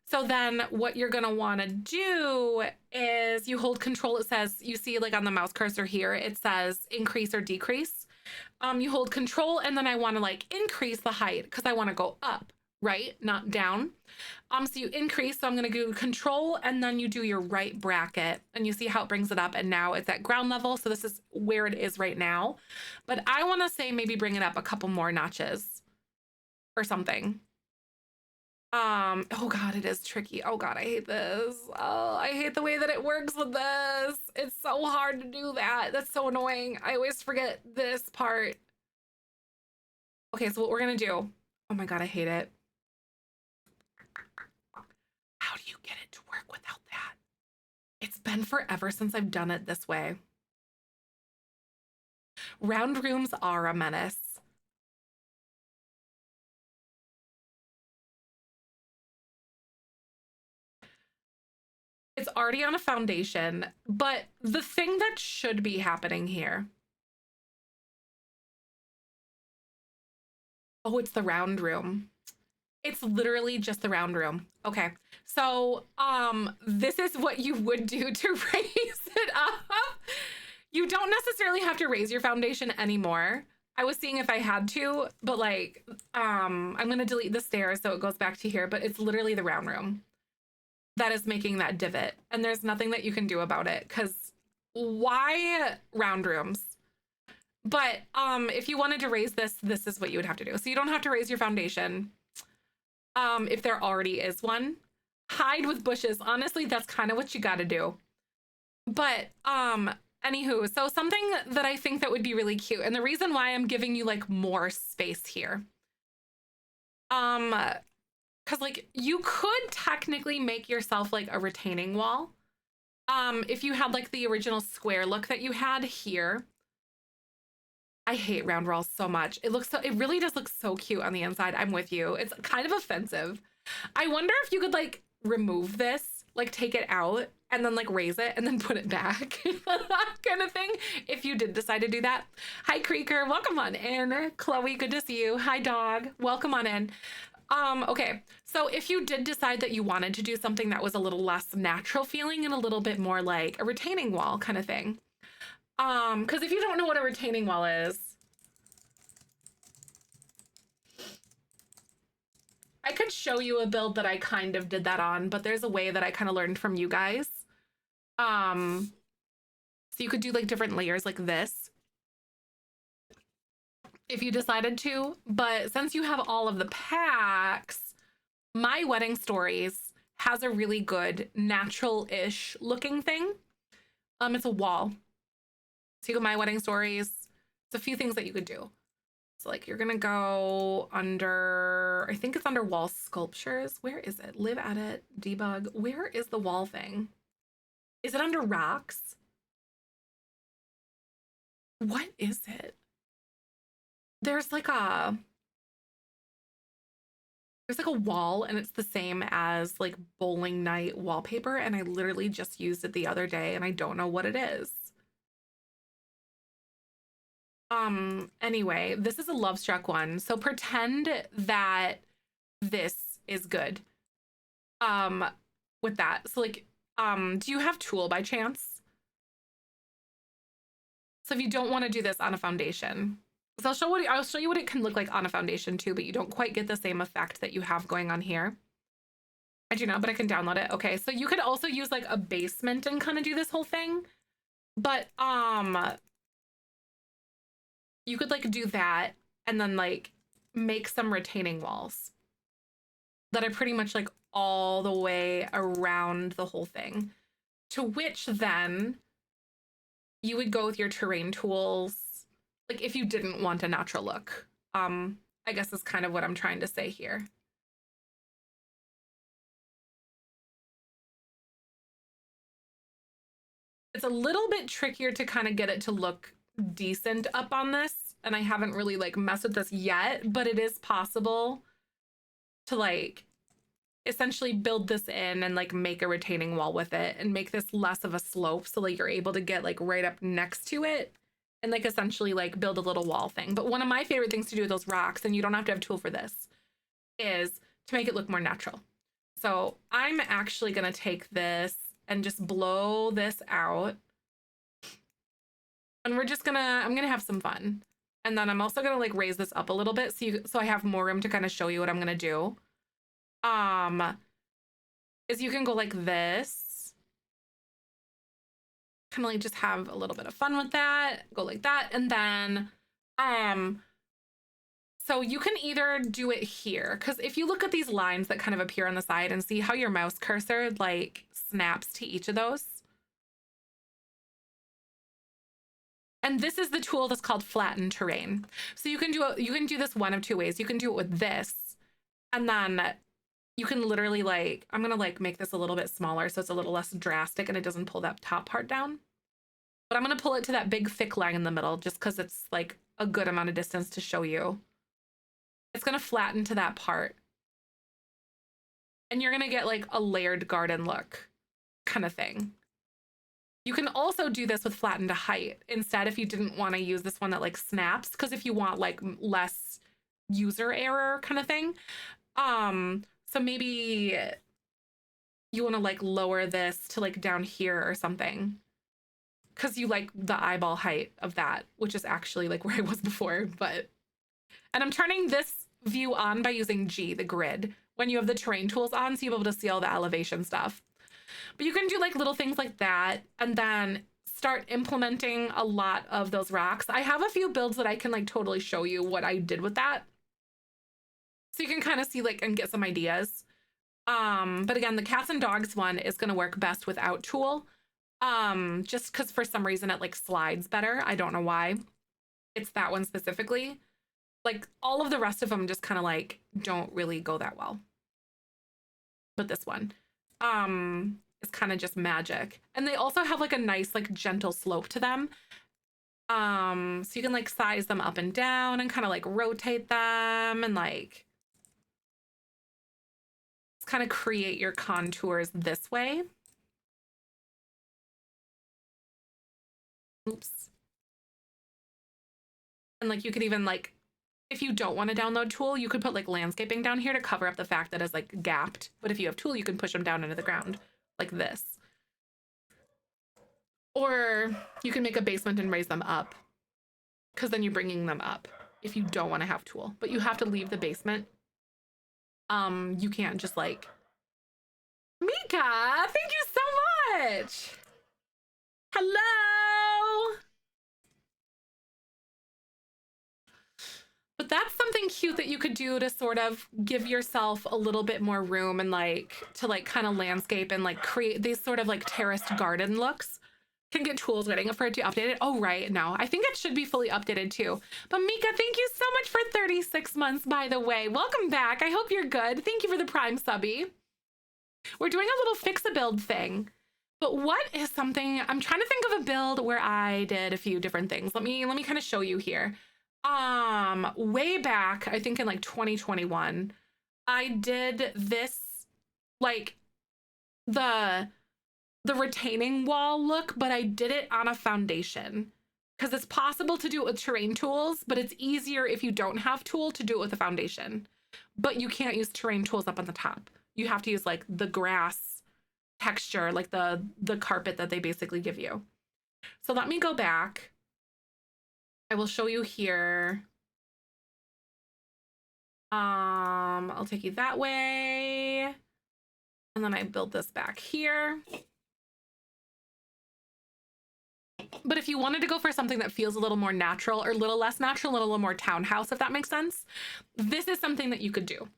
Speaker 1: So then what you're gonna wanna do is you hold control. It says, you see like on the mouse cursor here, it says increase or decrease. You hold control, and then I wanna like increase the height because I wanna go up, right? Not down. So you increase, so I'm gonna do control, and then you do your right bracket, and you see how it brings it up, and now it's at ground level. So this is where it is right now. But I wanna say maybe bring it up a couple more notches or something. Oh God, it is tricky. Oh God, I hate this. Oh, I hate the way that it works with this. It's so hard to do that. That's so annoying. I always forget this part. Okay, so what we're gonna do. Oh my God, I hate it. How do you get it to work without that? It's been forever since I've done it this way. Round rooms are a menace. It's already on a foundation, but the thing that should be happening here. Oh, it's the round room. It's literally just the round room. Okay. So, this is what you would do to raise it up. You don't necessarily have to raise your foundation anymore. I was seeing if I had to, but like, I'm gonna delete the stairs so it goes back to here, but it's literally the round room that is making that divot, and there's nothing that you can do about it, because why round rooms? But if you wanted to raise this, this is what you would have to do. So you don't have to raise your foundation if there already is one. Hide with bushes. Honestly, that's kind of what you got to do. But anywho, so something that I think that would be really cute, and the reason why I'm giving you like more space here, because like you could technically make yourself like a retaining wall. If you had like the original square look that you had here. I hate round walls so much. It really does look so cute on the inside. I'm with you. It's kind of offensive. I wonder if you could like remove this, like take it out and then like raise it and then put it back kind of thing. If you did decide to do that. Hi Creaker, welcome on in. Chloe, good to see you. Hi dog, welcome on in. Okay, so if you did decide that you wanted to do something that was a little less natural feeling and a little bit more like a retaining wall kind of thing. Because if you don't know what a retaining wall is, I could show you a build that I kind of did that on, but there's a way that I kind of learned from you guys. So you could do like different layers like this if you decided to, but since you have all of the packs, My Wedding Stories has a really good natural-ish looking thing. It's a wall. So you go My Wedding Stories. It's a few things that you could do. So like you're gonna go under, I think it's under wall sculptures. Where is it? Live edit, debug. Where is the wall thing? Is it under rocks? What is it? There's like a wall, and it's the same as like bowling night wallpaper, and I literally just used it the other day and I don't know what it is. Anyway, this is a Love Struck one. So pretend that this is good. With that. So like, do you have Tool by chance? So if you don't want to do this on a foundation, so I'll show you what it can look like on a foundation too, but you don't quite get the same effect that you have going on here. I do not, but I can download it. Okay, so you could also use like a basement and kind of do this whole thing. But you could like do that and then like make some retaining walls that are pretty much like all the way around the whole thing, to which then you would go with your terrain tools, like if you didn't want a natural look. I guess is kind of what I'm trying to say here. It's a little bit trickier to kind of get it to look decent up on this. And I haven't really like messed with this yet, but it is possible to like essentially build this in and like make a retaining wall with it and make this less of a slope so like you're able to get like right up next to it and like essentially like build a little wall thing. But one of my favorite things to do with those rocks, and you don't have to have a tool for this, is to make it look more natural. So I'm actually gonna take this and just blow this out. And I'm gonna have some fun. And then I'm also gonna like raise this up a little bit so I have more room to kind of show you what I'm gonna do. Is you can go like this. Kind of like just have a little bit of fun with that. Go like that. And then, so you can either do it here, because if you look at these lines that kind of appear on the side and see how your mouse cursor like snaps to each of those. And this is the tool that's called flatten terrain. So you can do this one of two ways. You can do it with this, and then you can literally like, I'm gonna like make this a little bit smaller so it's a little less drastic and it doesn't pull that top part down. But I'm gonna pull it to that big thick line in the middle just because it's like a good amount of distance to show you. It's gonna flatten to that part. And you're gonna get like a layered garden look kind of thing. You can also do this with flatten to height instead if you didn't want to use this one that like snaps, because if you want like less user error kind of thing. So maybe you want to like lower this to like down here or something, because you like the eyeball height of that, which is actually like where I was before. And I'm turning this view on by using G, the grid, when you have the terrain tools on, so you'll be able to see all the elevation stuff. But you can do like little things like that and then start implementing a lot of those rocks. I have a few builds that I can like totally show you what I did with that. So you can kind of see like and get some ideas. But again, the cats and dogs one is going to work best without tool. Just because for some reason it like slides better. I don't know why. It's that one specifically. Like all of the rest of them just kind of like don't really go that well. But this one is kind of just magic. And they also have like a nice like gentle slope to them. So you can like size them up and down and kind of like rotate them and like kind of create your contours this way. Oops. And like you could even like, if you don't want a download tool, you could put like landscaping down here to cover up the fact that it's like gapped. But if you have tool, you can push them down into the ground like this. Or you can make a basement and raise them up, because then you're bringing them up if you don't want to have tool, but you have to leave the basement. You can't just like, Mika, thank you so much. Hello. But that's something cute that you could do to sort of give yourself a little bit more room and like to like kind of landscape and like create these sort of like terraced garden looks. Can get tools waiting for it to update it. Oh, right. No, I think it should be fully updated too. But Mika, thank you so much for 36 months, by the way. Welcome back. I hope you're good. Thank you for the Prime subby. We're doing a little fix-a-build thing. But what is something, I'm trying to think of a build where I did a few different things. Let me kind of show you here. Way back, I think in like 2021, I did this, like the retaining wall look, but I did it on a foundation, because it's possible to do it with terrain tools, but it's easier if you don't have tool to do it with a foundation. But you can't use terrain tools up on the top. You have to use like the grass texture, like the carpet that they basically give you. So let me go back. I will show you here. I'll take you that way. And then I build this back here. But if you wanted to go for something that feels a little more natural or a little less natural, a little more townhouse, if that makes sense, this is something that you could do.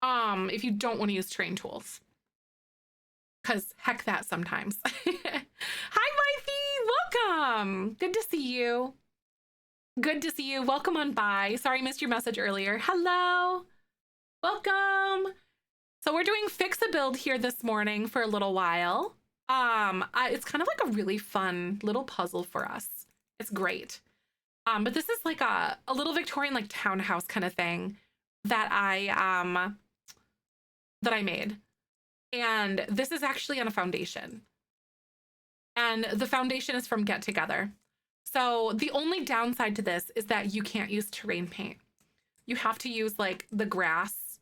Speaker 1: If you don't want to use terrain tools. Because heck that sometimes. Hi, wifey, welcome. Good to see you. Good to see you. Welcome on by. Sorry, I missed your message earlier. Hello. Welcome. So we're doing fix a build here this morning for a little while. It's kind of like a really fun little puzzle for us. It's great. But this is like a little Victorian like townhouse kind of thing that I made. And this is actually on a foundation. And the foundation is from Get Together. So the only downside to this is that you can't use terrain paint. You have to use like the grass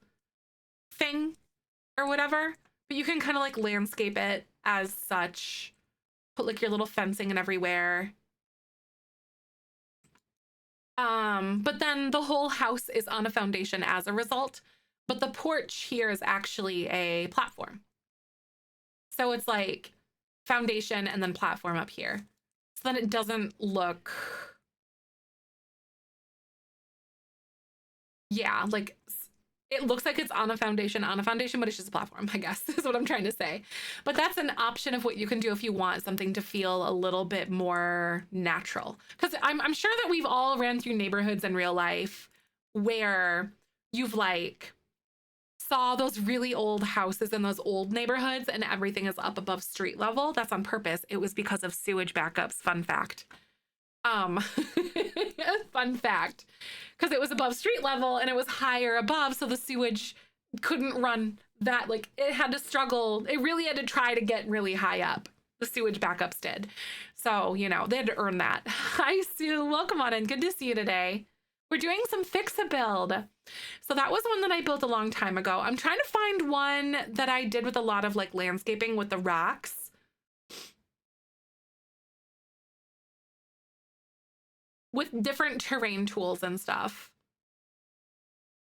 Speaker 1: thing or whatever, but you can kind of like landscape it as such. Put like your little fencing and everywhere. But then the whole house is on a foundation as a result, but the porch here is actually a platform. So it's like foundation and then platform up here. So then it doesn't look, yeah, like it looks like it's on a foundation, but it's just a platform, I guess, is what I'm trying to say. But that's an option of what you can do if you want something to feel a little bit more natural. Because I'm sure that we've all ran through neighborhoods in real life where you've like saw those really old houses in those old neighborhoods and everything is up above street level. That's on purpose. It was because of sewage backups. Fun fact. Fun fact. Because it was above street level and it was higher above, so the sewage couldn't run that, like it had to struggle. It really had to try to get really high up. The sewage backups did. So, you know, they had to earn that. Hi, Sue. Welcome on in. Good to see you today. We're doing some Fix-A-Build. So that was one that I built a long time ago. I'm trying to find one that I did with a lot of like landscaping with the rocks. With different terrain tools and stuff.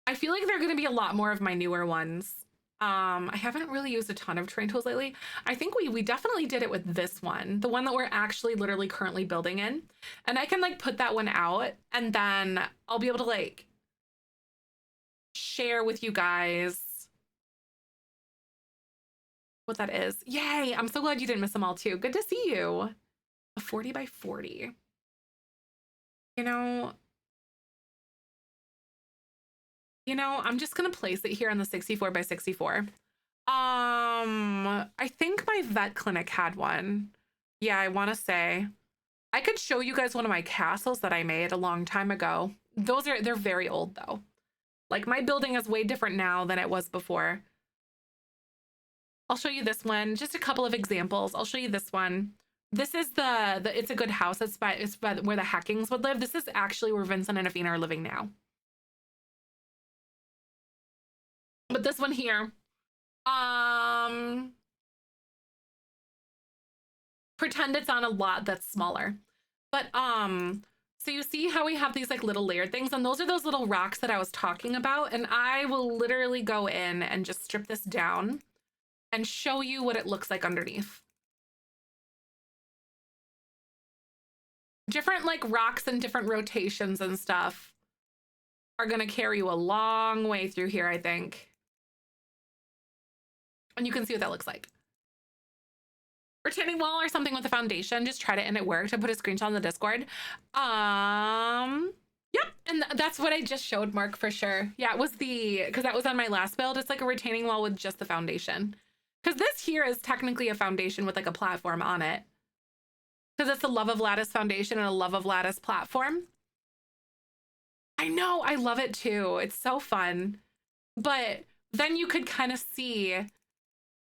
Speaker 1: I feel like they're going to be a lot more of my newer ones. I haven't really used a ton of terrain tools lately. I think we definitely did it with this one, the one that we're actually literally currently building in. And I can like put that one out and then I'll be able to like share with you guys what that is. Yay, I'm so glad you didn't miss them all too. Good to see you. A 40 by 40. You know, I'm just gonna place it here on the 64 by 64. I think my vet clinic had one. Yeah, I want to say. I could show you guys one of my castles that I made a long time ago. They're very old though. Like my building is way different now than it was before. I'll show you this one, just a couple of examples. I'll show you this one. This is the It's a Good House. It's by where the Hackings would live. This is actually where Vincent and Afina are living now. But this one here, pretend it's on a lot that's smaller. But so you see how we have these like little layered things, and those are those little rocks that I was talking about. And I will literally go in and just strip this down and show you what it looks like underneath. Different like rocks and different rotations and stuff are gonna carry you a long way through here, I think. And you can see what that looks like. Retaining wall or something with a foundation, just tried it and it worked. I put a screenshot on the Discord. Yep, and that's what I just showed Mark for sure. Yeah, it was because that was on my last build. It's like a retaining wall with just the foundation. Because this here is technically a foundation with like a platform on it. Because it's a Love of Lattice foundation and a Love of Lattice platform. I know, I love it too. It's so fun. But then you could kind of see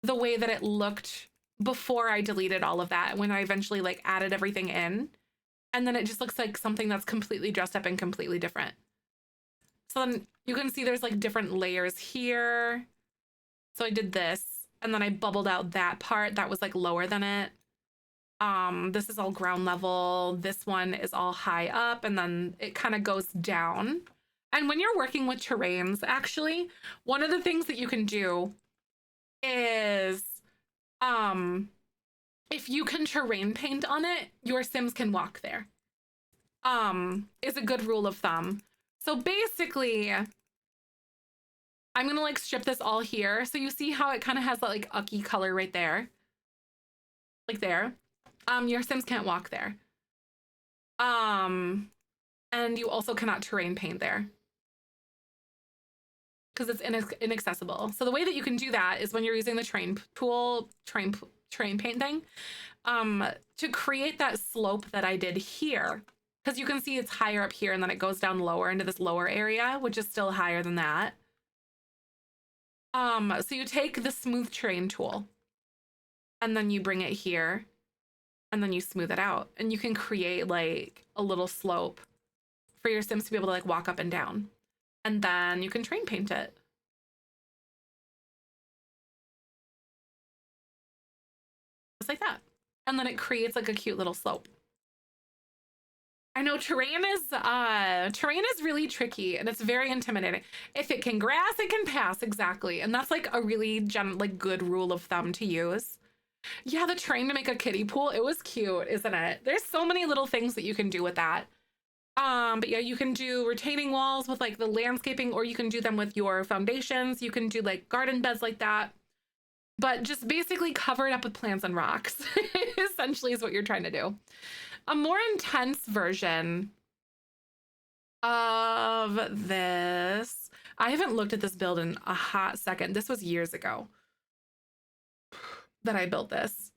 Speaker 1: the way that it looked before I deleted all of that, when I eventually like added everything in. And then it just looks like something that's completely dressed up and completely different. So then you can see there's like different layers here. So I did this and then I bubbled out that part that was like lower than it. This is all ground level. This one is all high up and then it kind of goes down. And when you're working with terrains, actually, one of the things that you can do is if you can terrain paint on it, your Sims can walk there. Is a good rule of thumb. So basically, I'm gonna like strip this all here. So you see how it kind of has that like ucky color right there. Like there. Your Sims can't walk there. And you also cannot terrain paint there, because it's inaccessible. So the way that you can do that is when you're using the terrain terrain paint thing, to create that slope that I did here. Because you can see it's higher up here and then it goes down lower into this lower area, which is still higher than that. So you take the smooth terrain tool and then you bring it here and then you smooth it out and you can create like a little slope for your Sims to be able to like walk up and down. And then you can terrain paint it. Just like that. And then it creates like a cute little slope. I know terrain is really tricky and it's very intimidating. If it can grass, it can pass, exactly. And that's like a really like good rule of thumb to use. Yeah, the terrain to make a kiddie pool, it was cute, isn't it? There's so many little things that you can do with that. But yeah, you can do retaining walls with like the landscaping, or you can do them with your foundations. You can do like garden beds like that. But just basically cover it up with plants and rocks, essentially is what you're trying to do. A more intense version of this, I haven't looked at this build in a hot second. This was years ago that I built this.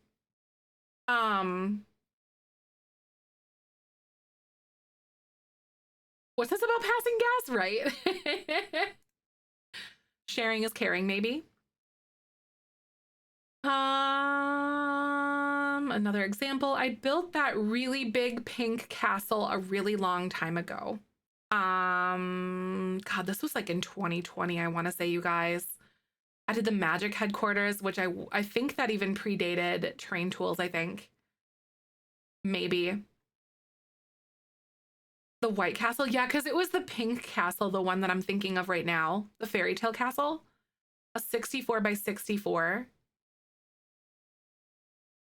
Speaker 1: What's this about passing gas, right? Sharing is caring, maybe. Another example, I built that really big pink castle a really long time ago. God, this was like in 2020, I want to say, you guys. I did the magic headquarters, which I think that even predated terrain tools, I think. Maybe. The White Castle, yeah, because it was the pink castle, the one that I'm thinking of right now, the fairy tale castle, a 64 by 64.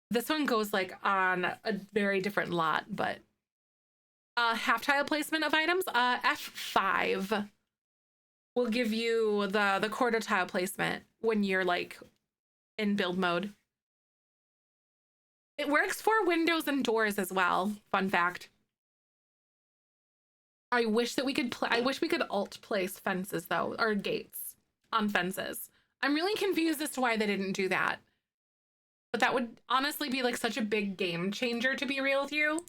Speaker 1: This one goes like on a very different lot, but half tile placement of items, F5 will give you the quarter tile placement when you're like in build mode. It works for windows and doors as well. Fun fact. I wish that we could I wish we could alt place fences though, or gates on fences. I'm really confused as to why they didn't do that. But that would honestly be like such a big game changer, to be real with you.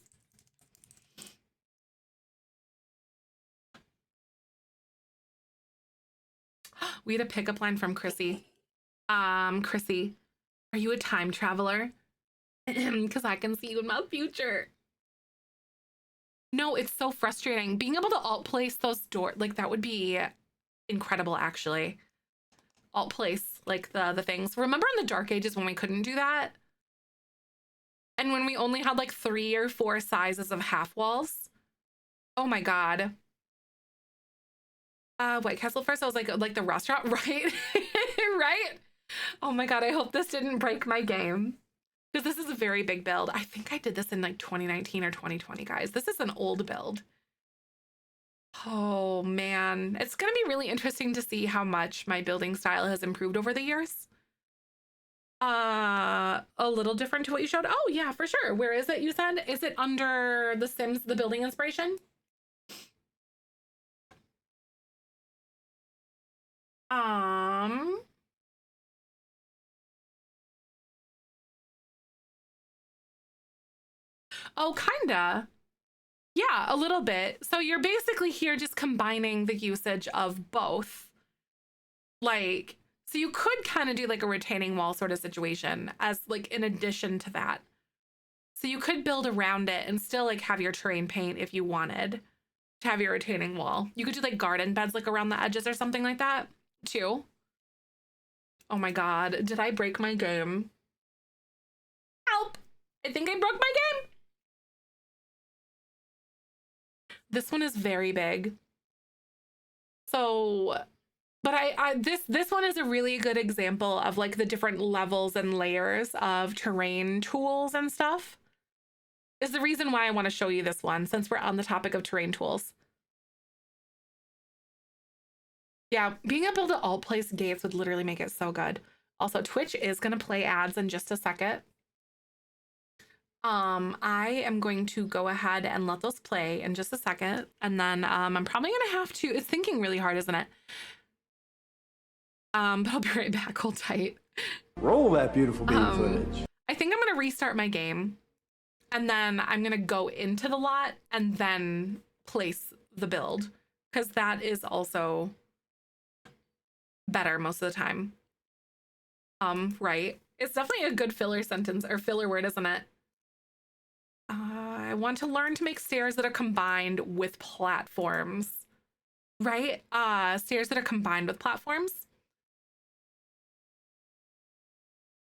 Speaker 1: We had a pickup line from Chrissy. Chrissy, are you a time traveler? Because I can see you in my future. No, it's so frustrating. Being able to alt place those doors, like that would be incredible, actually. Alt place like the things. Remember in the Dark Ages when we couldn't do that? And when we only had like 3 or 4 sizes of half walls? Oh my God. White Castle first, I was like the restaurant, right? Right? Oh my God, I hope this didn't break my game. Because this is a very big build. I think I did this in like 2019 or 2020, guys. This is an old build. Oh man, it's gonna be really interesting to see how much my building style has improved over the years. A little different to what you showed. Oh yeah, for sure. Where is it, you said? Is it under the Sims, the building inspiration? Oh, kinda. Yeah, a little bit. So you're basically here just combining the usage of both. Like, so you could kind of do like a retaining wall sort of situation as like in addition to that. So you could build around it and still like have your terrain paint if you wanted to have your retaining wall. You could do like garden beds like around the edges or something like that too. Oh my God, did I break my game? Help! I think I broke my game. This one is very big. So, but this one is a really good example of like the different levels and layers of terrain tools and stuff. Is the reason why I want to show you this one since we're on the topic of terrain tools. Yeah, being able to alt place gates would literally make it so good. Also, Twitch is going to play ads in just a second. I am going to go ahead and let those play in just a second. And then I'm probably going to have to, it's thinking really hard, isn't it? But I'll be right back. Hold tight.
Speaker 2: Roll that beautiful bean footage.
Speaker 1: I to restart my game and then I'm going to go into the lot and then place the build because that is also better most of the time. Right. It's definitely a good filler sentence or filler word, isn't it? I want to learn to make stairs that are combined with platforms. Right? Stairs that are combined with platforms.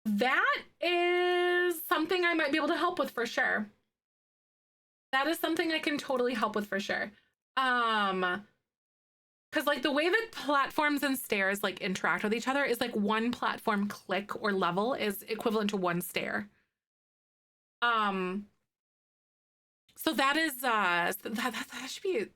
Speaker 1: That is something I might be able to help with for sure. That is something I can totally help with for sure. Because like the way that platforms and stairs like interact with each other is like one platform click or level is equivalent to one stair. So that is that should be.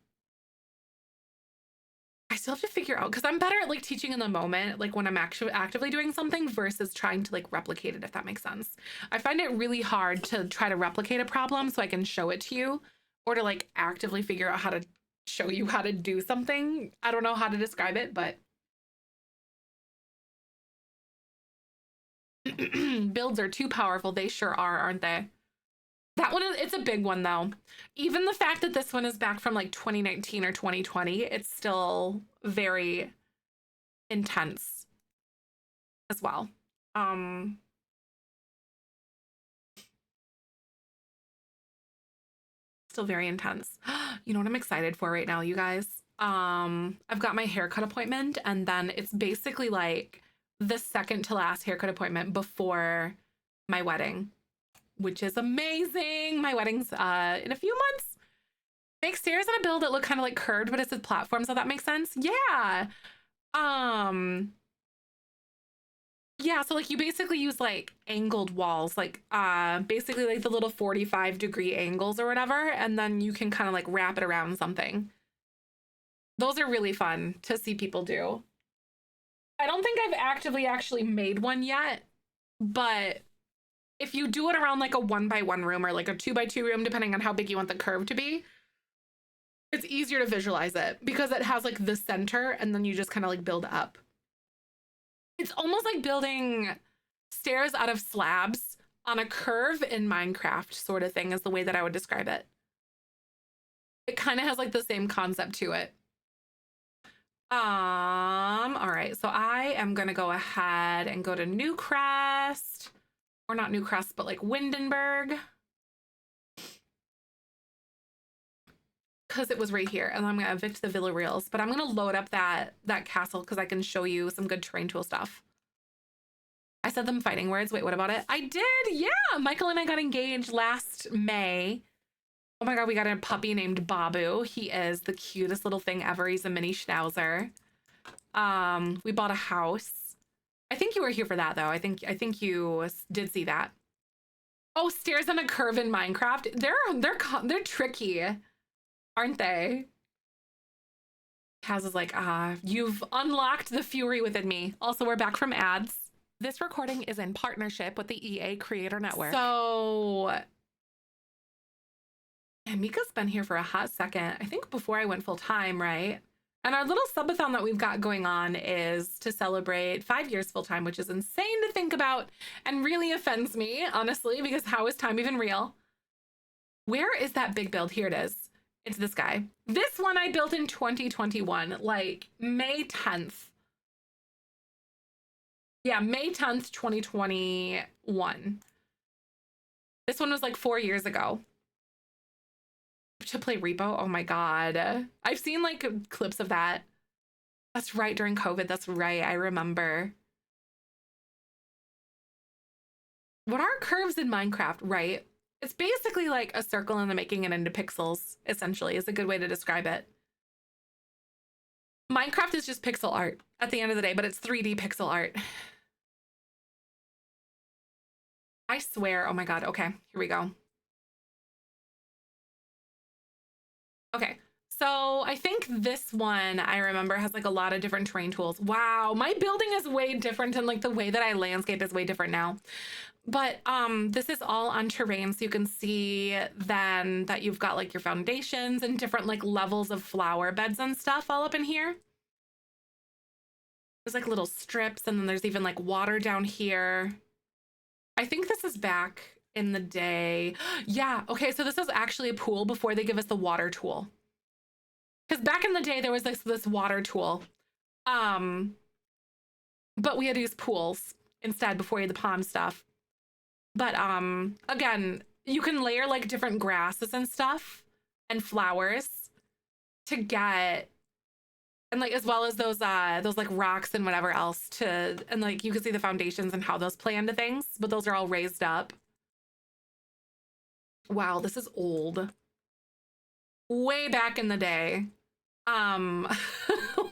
Speaker 1: I still have to figure out because I'm better at like teaching in the moment, like when I'm actually actively doing something versus trying to like replicate it, if that makes sense. I find it really hard to try to replicate a problem so I can show it to you or to like actively figure out how to show you how to do something. I don't know how to describe it, but builds are too powerful. They sure are, aren't they? That one is, it's a big one though. Even the fact that this one is back from like 2019 or 2020, it's still very intense as well. Still very intense. You know what I'm excited for right now, you guys? I've got my haircut appointment and then it's basically like the second to last haircut appointment before my wedding, which is amazing. My wedding's in a few months. Make stairs on a build that look kind of like curved, but it's with platforms, so that makes sense. Yeah. Yeah, so like you basically use like angled walls, like basically like the little 45-degree angles or whatever, and then you can kind of like wrap it around something. Those are really fun to see people do. I don't think I've actively actually made one yet, but if you do it around like a 1x1 room or like a 2x2 room, depending on how big you want the curve to be, it's easier to visualize it because it has like the center and then you just kind of like build up. It's almost like building stairs out of slabs on a curve in Minecraft sort of thing is the way that I would describe it. It kind of has like the same concept to it. All right, so I am gonna go ahead and go to Newcrest, or not Newcrest, but like Windenburg. Because it was right here, and I'm gonna evict the Villarreals, but I'm gonna load up that castle because I can show you some good terrain tool stuff. I said them fighting words. Wait, what about it? I did, yeah. Michael and I got engaged last May. Oh my God, we got a puppy named Babu. He is the cutest little thing ever. He's a mini schnauzer. We bought a house. I think you were here for that though. I think you did see that. Oh, stairs on a curve in Minecraft. They're tricky, aren't they? Kaz is like, you've unlocked the fury within me. Also, we're back from ads. This recording is in partnership with the EA Creator Network. So, and Mika's been here for a hot second. I think before I went full time, right? And our little subathon that we've got going on is to celebrate 5 years full time, which is insane to think about and really offends me, honestly, because how is time even real? Where is that big build? Here it is. It's this guy. This one I built in 2021, like May 10th. Yeah, May 10th, 2021. This one was like 4 years ago. To play Repo? Oh my God. I've seen like clips of that. That's right, during COVID. That's right. I remember. What are curves in Minecraft, right? It's basically like a circle and then making it into pixels, essentially, is a good way to describe it. Minecraft is just pixel art at the end of the day, but it's 3D pixel art. I swear. Oh my God. Okay, here we go. Okay, so I think this one I remember has like a lot of different terrain tools. Wow, my building is way different and like the way that I landscape is way different now. But this is all on terrain, so you can see then that you've got like your foundations and different like levels of flower beds and stuff all up in here. There's like little strips and then there's even like water down here. I think this is back in the day. Yeah. Okay. So this is actually a pool before they give us the water tool. Because back in the day, there was this water tool. Um, but we had to use pools instead before you had the pond stuff. But again, you can layer like different grasses and stuff and flowers to get, and like as well as those like rocks and whatever else to, and like you can see the foundations and how those play into things, but those are all raised up. Wow, this is old. Way back in the day. Um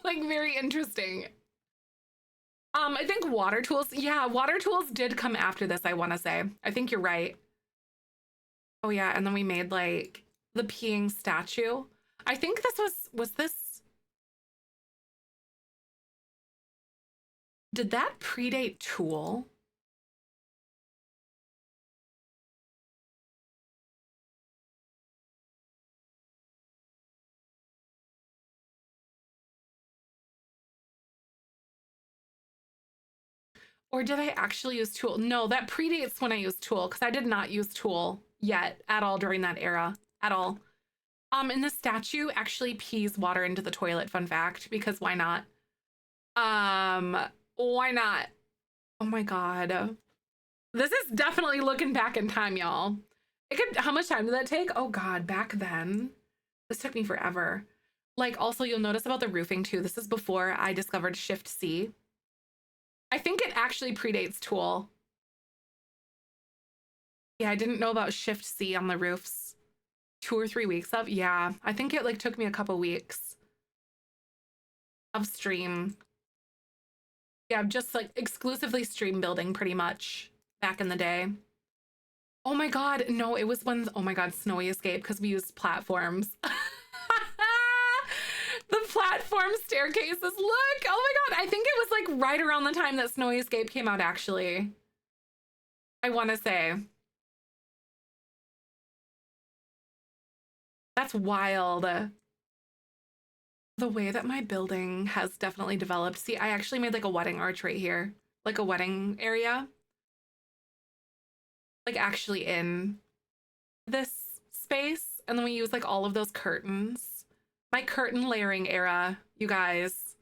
Speaker 1: like very interesting. I think water tools, yeah, water tools did come after this, I want to say. I think you're right. Oh yeah, and then we made like the peeing statue. I think this was this, did that predate Tool? Or did I actually use Tool? No, that predates when I used Tool because I did not use Tool yet at all during that era at all. And the statue actually pees water into the toilet, fun fact, because why not? Why not? Oh my God. This is definitely looking back in time, y'all. It could, how much time did that take? Oh God, back then. This took me forever. Like also you'll notice about the roofing too. This is before I discovered Shift C. I think it actually predates Tool. Yeah, I didn't know about Shift C on the roofs. 2 or 3 weeks of, yeah. I think it like took me a couple weeks of stream. Yeah, just like exclusively stream building pretty much back in the day. Oh my God, no, it was when, oh my God, Snowy Escape because we used platforms. The platform staircases, look, oh my God, I think it was like right around the time that Snowy Escape came out actually. I want to say. That's wild. The way that my building has definitely developed. See, I actually made like a wedding arch right here, like a wedding area. Like actually in this space. And then we use like all of those curtains. My curtain layering era, you guys.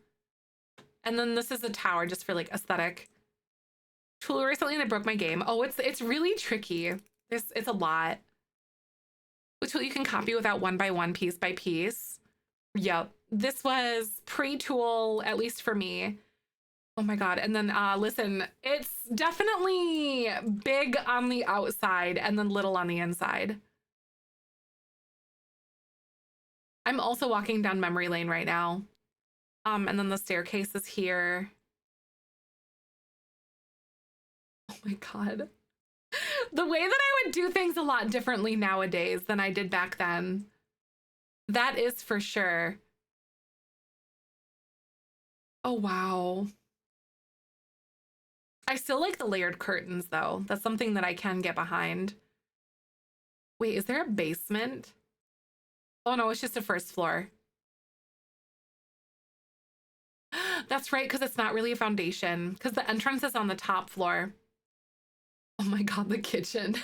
Speaker 1: And then this is a tower just for like aesthetic. Tool recently and I broke my game. Oh, it's really tricky. It's a lot. Which tool you can copy without one by one, piece by piece. Yep. This was pre-Tool, at least for me. Oh my God. And then listen, it's definitely big on the outside and then little on the inside. I'm also walking down memory lane right now. And then the staircase is here. Oh my God. The way that I would do things a lot differently nowadays than I did back then. That is for sure. Oh, wow. I still like the layered curtains though. That's something that I can get behind. Wait, is there a basement? Oh no, it's just a first floor. That's right, because it's not really a foundation, because the entrance is on the top floor. Oh my God, the kitchen.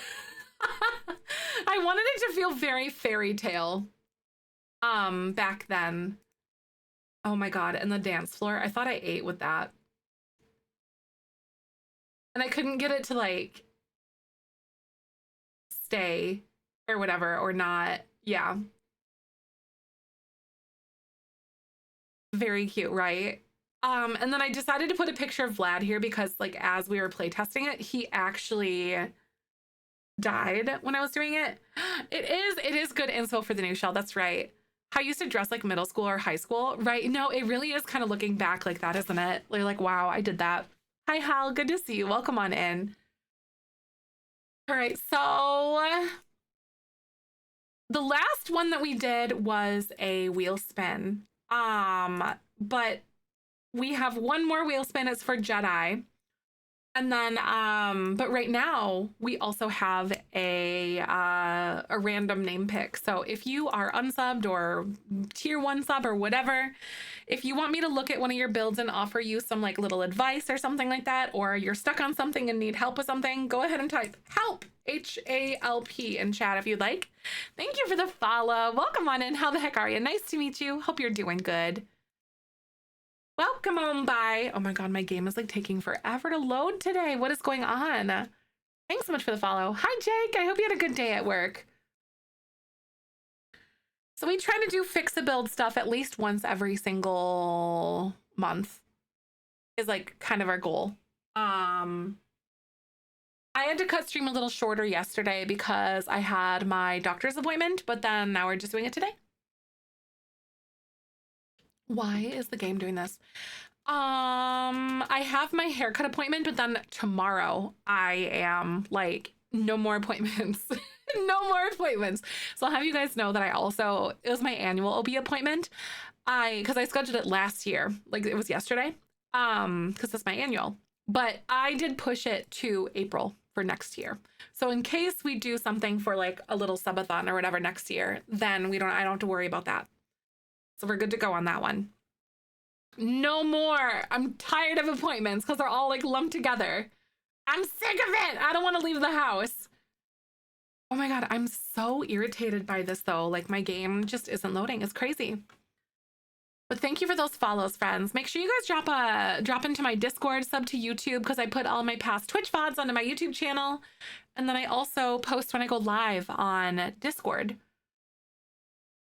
Speaker 1: I wanted it to feel very fairy tale back then. Oh my God, and the dance floor. I thought I ate with that. And I couldn't get it to like stay or whatever or not. Yeah. Very cute, right? And then I decided to put a picture of Vlad here because like as we were playtesting it, he actually died when I was doing it. It is good inspo for the new shell. That's right. How I used to dress like middle school or high school, right? No, it really is kind of looking back like that, isn't it? You're like, wow, I did that. Hi, Hal. Good to see you. Welcome on in. All right, so the last one that we did was a wheel spin. But we have one more wheel spin. It's for Jedi. And then, but right now we also have a random name pick. So if you are unsubbed or tier 1 sub or whatever, if you want me to look at one of your builds and offer you some like little advice or something like that, or you're stuck on something and need help with something, go ahead and type help, HALP, in chat if you'd like. Thank you for the follow. Welcome on in. How the heck are you? Nice to meet you. Hope you're doing good. Welcome on by. Oh my god, my game is like taking forever to load today. What is going on? Thanks so much for the follow. Hi, Jake. I hope you had a good day at work. So we try to do fix-a-build stuff at least once every single month is like kind of our goal. I had to cut stream a little shorter yesterday because I had my doctor's appointment, but then now we're just doing it today. Why is the game doing this? I have my haircut appointment, but then tomorrow I am like, no more appointments. No more appointments. So I'll have you guys know that it was my annual OB appointment. Because I scheduled it last year, like it was yesterday, because it's my annual. But I did push it to April for next year. So in case we do something for like a little subathon or whatever next year, then I don't have to worry about that. So we're good to go on that one. No more. I'm tired of appointments because they're all like lumped together. I'm sick of it. I don't want to leave the house. Oh my god, I'm so irritated by this though. Like my game just isn't loading. It's crazy. But thank you for those follows, friends. Make sure you guys drop into my Discord, sub to YouTube, because I put all my past Twitch VODs onto my YouTube channel. And then I also post when I go live on Discord.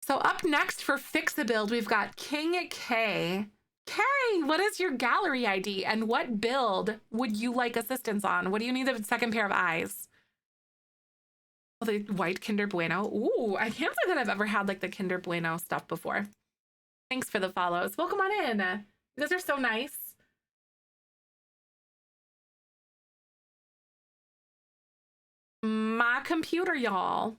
Speaker 1: So up next for Fix-a-Build, we've got King K. K, what is your gallery ID and what build would you like assistance on? What do you need a second pair of eyes? Oh, the white Kinder Bueno. Ooh, I can't say that I've ever had like the Kinder Bueno stuff before. Thanks for the follows. Welcome on in. You guys are so nice. My computer, y'all.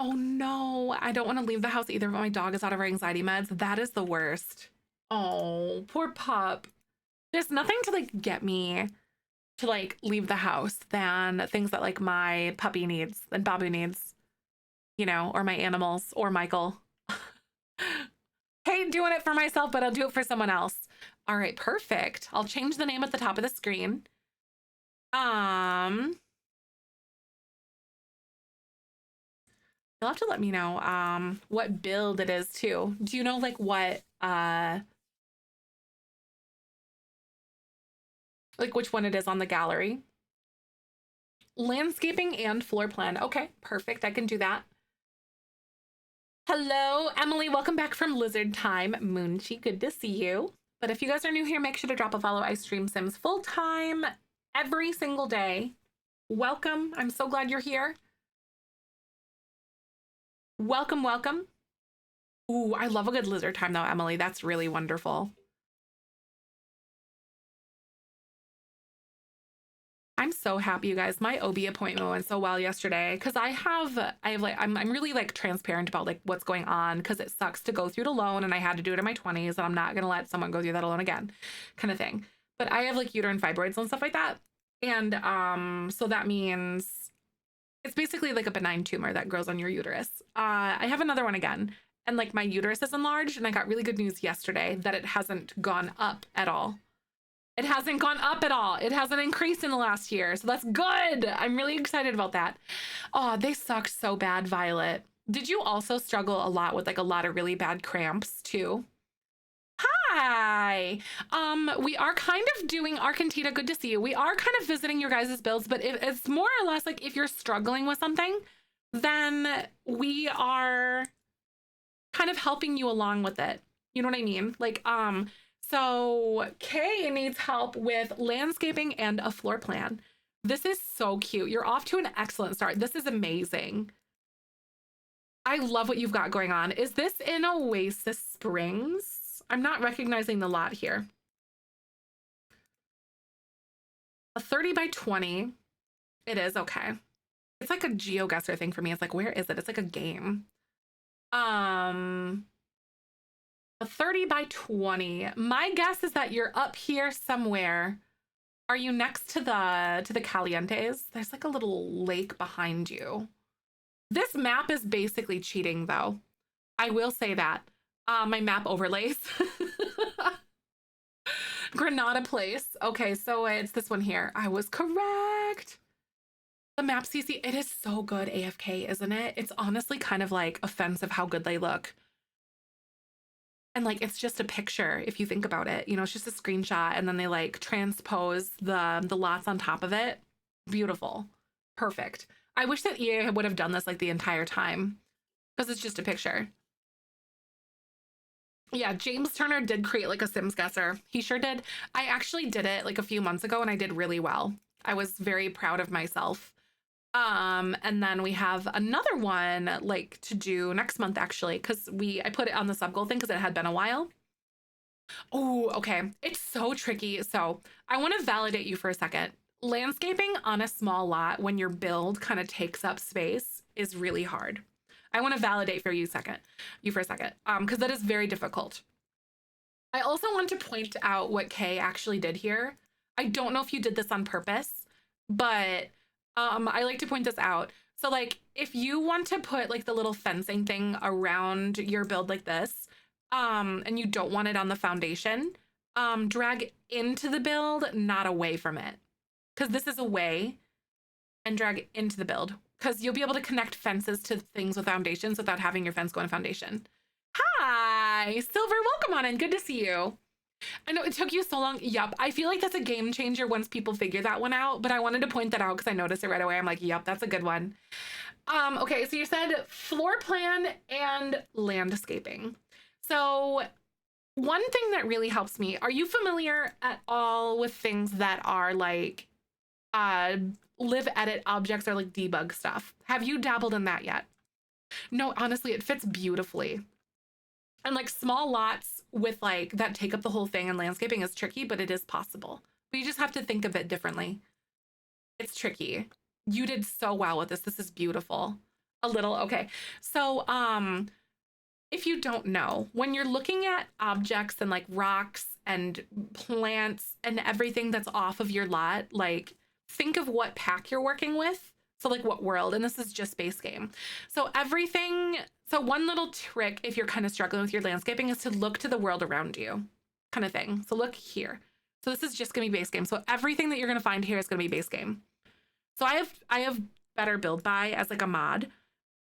Speaker 1: Oh no, I don't want to leave the house either, but my dog is out of her anxiety meds. That is the worst. Oh, poor pup. There's nothing to like get me to like leave the house than things that like my puppy needs and Babu needs, you know, or my animals or Michael. Hate doing it for myself, but I'll do it for someone else. All right, perfect. I'll change the name at the top of the screen. You'll have to let me know what build it is too. Do you know like what like which one it is on the gallery? Landscaping and floor plan. Okay, perfect. I can do that. Hello, Emily. Welcome back from Lizard Time. Moonchi, good to see you. But if you guys are new here, make sure to drop a follow. I stream Sims full time every single day. Welcome. I'm so glad you're here. Welcome, welcome. Ooh, I love a good Lizard Time though, Emily. That's really wonderful. I'm so happy, you guys. My OB appointment went so well yesterday because I'm really like transparent about like what's going on because it sucks to go through it alone and I had to do it in my 20s and I'm not gonna let someone go through that alone again, kind of thing. But I have like uterine fibroids and stuff like that, and so that means it's basically like a benign tumor that grows on your uterus. I have another one again, and like my uterus is enlarged, and I got really good news yesterday that it hasn't gone up at all. It hasn't gone up at all. It hasn't increased in the last year. So that's good. I'm really excited about that. Oh, they suck so bad, Violet. Did you also struggle a lot with like a lot of really bad cramps too? Hi. We are kind of doing Argentita. Good to see you. We are kind of visiting your guys' builds, but it's more or less like if you're struggling with something, then we are kind of helping you along with it. You know what I mean? Like, so Kay needs help with landscaping and a floor plan. This is so cute. You're off to an excellent start. This is amazing. I love what you've got going on. Is this in Oasis Springs? I'm not recognizing the lot here. A 30 by 20. It is, okay. It's like a GeoGuessr thing for me. It's like, where is it? It's like a game. A 30 by 20. My guess is that you're up here somewhere Are you next to the Calientes? There's like a little lake behind you. This map is basically cheating though. I will say that. My map overlays. Granada Place. Okay, so it's this one here. I was correct. The map CC, it is so good AFK, isn't it? It's honestly kind of like offensive how good they look. And like, it's just a picture if you think about it. You know, it's just a screenshot and then they like transpose the lots on top of it. Beautiful. Perfect. I wish that EA would have done this like the entire time because it's just a picture. Yeah, James Turner did create like a Sims guesser. He sure did. I actually did it like a few months ago and I did really well. I was very proud of myself. And then we have another one like to do next month actually, because I put it on the sub goal thing because it had been a while. Oh, okay. It's so tricky. So I want to validate you for a second. Landscaping on a small lot when your build kind of takes up space is really hard. I want to validate for you for a second, because that is very difficult. I also want to point out what Kay actually did here. I don't know if you did this on purpose, but I like to point this out. So like if you want to put like the little fencing thing around your build like this, and you don't want it on the foundation, drag into the build, not away from it. Because this is away, and drag into the build. Because you'll be able to connect fences to things with foundations without having your fence go on foundation. Hi, Silver, welcome on in. Good to see you. I know it took you so long. Yup. I feel like that's a game changer once people figure that one out, but I wanted to point that out because I noticed it right away. I'm like, yup, that's a good one. Okay, so you said floor plan and landscaping. So one thing that really helps me, are you familiar at all with things that are like live edit objects or like debug stuff? Have you dabbled in that yet? No, honestly, it fits beautifully. And like small lots with like that take up the whole thing and landscaping is tricky, but it is possible. But you just have to think of it differently. It's tricky. You did so well with this. This is beautiful. A little, okay. So, if you don't know, when you're looking at objects and like rocks and plants and everything that's off of your lot, like think of what pack you're working with. So like what world, and this is just base game. So one little trick if you're kind of struggling with your landscaping is to look to the world around you kind of thing. So look here. So this is just gonna be base game. So everything that you're gonna find here is gonna be base game. So I have Better Build By as like a mod.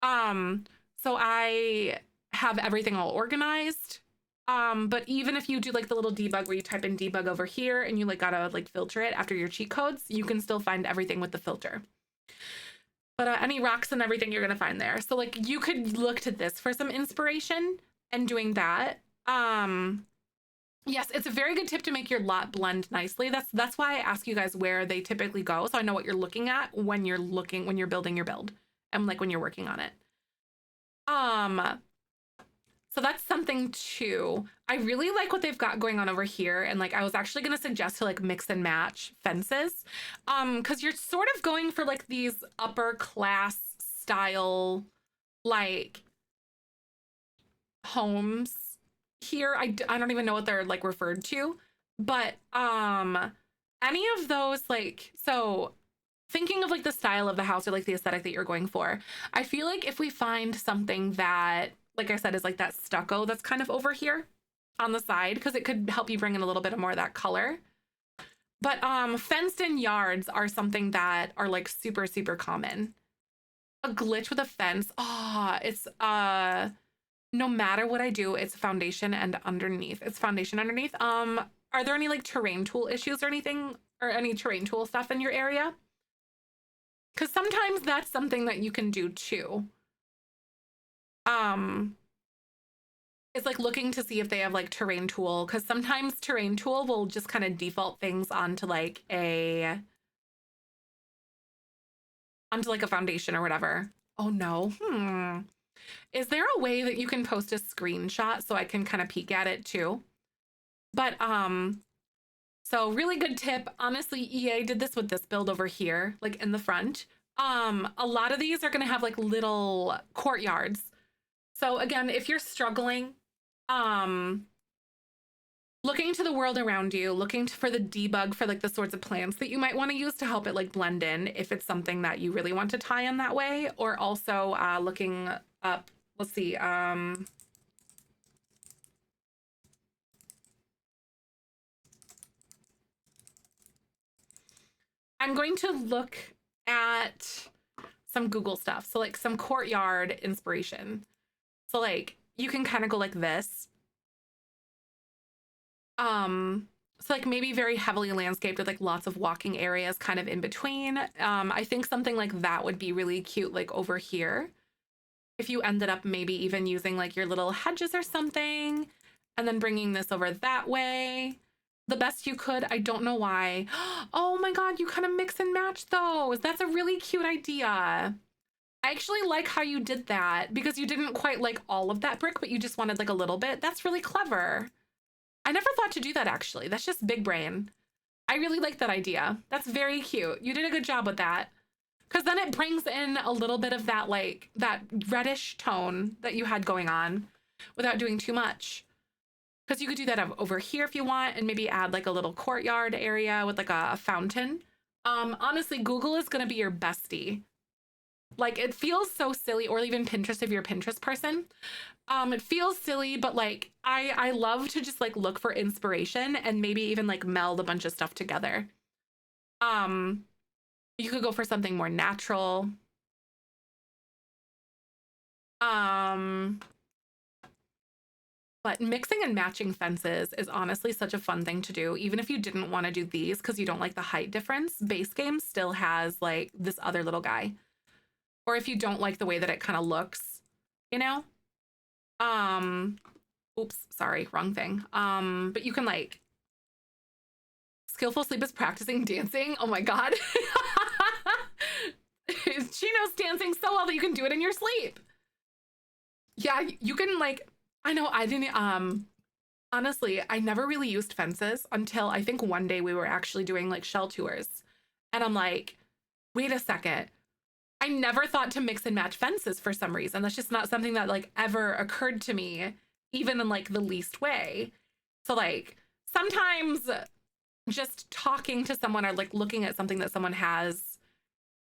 Speaker 1: So I have everything all organized. But even if you do like the little debug where you type in debug over here and you like gotta like filter it after your cheat codes, you can still find everything with the filter. But any rocks and everything you're gonna find there. So like you could look to this for some inspiration and doing that. Yes, it's a very good tip to make your lot blend nicely. That's why I ask you guys where they typically go, so I know what you're looking at when you're building your build and like when you're working on it. So that's something too. I really like what they've got going on over here. And like, I was actually going to suggest to like mix and match fences. Cause you're sort of going for like these upper class style, like homes here. I don't even know what they're like referred to, but, any of those, like, so thinking of like the style of the house or like the aesthetic that you're going for, I feel like if we find something that, like I said, is like that stucco that's kind of over here on the side, because it could help you bring in a little bit more of that color. But fenced in yards are something that are like super, super common. A glitch with a fence. It's no matter what I do, it's foundation and underneath. It's foundation underneath. Are there any like terrain tool issues or anything, or any terrain tool stuff in your area? Because sometimes that's something that you can do too. It's like looking to see if they have like terrain tool, because sometimes terrain tool will just kind of default things onto like a foundation or whatever. Oh no. Is there a way that you can post a screenshot so I can kind of peek at it too? But so really good tip. Honestly, EA did this with this build over here, like in the front. A lot of these are gonna have like little courtyards. So again, if you're struggling, looking to the world around you, looking for the debug for like the sorts of plants that you might want to use to help it like blend in if it's something that you really want to tie in that way, or also looking up, let's see, I'm going to look at some Google stuff. So like some courtyard inspiration. So like you can kind of go like this. So like maybe very heavily landscaped with like lots of walking areas kind of in between. I think something like that would be really cute, like over here. If you ended up maybe even using like your little hedges or something, and then bringing this over that way the best you could. I don't know why. Oh my God, you kind of mix and match those. That's a really cute idea. I actually like how you did that because you didn't quite like all of that brick, but you just wanted like a little bit. That's really clever. I never thought to do that actually. That's just big brain. I really like that idea. That's very cute. You did a good job with that. Because then it brings in a little bit of that like that reddish tone that you had going on without doing too much. Because you could do that over here if you want and maybe add like a little courtyard area with like a fountain. Honestly, Google is going to be your bestie. Like it feels so silly, or even Pinterest if you're a Pinterest person. It feels silly, but like I love to just like look for inspiration and maybe even like meld a bunch of stuff together. You could go for something more natural. But mixing and matching fences is honestly such a fun thing to do. Even if you didn't want to do these because you don't like the height difference, base game still has like this other little guy. Or if you don't like the way that it kind of looks, you know? Oops, sorry, wrong thing. But you can like, skillful sleep is practicing dancing. Oh my God. She knows dancing so well that you can do it in your sleep. Yeah, you can like, I know I didn't, honestly, I never really used fences until I think one day we were actually doing like shell tours. And I'm like, wait a second. I never thought to mix and match fences for some reason. That's just not something that like ever occurred to me, even in like the least way. So like sometimes just talking to someone or like looking at something that someone has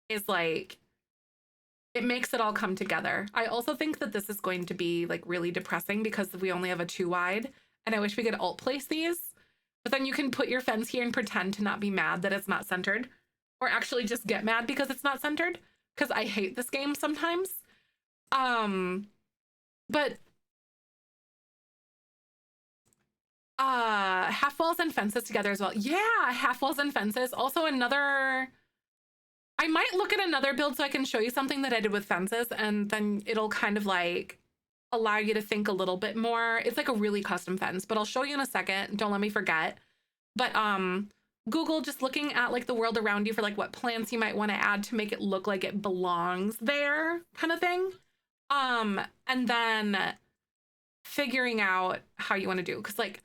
Speaker 1: is like, it makes it all come together. I also think that this is going to be like really depressing because we only have a 2 wide and I wish we could alt place these, but then you can put your fence here and pretend to not be mad that it's not centered, or actually just get mad because it's not centered, because I hate this game sometimes. But half walls and fences together as well. Yeah, half walls and fences. Also another, I might look at another build so I can show you something that I did with fences, and then it'll kind of like allow you to think a little bit more. It's like a really custom fence, but I'll show you in a second. Don't let me forget. But Google, just looking at like the world around you for like what plants you might want to add to make it look like it belongs there, kind of thing. And then figuring out how you want to do, because like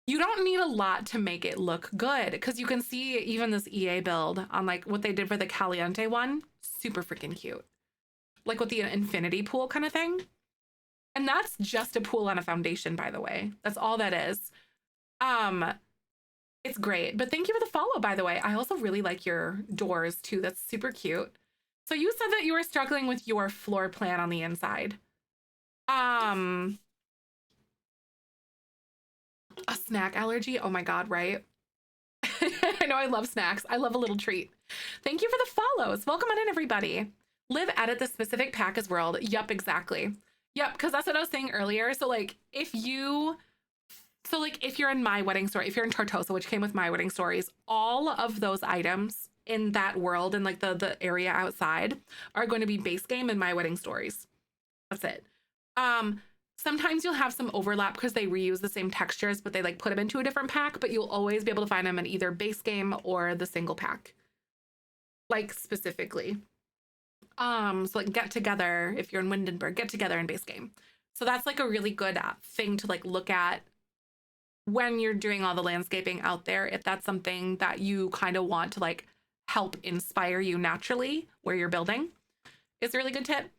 Speaker 1: you don't need a lot to make it look good, because you can see even this EA build on like what they did for the Caliente one, super freaking cute. Like with the infinity pool kind of thing. And that's just a pool on a foundation, by the way. That's all that is. It's great. But thank you for the follow, by the way. I also really like your doors too. That's super cute. So you said that you were struggling with your floor plan on the inside. A snack allergy? Oh my God, right? I know I love snacks. I love a little treat. Thank you for the follows. Welcome on in, everybody. Live, edit the specific pack as world. Yup, exactly. Yep, because that's what I was saying earlier. So like if you're in My Wedding Story, if you're in Tartosa, which came with My Wedding Stories, all of those items in that world and like the area outside are going to be base game in My Wedding Stories. That's it. Sometimes you'll have some overlap because they reuse the same textures, but they like put them into a different pack, but you'll always be able to find them in either base game or the single pack. Like specifically. So like Get Together, if you're in Windenburg, Get Together in base game. So that's like a really good thing to like look at when you're doing all the landscaping out there, if that's something that you kind of want to like help inspire you naturally where you're building. It's a really good tip.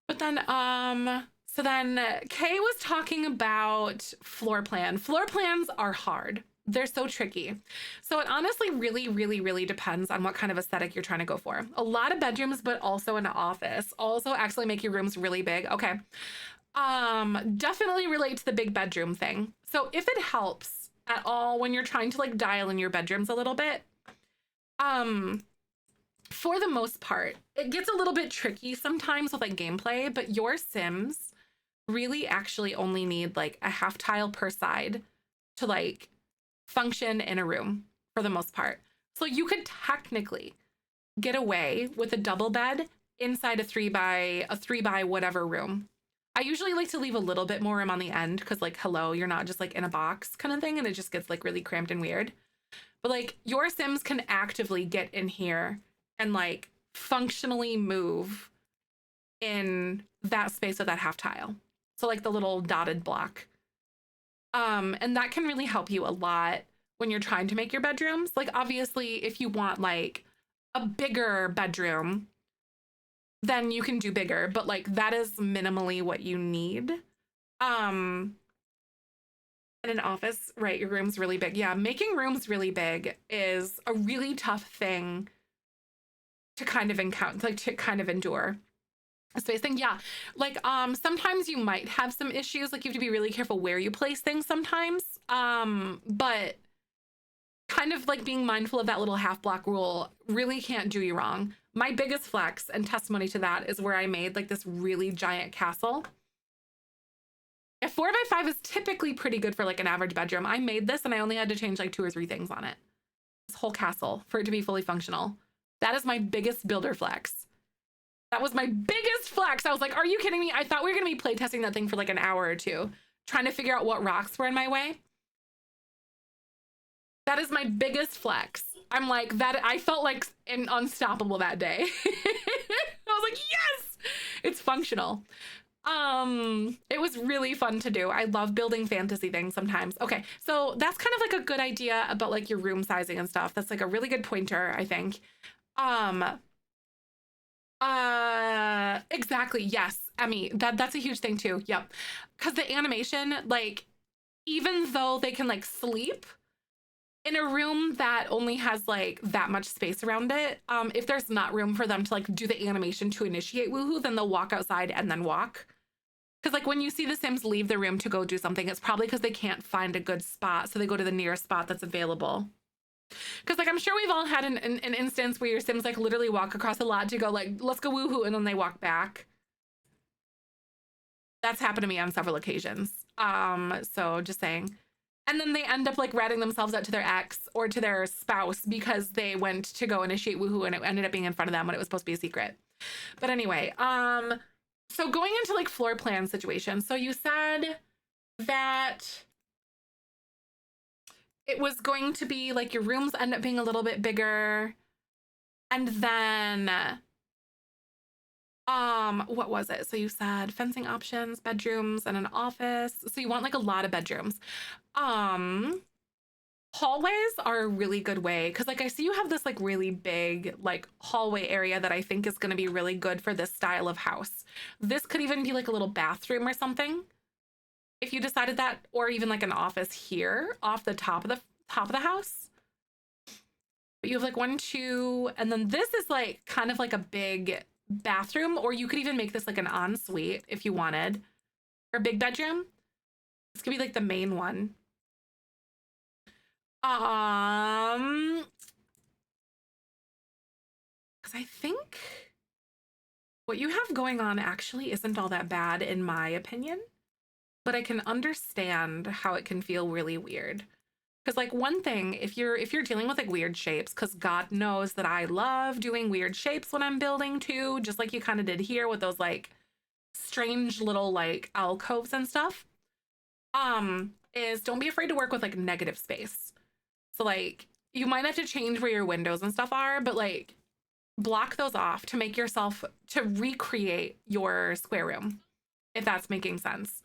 Speaker 1: But then So then Kay was talking about floor plan. Floor plans are hard. They're so tricky. So it honestly really, really, really depends on what kind of aesthetic you're trying to go for. A lot of bedrooms, but also an office. Also actually make your rooms really big. Okay. Definitely relate to the big bedroom thing. So if it helps at all when you're trying to like dial in your bedrooms a little bit, for the most part, it gets a little bit tricky sometimes with like gameplay, but your Sims really actually only need like a half tile per side to like function in a room for the most part. So you could technically get away with a double bed inside a three by whatever room. I usually like to leave a little bit more room on the end because like, hello, you're not just like in a box kind of thing, and it just gets like really cramped and weird. But like your Sims can actively get in here and like functionally move in that space of that half tile. So like the little dotted block. And that can really help you a lot when you're trying to make your bedrooms. Like obviously if you want like a bigger bedroom, then you can do bigger, but like that is minimally what you need. In an office, right, your room's really big. Yeah, making rooms really big is a really tough thing to kind of encounter, like to kind of endure. Spacing, yeah. Like sometimes you might have some issues, like you have to be really careful where you place things sometimes. But kind of like being mindful of that little half block rule really can't do you wrong. My biggest flex and testimony to that is where I made like this really giant castle. A 4x5 is typically pretty good for like an average bedroom. I made this and I only had to change like 2 or 3 things on it. This whole castle for it to be fully functional. That is my biggest builder flex. That was my biggest flex. I was like, are you kidding me? I thought we were going to be playtesting that thing for like an hour or two, trying to figure out what rocks were in my way. That is my biggest flex. I'm like, that I felt like unstoppable that day. I was like, yes, it's functional. It was really fun to do. I love building fantasy things sometimes. Okay, so that's kind of like a good idea about like your room sizing and stuff. That's like a really good pointer, I think. Exactly. Yes, Emmy, that's a huge thing too. Yep. Because the animation, like, even though they can like sleep in a room that only has like that much space around it, if there's not room for them to like do the animation to initiate woohoo, then they'll walk outside and then walk. Because like when you see the Sims leave the room to go do something, it's probably because they can't find a good spot, so they go to the nearest spot that's available. Because like I'm sure we've all had an instance where your Sims like literally walk across a lot to go like, let's go woohoo, and then they walk back. That's happened to me on several occasions. So just saying. And then they end up like ratting themselves out to their ex or to their spouse because they went to go initiate woohoo and it ended up being in front of them when it was supposed to be a secret. But anyway, so going into like floor plan situations. So you said that it was going to be like your rooms end up being a little bit bigger. And then, what was it? So you said fencing options, bedrooms, and an office. So you want like a lot of bedrooms. Hallways are a really good way because like I see you have this like really big like hallway area that I think is going to be really good for this style of house. This could even be like a little bathroom or something if you decided that, or even like an office here off the top of the house. But you have like 1, 2, and then this is like kind of like a big bathroom, or you could even make this like an ensuite if you wanted, or a big bedroom. This could be like the main one. Because I think what you have going on actually isn't all that bad in my opinion, but I can understand how it can feel really weird. Because like one thing, if you're dealing with like weird shapes, because God knows that I love doing weird shapes when I'm building too, just like you kind of did here with those like strange little like alcoves and stuff, is don't be afraid to work with like negative space. So like you might have to change where your windows and stuff are, but like block those off to make yourself, to recreate your square room, if that's making sense.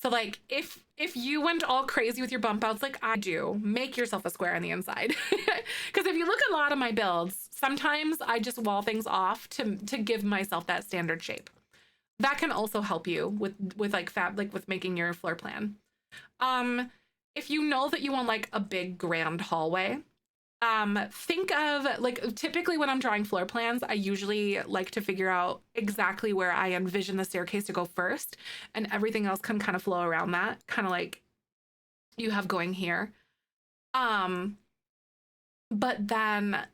Speaker 1: So like if you went all crazy with your bump outs like I do, make yourself a square on the inside. Because if you look at a lot of my builds, sometimes I just wall things off to give myself that standard shape. that can also help you with like with making your floor plan. Um, if you know that you want like a big grand hallway, think of like typically when I'm drawing floor plans, I usually like to figure out exactly where I envision the staircase to go first, and everything else can kind of flow around that, kind of like you have going here. Um, but then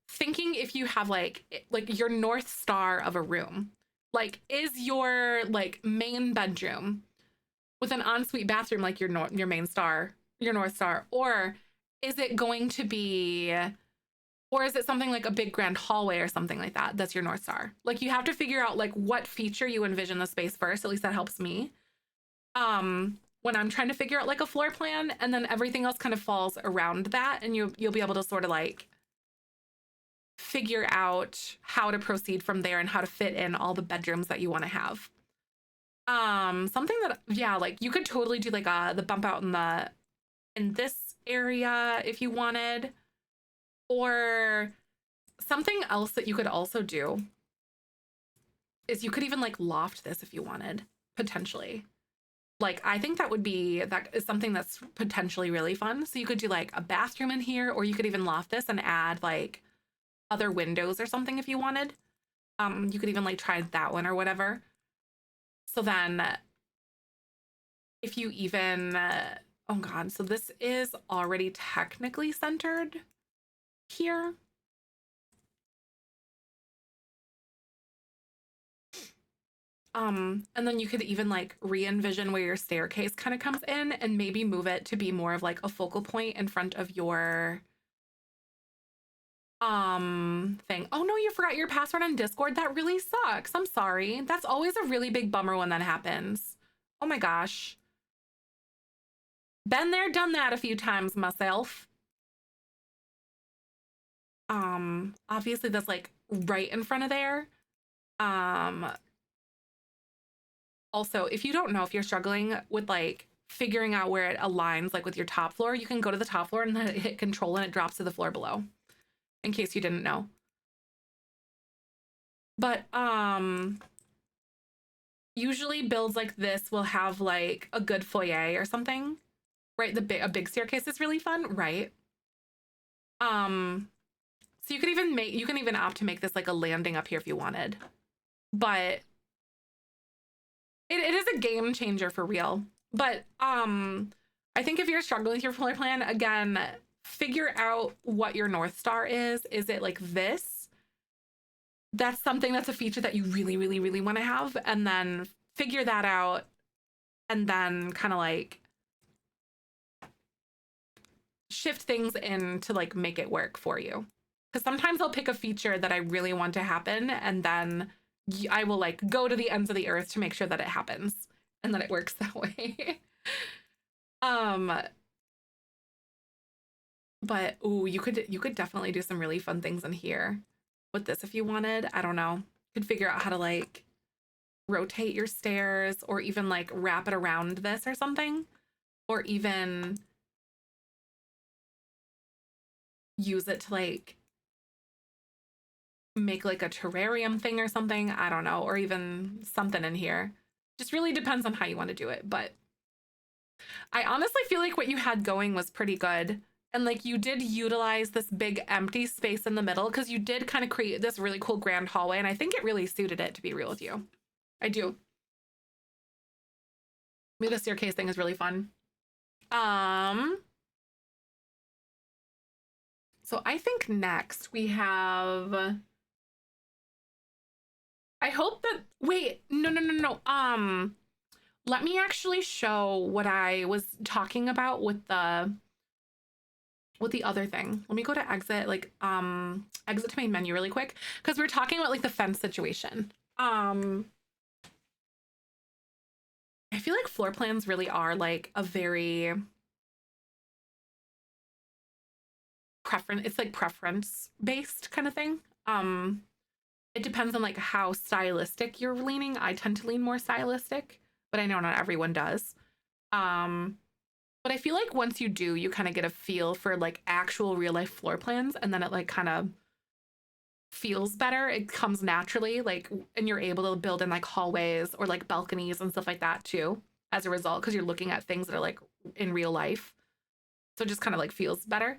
Speaker 1: thinking if you have like your north star of a room, like is your like main bedroom with an ensuite bathroom like your main star, your north star, or is it going to be, or is it something like a big grand hallway or something like that that's your north star? Like you have to figure out like what feature you envision the space first. At least that helps me when I'm trying to figure out like a floor plan, and then everything else kind of falls around that, and you'll be able to sort of like figure out how to proceed from there and how to fit in all the bedrooms that you want to have. Something that, yeah, like you could totally do like the bump out in this area if you wanted, or something else that you could also do is you could even like loft this if you wanted, potentially. Like I think that is something that's potentially really fun. So you could do like a bathroom in here, or you could even loft this and add like other windows or something if you wanted. You could even like try that one or whatever. So then if you even oh god, so this is already technically centered here. And then you could even like re-envision where your staircase kind of comes in and maybe move it to be more of like a focal point in front of your thing. Oh no, you forgot your password on Discord. That really sucks. I'm sorry. That's always a really big bummer when that happens. Oh my gosh. Been there, done that a few times myself. Obviously that's like right in front of there. Also, if you don't know, if you're struggling with like figuring out where it aligns like with your top floor, you can go to the top floor and then hit control and it drops to the floor below, in case you didn't know. But usually builds like this will have like a good foyer or something, right? A big staircase is really fun, right? So you can even opt to make this like a landing up here if you wanted, but it is a game changer for real. But I think if you're struggling with your floor plan, again, figure out what your North Star is. Is it like this? That's something that's a feature that you really, really, really want to have, and then figure that out, and then kind of like shift things in to like make it work for you. Because sometimes I'll pick a feature that I really want to happen, and then I will like go to the ends of the earth to make sure that it happens and that it works that way. um but ooh, you could definitely do some really fun things in here with this if you wanted. I don't know. You could figure out how to like rotate your stairs, or even like wrap it around this or something, or even use it to like make like a terrarium thing or something. I don't know, or even something in here. Just really depends on how you want to do it. But I honestly feel like what you had going was pretty good. And like you did utilize this big empty space in the middle, because you did kind of create this really cool grand hallway. And I think it really suited it, to be real with you. I do. Maybe the staircase thing is really fun. So I think next we have, I hope that, wait, no. Let me actually show what I was talking about with the other thing. Let me go to exit, like exit to main menu really quick, because we're talking about like the fence situation. I feel like floor plans really are like a very it's like preference based kind of thing. It depends on like how stylistic you're leaning. I tend to lean more stylistic, but I know not everyone does. But I feel like once you do, you kind of get a feel for like actual real life floor plans, and then it like kind of feels better. It comes naturally, like, and you're able to build in like hallways or like balconies and stuff like that too, as a result, because you're looking at things that are like in real life. So it just kind of like feels better.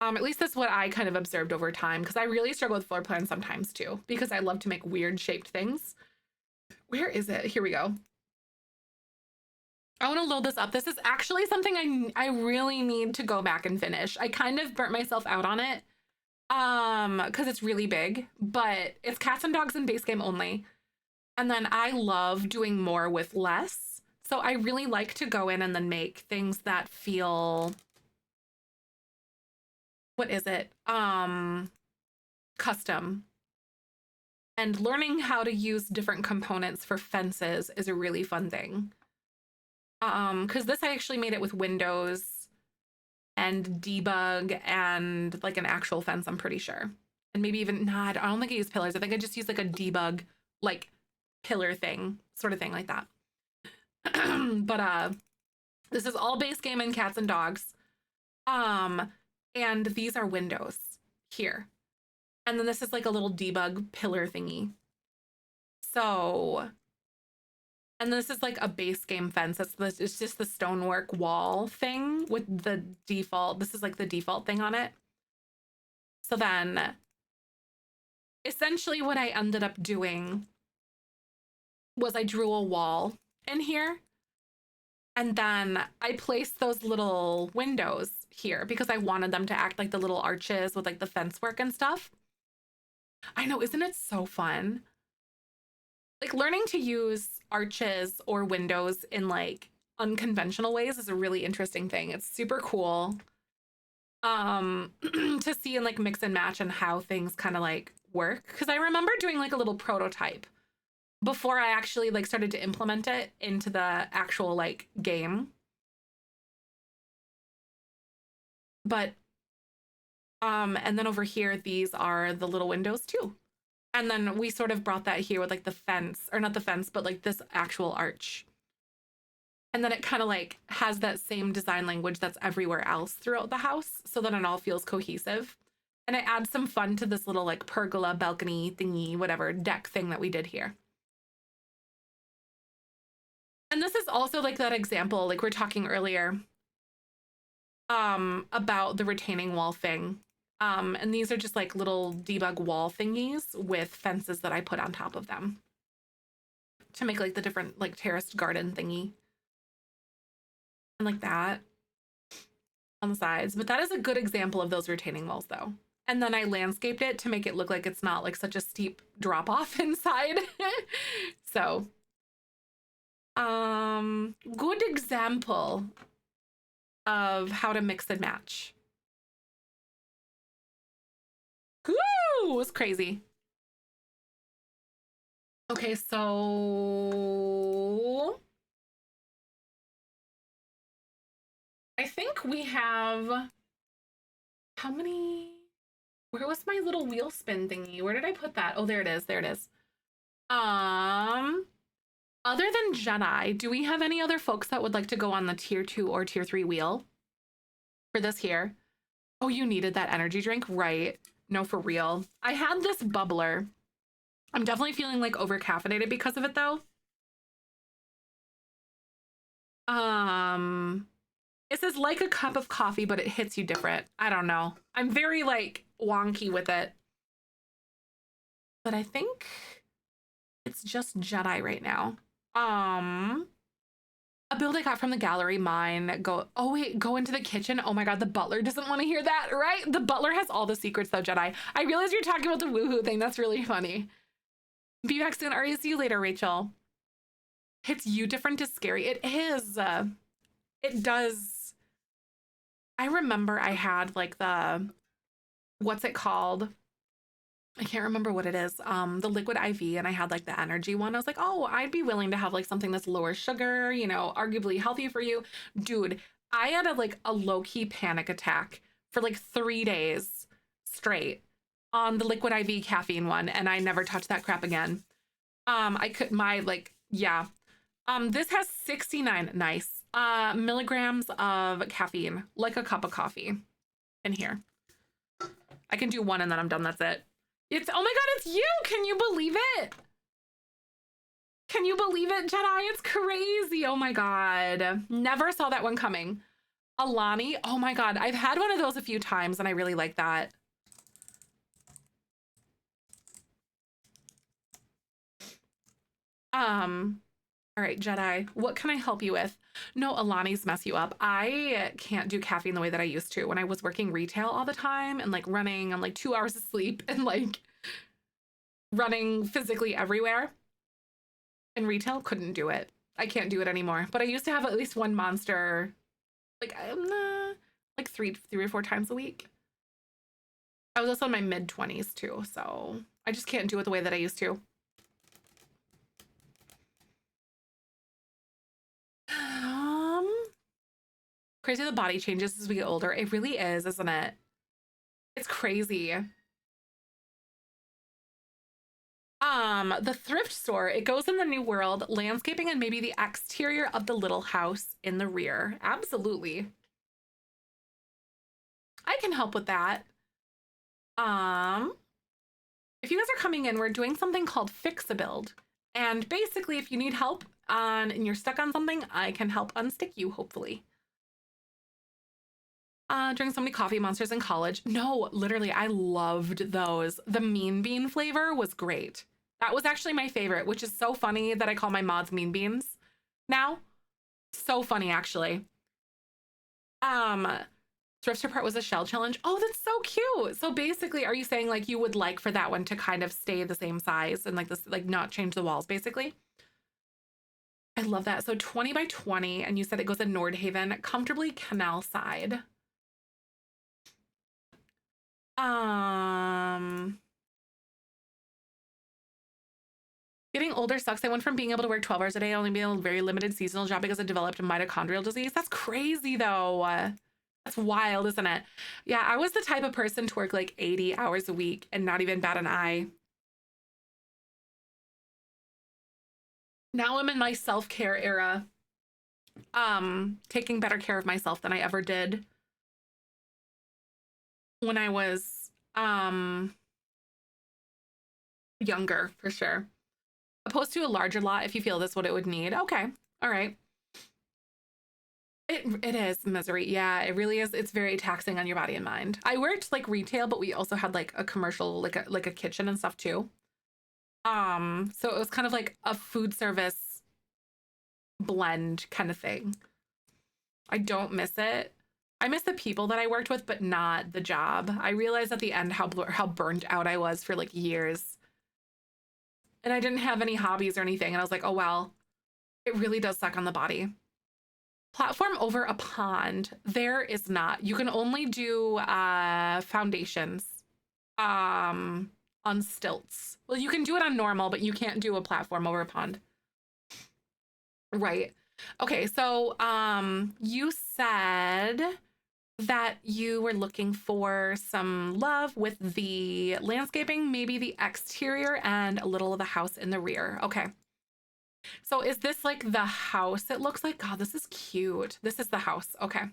Speaker 1: At least that's what I kind of observed over time, because I really struggle with floor plans sometimes too, because I love to make weird shaped things. Where is it? Here we go. I want to load this up. This is actually something I really need to go back and finish. I kind of burnt myself out on it because it's really big, but it's cats and dogs in base game only. And then I love doing more with less. So I really like to go in and then make things that feel, what is it? Custom. And learning how to use different components for fences is a really fun thing. Because this I actually made it with windows and debug and like an actual fence, I'm pretty sure. And maybe even, nah, I don't think I used pillars. I think I just used like a debug, like pillar thing, sort of thing like that. But this is all base game in cats and dogs. And these are windows here. And then this is like a little debug pillar thingy. So, and this is like a base game fence. It's just the stonework wall thing with the default. This is like the default thing on it. So then essentially what I ended up doing was I drew a wall in here. And then I placed those little windows here because I wanted them to act like the little arches with like the fence work and stuff. I know, isn't it so fun? Like learning to use arches or windows in like unconventional ways is a really interesting thing. It's super cool to see and like mix and match and how things kind of like work. Because I remember doing like a little prototype before I actually like started to implement it into the actual like game. But and then over here, these are the little windows too. And then we sort of brought that here with like the fence, or not the fence, but like this actual arch. And then it kind of like has that same design language that's everywhere else throughout the house, so that it all feels cohesive. And it adds some fun to this little like pergola, balcony thingy, whatever, deck thing that we did here. And this is also like that example, like we we're talking earlier, about the retaining wall thing. And these are just like little debug wall thingies with fences that I put on top of them to make like the different like terraced garden thingy. And like that on the sides. But that is a good example of those retaining walls though. And then I landscaped it to make it look like it's not like such a steep drop off inside. So, good example of how to mix and match. Woo! It was crazy. Okay, so I think we have how many? Where was my little wheel spin thingy? Where did I put that? Oh, there it is. There it is. Other than Jedi, do we have any other folks that would like to go on the tier 2 or tier 3 wheel for this here? Oh, you needed that energy drink, right? No, for real. I had this bubbler. I'm definitely feeling like over caffeinated because of it though. It says like a cup of coffee, but it hits you different. I don't know. I'm very like wonky with it. But I think it's just Jedi right now. A build I got from the gallery, mine. Oh wait, go into the kitchen. Oh my God, the butler doesn't want to hear that, right? The butler has all the secrets though, Jedi. I realize you're talking about the woohoo thing. That's really funny. Be back soon. Aria, see you later, Rachel. Hits you different is scary. It is. It does. I remember I had like the, what's it called? I can't remember what it is. The liquid IV, and I had like the energy one. I was like, oh, I'd be willing to have like something that's lower sugar, you know, arguably healthy for you. Dude, I had a low-key panic attack for like 3 days straight on the liquid IV caffeine one, and I never touched that crap again. This has 69 nice milligrams of caffeine, like a cup of coffee in here. I can do one and then I'm done. That's it. It's, oh my God, it's you. Can you believe it? Can you believe it, Jedi? It's crazy. Oh my God. Never saw that one coming. Alani. Oh my God. I've had one of those a few times and I really like that. All right, Jedi, what can I help you with? No, Alani's mess you up. I can't do caffeine the way that I used to when I was working retail all the time and like running on like 2 hours of sleep and like running physically everywhere. In retail, couldn't do it. I can't do it anymore. But I used to have at least one monster, like like three or four times a week. I was also in my mid-20s too, so I just can't do it the way that I used to. Crazy the body changes as we get older. It really is, isn't it? It's crazy. The thrift store, it goes in the new world, landscaping and maybe the exterior of the little house in the rear. Absolutely. I can help with that. If you guys are coming in, we're doing something called Fix a Build. And basically, if you need help and you're stuck on something, I can help unstick you, hopefully. Drank so many coffee monsters in college. No, literally, I loved those. The Mean Bean flavor was great. That was actually my favorite, which is so funny that I call my mods Mean Beans now. So funny, actually. Thrift part was a shell challenge. Oh, that's so cute. So basically, are you saying like you would like for that one to kind of stay the same size and like this, like not change the walls, basically? I love that. So 20 by 20, and you said it goes in Nordhaven, comfortably canal side. Getting older sucks. I went from being able to work 12 hours a day, only being a very limited seasonal job because I developed a mitochondrial disease. That's crazy though. That's wild, isn't it? Yeah, I was the type of person to work like 80 hours a week and not even bat an eye. Now I'm in my self-care era. Taking better care of myself than I ever did when I was younger, for sure. Opposed to a larger lot if you feel that's what it would need. Okay. All right. It is misery. Yeah, it really is. It's very taxing on your body and mind. I worked like retail, but we also had like a commercial, like a kitchen and stuff too. So it was kind of like a food service blend kind of thing. I don't miss it. I miss the people that I worked with, but not the job. I realized at the end how burnt out I was for like years. And I didn't have any hobbies or anything. And I was like, oh, well, it really does suck on the body. Platform over a pond. There is not. You can only do foundations on stilts. Well, you can do it on normal, but you can't do a platform over a pond. Right. Okay, so you said that you were looking for some love with the landscaping, maybe the exterior, and a little of the house in the rear. Okay. So is this like the house? It looks like, God, this is cute. This is the house. Okay.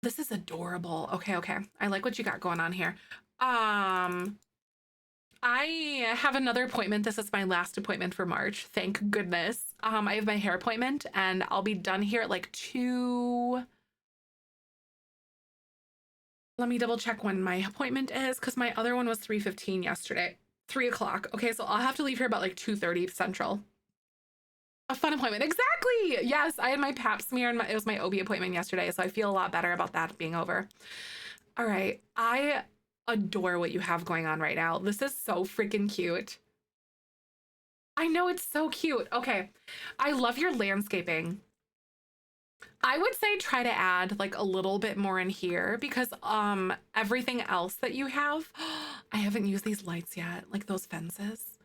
Speaker 1: This is adorable. Okay, okay. I like what you got going on here. I have another appointment. This is my last appointment for March. Thank goodness. I have my hair appointment and I'll be done here at like 2. Let me double check when my appointment is because my other one was 3:15 yesterday. 3 o'clock. Okay, so I'll have to leave here about like 2:30 Central. A fun appointment. Exactly. Yes, I had my pap smear and it was my OB appointment yesterday, so I feel a lot better about that being over. All right. I adore what you have going on right now. This is so freaking cute. I know, it's so cute. Okay. I love your landscaping. I would say try to add like a little bit more in here because everything else that you have, I haven't used these lights yet, like those fences.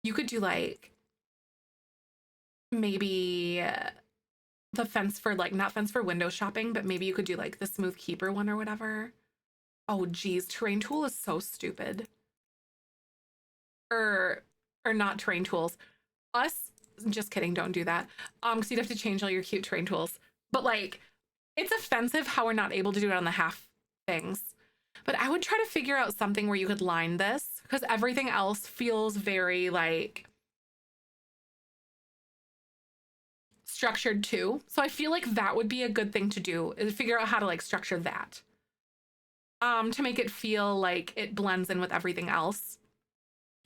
Speaker 1: You could do like maybe the fence for like not fence for window shopping, but maybe you could do like the smooth keeper one or whatever. Oh geez, terrain tool is so stupid. Or not terrain tools. Us, just kidding, don't do that. Because you'd have to change all your cute terrain tools. But like, it's offensive how we're not able to do it on the half things. But I would try to figure out something where you could line this, because everything else feels very like structured too. So I feel like that would be a good thing to do, is figure out how to like structure that. To make it feel like it blends in with everything else.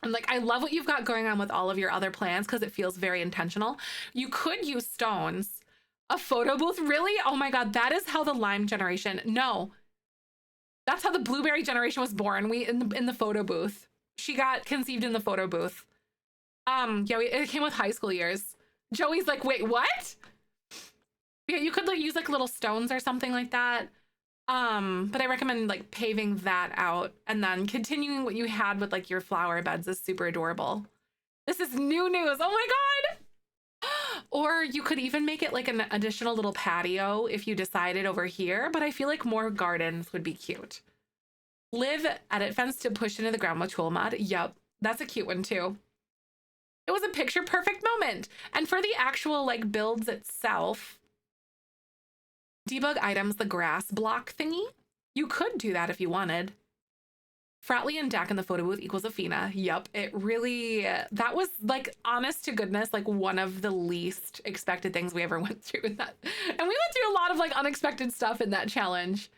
Speaker 1: And like, I love what you've got going on with all of your other plans because it feels very intentional. You could use stones. A photo booth, really? Oh my God, that is how the lime generation, no, that's how the blueberry generation was born. We in the photo booth. She got conceived in the photo booth. Yeah, it came with high school years. Joey's like, wait, what? Yeah, you could like use like little stones or something like that. But I recommend like paving that out and then continuing what you had with like your flower beds is super adorable. This is new news. Oh my God. Or you could even make it like an additional little patio if you decided over here, but I feel like more gardens would be cute. Live, edit fence to push into the ground with tool mod. Yup, that's a cute one too. It was a picture perfect moment. And for the actual like builds itself, debug items, the grass block thingy, you could do that if you wanted. Fratley and Dak in the photo booth equals Athena. Yup, it really, that was like, honest to goodness, like one of the least expected things we ever went through with that. And we went through a lot of like unexpected stuff in that challenge.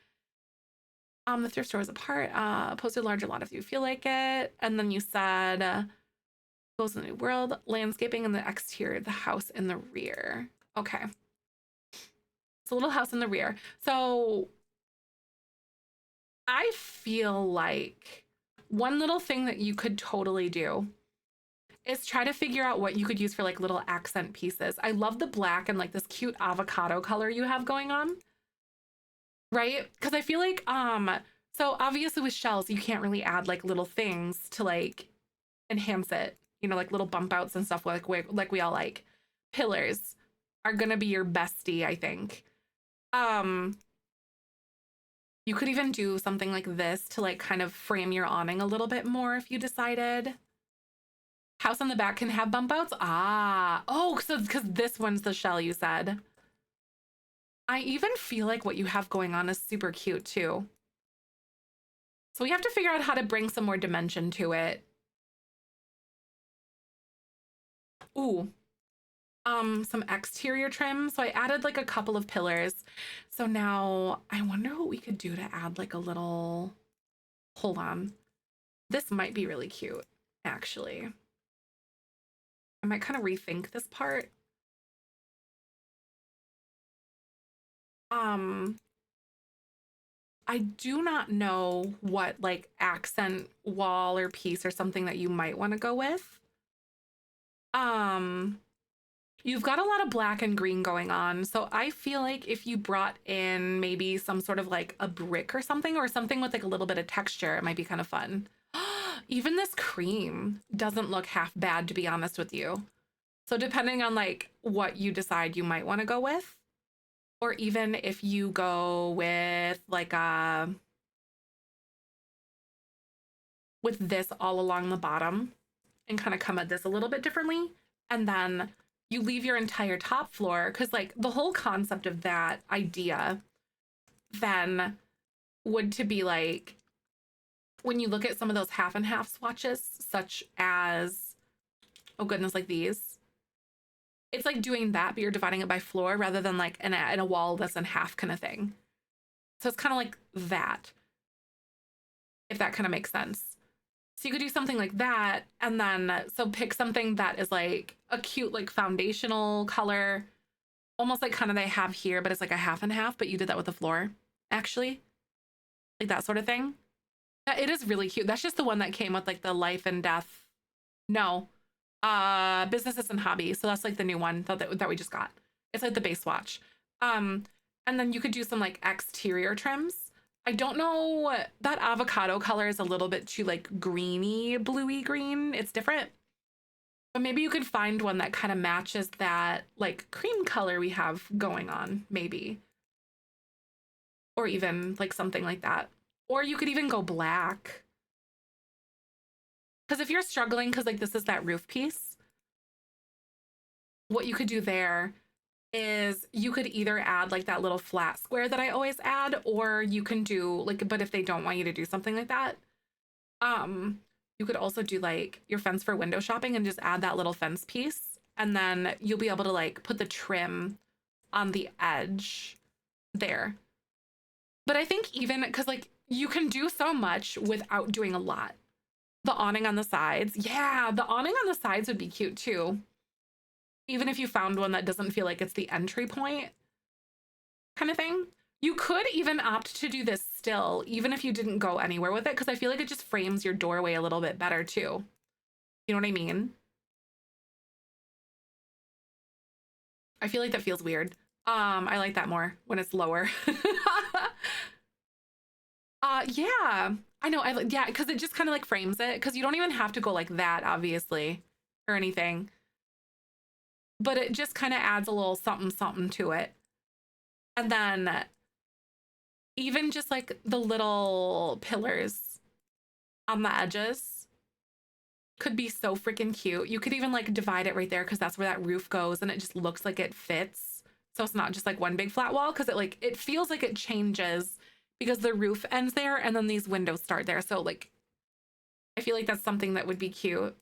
Speaker 1: The thrift store is apart. Posted larger lot if you feel like it. And then you said, goes in the new world, landscaping in the exterior, the house in the rear. Okay. It's a little house in the rear. So I feel like one little thing that you could totally do is try to figure out what you could use for like little accent pieces. I love the black and like this cute avocado color you have going on. Right? Because I feel like, so obviously with shells, you can't really add like little things to like enhance it, you know, like little bump outs and stuff like we all like. Pillars are gonna be your bestie, I think. You could even do something like this to like kind of frame your awning a little bit more if you decided. House on the back can have bump outs. Ah, oh, so because this one's the shell you said. I even feel like what you have going on is super cute too. So we have to figure out how to bring some more dimension to it. Ooh, some exterior trim. So I added like a couple of pillars. So now I wonder what we could do to add like a little, hold on. This might be really cute, actually. I might kind of rethink this part. I do not know what like accent wall or piece or something that you might want to go with. You've got a lot of black and green going on. So I feel like if you brought in maybe some sort of like a brick or something with like a little bit of texture, it might be kind of fun. Even this cream doesn't look half bad, to be honest with you. So depending on like what you decide you might want to go with, or even if you go with like with this all along the bottom and kind of come at this a little bit differently, and then you leave your entire top floor, because like the whole concept of that idea then would to be like, when you look at some of those half and half swatches, such as, oh goodness, like these, it's like doing that, but you're dividing it by floor rather than like in a wall that's in half kind of thing. So it's kind of like that, if that kind of makes sense. So you could do something like that, and then so pick something that is like a cute like foundational color, almost like kind of they have here, but it's like a half and half, but you did that with the floor, actually. Like that sort of thing. It is really cute. That's just the one that came with like the life and death. No. Businesses and hobbies. So that's like the new one that we just got. It's like the base swatch. And then you could do some like exterior trims. I don't know, that avocado color is a little bit too like greeny, bluey green. It's different. But maybe you could find one that kind of matches that like cream color we have going on, maybe. Or even like something like that. Or you could even go black. Because if you're struggling, because like this is that roof piece, what you could do there is you could either add like that little flat square that I always add, or you can do like, but if they don't want you to do something like that, um, you could also do like your fence for window shopping and just add that little fence piece. And then you'll be able to like put the trim on the edge there. But I think even because like you can do so much without doing a lot. The awning on the sides. Yeah, the awning on the sides would be cute too. Even if you found one that doesn't feel like it's the entry point kind of thing. You could even opt to do this still, even if you didn't go anywhere with it, because I feel like it just frames your doorway a little bit better too. You know what I mean? I feel like that feels weird. I like that more when it's lower. Yeah. I know. Yeah, because it just kind of like frames it, because you don't even have to go like that, obviously, or anything. But it just kind of adds a little something something to it. And then even just like the little pillars on the edges could be so freaking cute. You could even like divide it right there because that's where that roof goes and it just looks like it fits. So it's not just like one big flat wall because it feels like it changes because the roof ends there and then these windows start there. So like I feel like that's something that would be cute.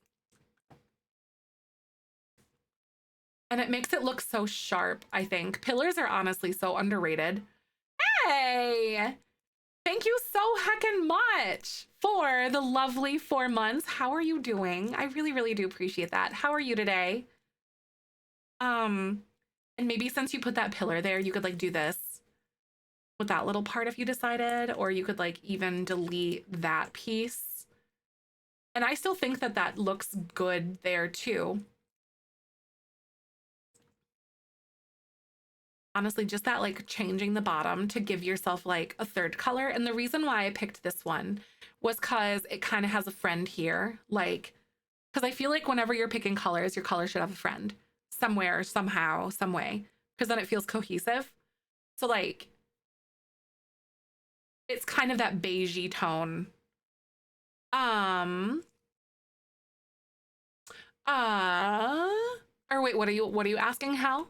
Speaker 1: And it makes it look so sharp, I think. Pillars are honestly so underrated. Hey! Thank you so heckin' much for the lovely 4 months. How are you doing? I really, really do appreciate that. How are you today? And maybe since you put that pillar there, you could like do this with that little part if you decided, or you could like even delete that piece. And I still think that that looks good there too. Honestly, just that like changing the bottom to give yourself like a third color. And the reason why I picked this one was because it kind of has a friend here. Like, because I feel like whenever you're picking colors, your color should have a friend somewhere, somehow, some way, because then it feels cohesive. So like, it's kind of that beigey tone. Um, uh, or wait, what are you asking, Hal?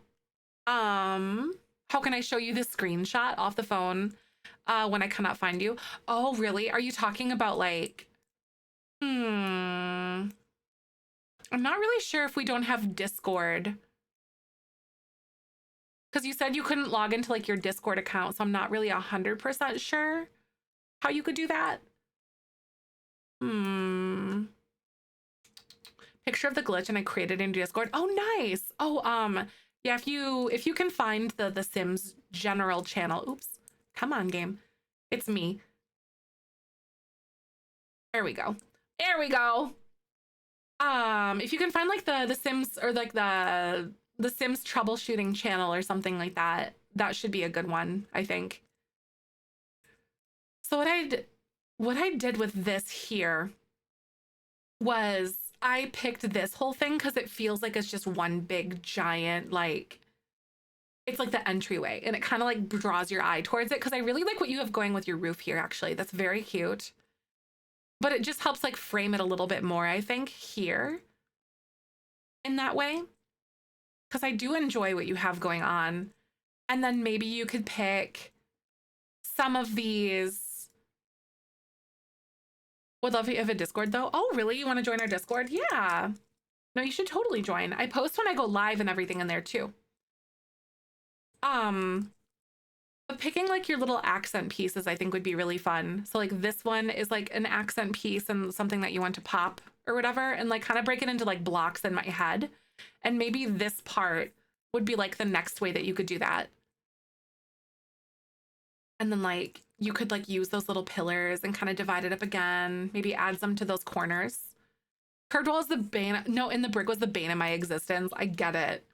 Speaker 1: How can I show you this screenshot off the phone when I cannot find you? Oh, really? Are you talking about like, I'm not really sure if we don't have Discord. Because you said you couldn't log into like your Discord account, so I'm not really 100% sure how you could do that. Picture of the glitch and I created in Discord. Oh, nice. Oh, yeah, if you can find the Sims general channel. Oops. Come on, game. It's me. There we go. There we go. If you can find like the Sims or like the Sims troubleshooting channel or something like that, that should be a good one, I think. So what I did with this here was I picked this whole thing because it feels like it's just one big giant like it's like the entryway and it kind of like draws your eye towards it because I really like what you have going with your roof here actually. That's very cute. But it just helps like frame it a little bit more, I think, here in that way. Because I do enjoy what you have going on. And then maybe you could pick some of these. Would love if you have a Discord though. Oh, really? You want to join our Discord? Yeah. No, you should totally join. I post when I go live and everything in there too. But picking like your little accent pieces, I think would be really fun. So like this one is like an accent piece and something that you want to pop or whatever, and like kind of break it into like blocks in my head. And maybe this part would be like the next way that you could do that. And then like you could like use those little pillars and kind of divide it up again, maybe add some to those corners. Curved wall is the bane. No, in the brick was the bane of my existence. I get it.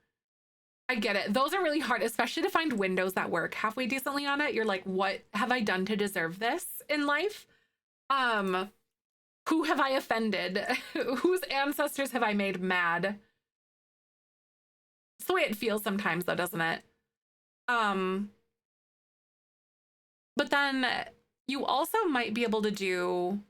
Speaker 1: I get it. Those are really hard, especially to find windows that work halfway decently on it. You're like, what have I done to deserve this in life? Who have I offended? Whose ancestors have I made mad? It's the way it feels sometimes though, doesn't it? But then you also might be able to do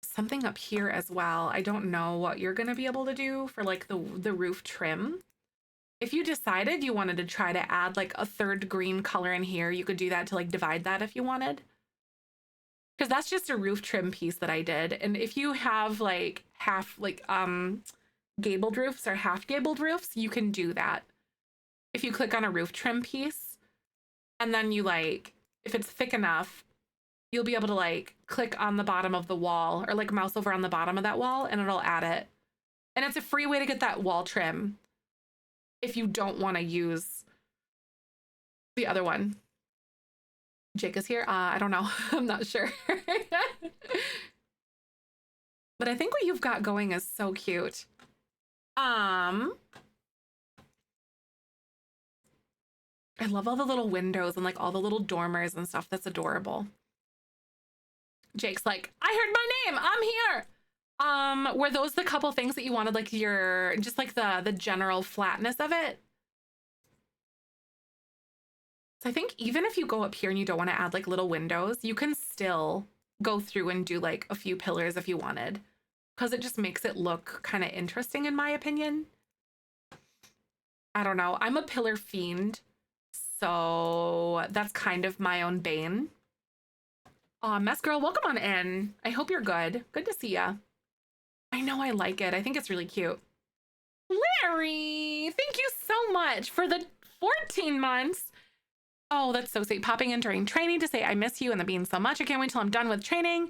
Speaker 1: something up here as well. I don't know what you're going to be able to do for like the roof trim. If you decided you wanted to try to add like a third green color in here, you could do that to like divide that if you wanted. Because that's just a roof trim piece that I did. And if you have like gabled roofs or half gabled roofs, you can do that. If you click on a roof trim piece and then you like, if it's thick enough, you'll be able to like click on the bottom of the wall or like mouse over on the bottom of that wall and it'll add it. And it's a free way to get that wall trim if you don't want to use the other one. Jake is here. I don't know. I'm not sure. But I think what you've got going is so cute. I love all the little windows and like all the little dormers and stuff. That's adorable. Jake's like, I heard my name. I'm here. Were those the couple things that you wanted, like your, just like the general flatness of it? So I think even if you go up here and you don't want to add like little windows, you can still go through and do like a few pillars if you wanted, because it just makes it look kind of interesting in my opinion. I don't know. I'm a pillar fiend, so that's kind of my own bane. Aw, Mess Girl, welcome on in. I hope you're good. Good to see ya. I know I like it. I think it's really cute. Larry, thank you so much for the 14 months. Oh, that's so sweet. Popping in during training to say I miss you and the beans so much. I can't wait till I'm done with training.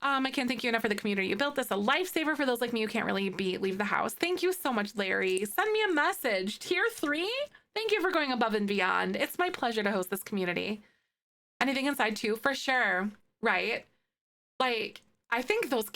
Speaker 1: I can't thank you enough for the community you built. This a lifesaver for those like me who can't really leave the house. Thank you so much, Larry. Send me a message. Tier 3? Thank you for going above and beyond. It's my pleasure to host this community. Anything inside too? For sure. Right? Like, I think those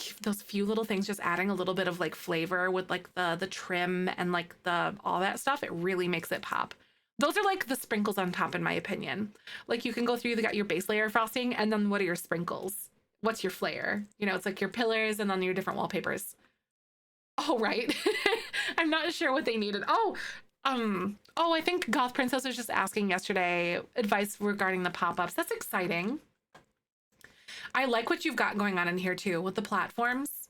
Speaker 1: few little things, just adding a little bit of like flavor with like the trim and like all that stuff, it really makes it pop. Those are like the sprinkles on top, in my opinion. Like you can go through, you got your base layer frosting, and then what are your sprinkles? What's your flair? You know, it's like your pillars and then your different wallpapers. Oh, right. I'm not sure what they needed. Oh, I think Goth Princess was just asking yesterday advice regarding the pop-ups. That's exciting. I like what you've got going on in here too with the platforms,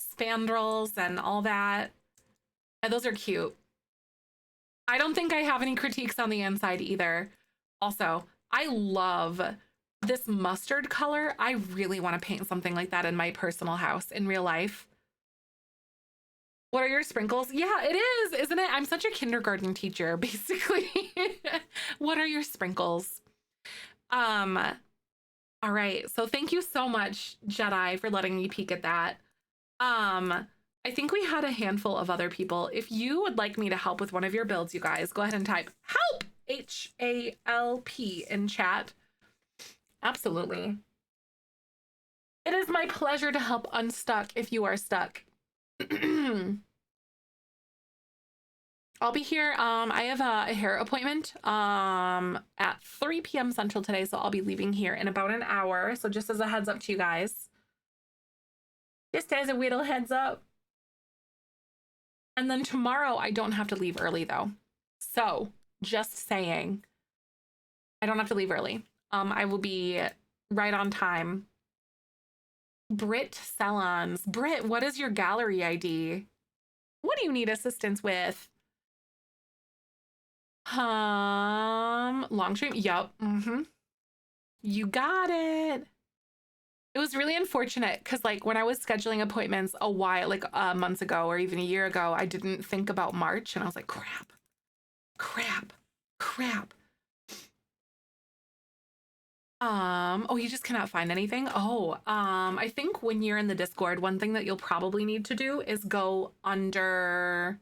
Speaker 1: spandrels and all that. And those are cute. I don't think I have any critiques on the inside either. Also, I love this mustard color. I really want to paint something like that in my personal house in real life. What are your sprinkles? Yeah, it is, isn't it? I'm such a kindergarten teacher, basically. What are your sprinkles? All right. So thank you so much, Jedi, for letting me peek at that. I think we had a handful of other people. If you would like me to help with one of your builds, you guys, go ahead and type help, HALP, in chat. Absolutely. It is my pleasure to help unstuck if you are stuck. I'll be here. I have a hair appointment at 3 p.m. Central today, so I'll be leaving here in about an hour. So just as a heads up to you guys. Just as a little heads up. And then tomorrow I don't have to leave early though. So just saying, I don't have to leave early. I will be right on time. Brit Salons. Brit, what is your gallery ID? What do you need assistance with? Long stream. Yup. You got it. It was really unfortunate because like when I was scheduling appointments a while, like months ago or even a year ago, I didn't think about March and I was like, crap. Oh, you just cannot find anything? Oh, I think when you're in the Discord, one thing that you'll probably need to do is go under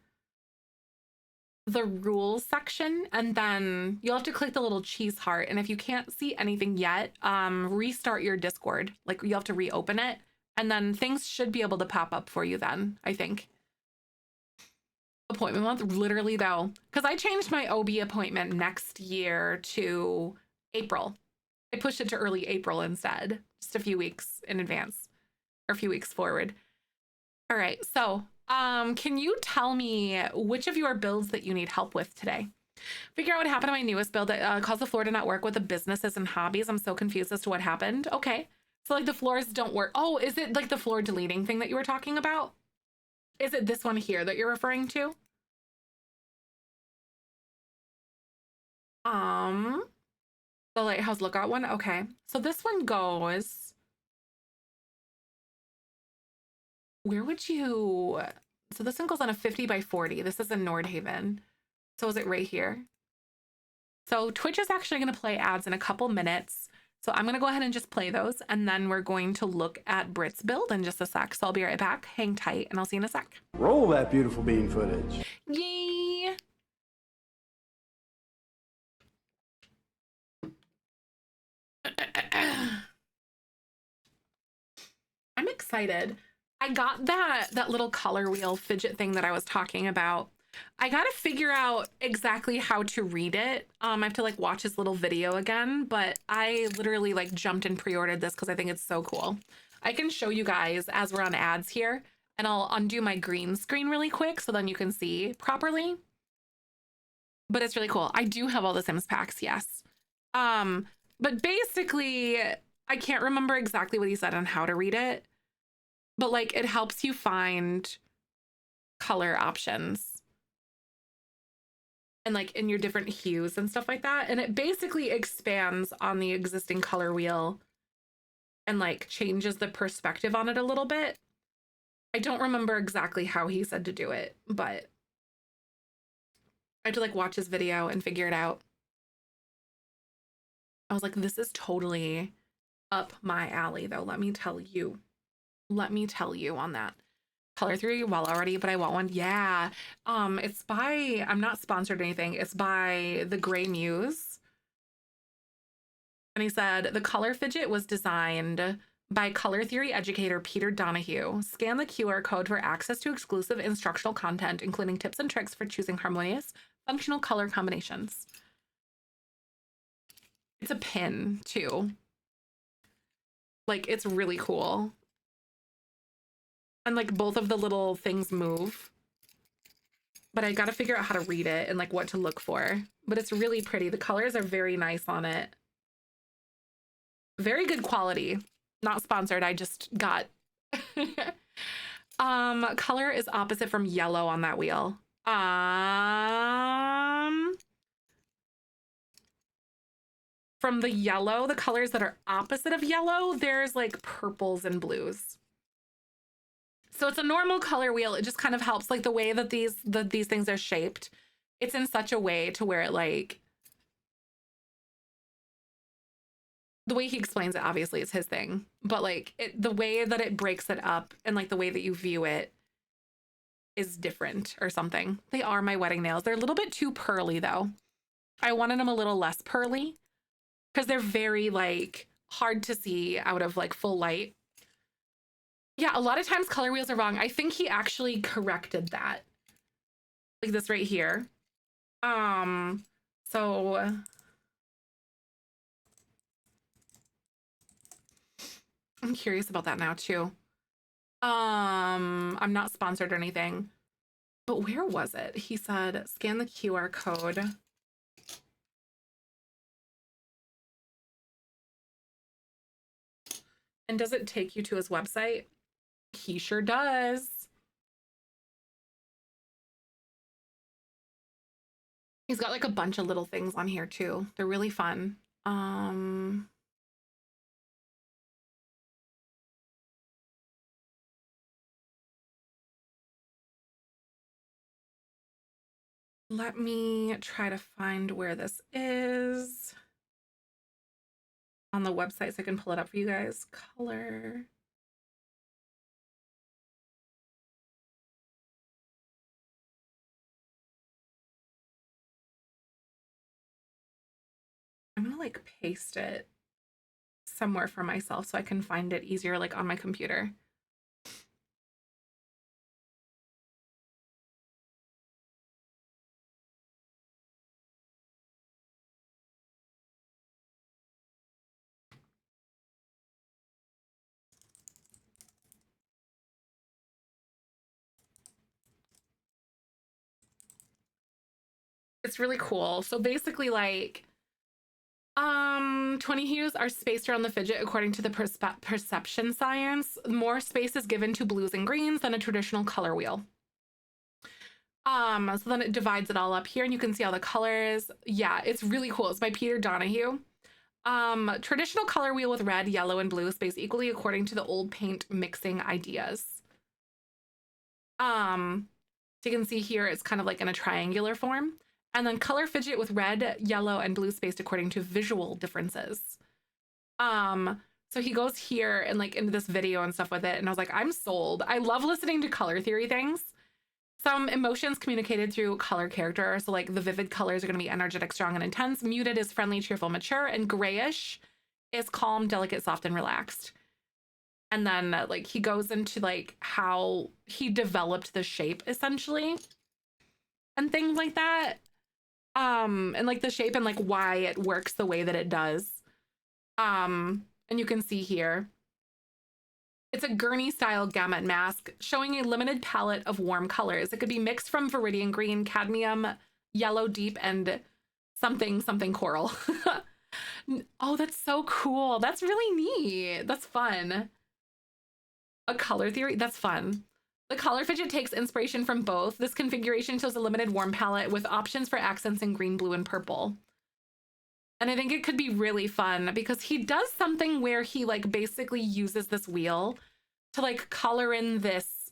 Speaker 1: the rules section and then you'll have to click the little cheese heart, and if you can't see anything yet, restart your Discord. Like you have to reopen it and then things should be able to pop up for you then, I think. Appointment month, literally though, because I changed my OB appointment next year to April. I pushed it to early April instead, just a few weeks in advance or a few weeks forward. All right, so can you tell me which of your builds that you need help with today? Figure out what happened to my newest build that caused the floor to not work with the businesses and hobbies. I'm so confused as to what happened. Okay, so like the floors don't work. Oh, is it like the floor deleting thing that you were talking about? Is it this one here that you're referring to? The Lighthouse Lookout one. Okay. So this one goes, where would you, so this one goes on a 50 by 40. This is in Nordhaven. So is it right here? So Twitch is actually going to play ads in a couple minutes. So I'm going to go ahead and just play those. And then we're going to look at Brit's build in just a sec. So I'll be right back. Hang tight and I'll see you in a sec.
Speaker 2: Roll that beautiful bean footage.
Speaker 1: Yay. I'm excited. I got that little color wheel fidget thing that I was talking about. I got to figure out exactly how to read it. I have to like watch his little video again, but I literally like jumped and pre-ordered this because I think it's so cool. I can show you guys as we're on ads here, and I'll undo my green screen really quick so then you can see properly. But it's really cool. I do have all the Sims packs, yes. But basically, I can't remember exactly what he said on how to read it, but like it helps you find color options and like in your different hues and stuff like that. And it basically expands on the existing color wheel and like changes the perspective on it a little bit. I don't remember exactly how he said to do it, but I had to like watch his video and figure it out. I was like, this is totally up my alley though. Let me tell you on that. Color theory, well already, but I want one. Yeah. It's by, I'm not sponsored or anything. It's by the Gray Muse. And he said the color fidget was designed by color theory educator Peter Donahue. Scan the QR code for access to exclusive instructional content, including tips and tricks for choosing harmonious, functional color combinations. It's a pin too. Like, it's really cool. And like both of the little things move, but I got to figure out how to read it and like what to look for. But it's really pretty. The colors are very nice on it. Very good quality. Not sponsored. I just got color is opposite from yellow on that wheel. From the yellow, the colors that are opposite of yellow, there's like purples and blues. So it's a normal color wheel. It just kind of helps like the way that these things are shaped. It's in such a way to where it like, the way he explains it, obviously it's his thing, but like the way that it breaks it up and like the way that you view it is different or something. They are my wedding nails. They're a little bit too pearly though. I wanted them a little less pearly because they're very like hard to see out of like full light. Yeah, a lot of times color wheels are wrong. I think he actually corrected that. Like this right here. So I'm curious about that now too. I'm not sponsored or anything. But where was it? He said, scan the QR code. And does it take you to his website? He sure does. He's got like a bunch of little things on here too. They're really fun. Let me try to find where this is on the website so I can pull it up for you guys. Color. I'm gonna like paste it somewhere for myself so I can find it easier like on my computer. It's really cool. So basically like 20 hues are spaced around the fidget according to the perception science. More space is given to blues and greens than a traditional color wheel. So then it divides it all up here and you can see all the colors. Yeah, it's really cool. It's by Peter Donahue. Traditional color wheel with red, yellow, and blue spaced equally according to the old paint mixing ideas. So you can see here it's kind of like in a triangular form. And then color fidget with red, yellow, and blue spaced according to visual differences. So he goes here and like into this video and stuff with it. And I was like, I'm sold. I love listening to color theory things. Some emotions communicated through color character. So like the vivid colors are going to be energetic, strong, and intense. Muted is friendly, cheerful, mature. And grayish is calm, delicate, soft, and relaxed. And then like he goes into like how he developed the shape essentially and things like that. And like the shape and like why it works the way that it does. And you can see here, it's a Gurney style gamut mask showing a limited palette of warm colors. It could be mixed from viridian green, cadmium, yellow deep, and something coral. Oh, that's so cool. That's really neat. That's fun. A color theory, that's fun. The color fidget takes inspiration from both. This configuration shows a limited warm palette with options for accents in green, blue, and purple. And I think it could be really fun because he does something where he like basically uses this wheel to like color in this,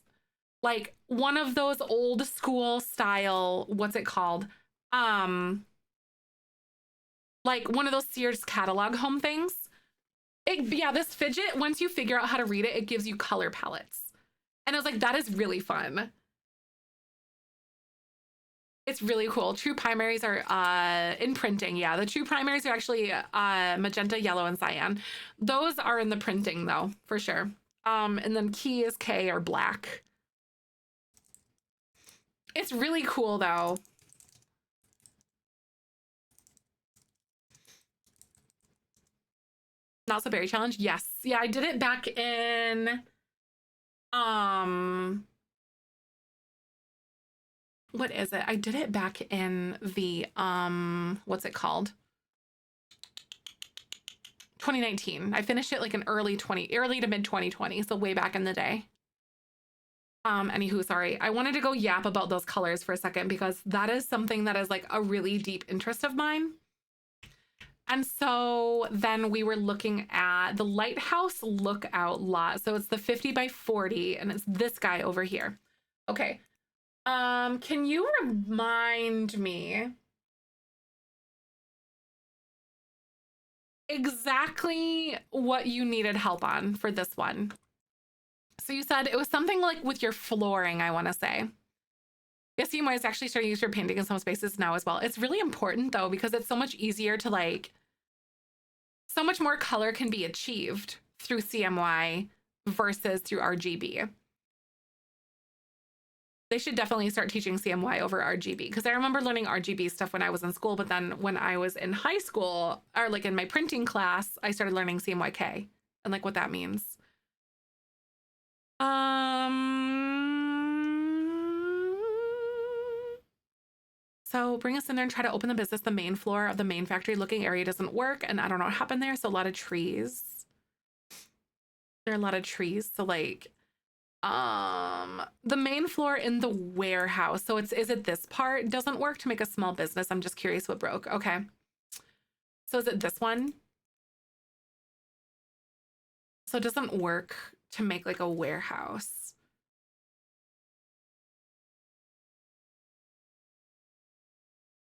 Speaker 1: like one of those old school style, what's it called? Like one of those Sears catalog home things. Yeah, this fidget, once you figure out how to read it, it gives you color palettes. And I was like, that is really fun. It's really cool. True primaries are in printing. Yeah, the true primaries are actually magenta, yellow, and cyan. Those are in the printing though, for sure. And then key is K or black. It's really cool though. Not so berry challenge. Yes. Yeah, I did it back in what is it? I did it back in the what's it called? 2019. I finished it like in early to mid 2020, so way back in the day. Anywho, sorry. I wanted to go yap about those colors for a second because that is something that is like a really deep interest of mine. And so then we were looking at the Lighthouse Lookout lot. So it's the 50 by 40 and it's this guy over here. Okay. Can you remind me exactly what you needed help on for this one? So you said it was something like with your flooring, I want to say. Yes, you might is actually starting to use your painting in some spaces now as well. It's really important though, because it's so much easier to like, so much more color can be achieved through CMY versus through RGB. They should definitely start teaching CMY over RGB because I remember learning RGB stuff when I was in school, but then when I was in high school or like in my printing class, I started learning CMYK and like what that means. So bring us in there and try to open the business. The main floor of the main factory looking area doesn't work. And I don't know what happened there. So a lot of trees. There are a lot of trees. So like, the main floor in the warehouse. So is it this part doesn't work to make a small business? I'm just curious what broke. Okay. So is it this one? So it doesn't work to make like a warehouse.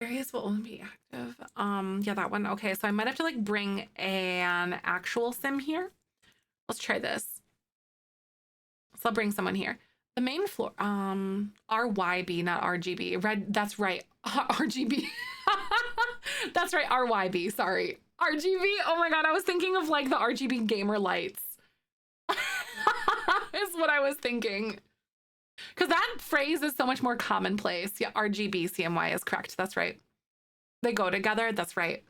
Speaker 1: Areas will only be active. Yeah, that one. Okay, so I might have to like bring an actual sim here. Let's try this. So I'll bring someone here. The main floor, RYB, not RGB. Red, that's right. RGB. That's right, RYB, sorry. RGB, oh my God, I was thinking of like the RGB gamer lights. Is what I was thinking. Because that phrase is so much more commonplace. Yeah, RGB CMY is correct. That's right. They go together. That's right.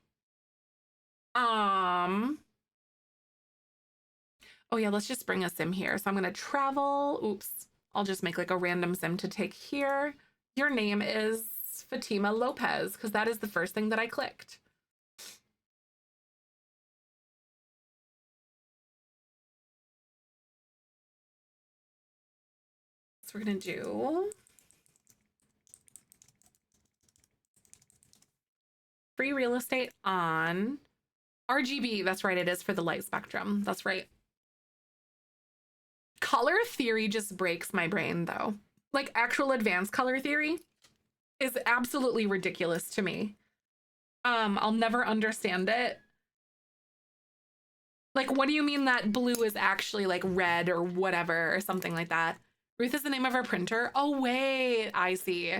Speaker 1: Oh yeah, let's just bring a sim here. So I'm gonna travel. Oops. I'll just make like a random sim to take here. Your name is Fatima Lopez because that is the first thing that I clicked. So we're gonna do Free real estate on RGB. That's right. It is for the light spectrum. That's right. Color theory just breaks my brain though. Like actual advanced color theory is absolutely ridiculous to me. I'll never understand it. Like, what do you mean that blue is actually like red or whatever or something like that? Ruth is the name of our printer. Oh, wait, I see.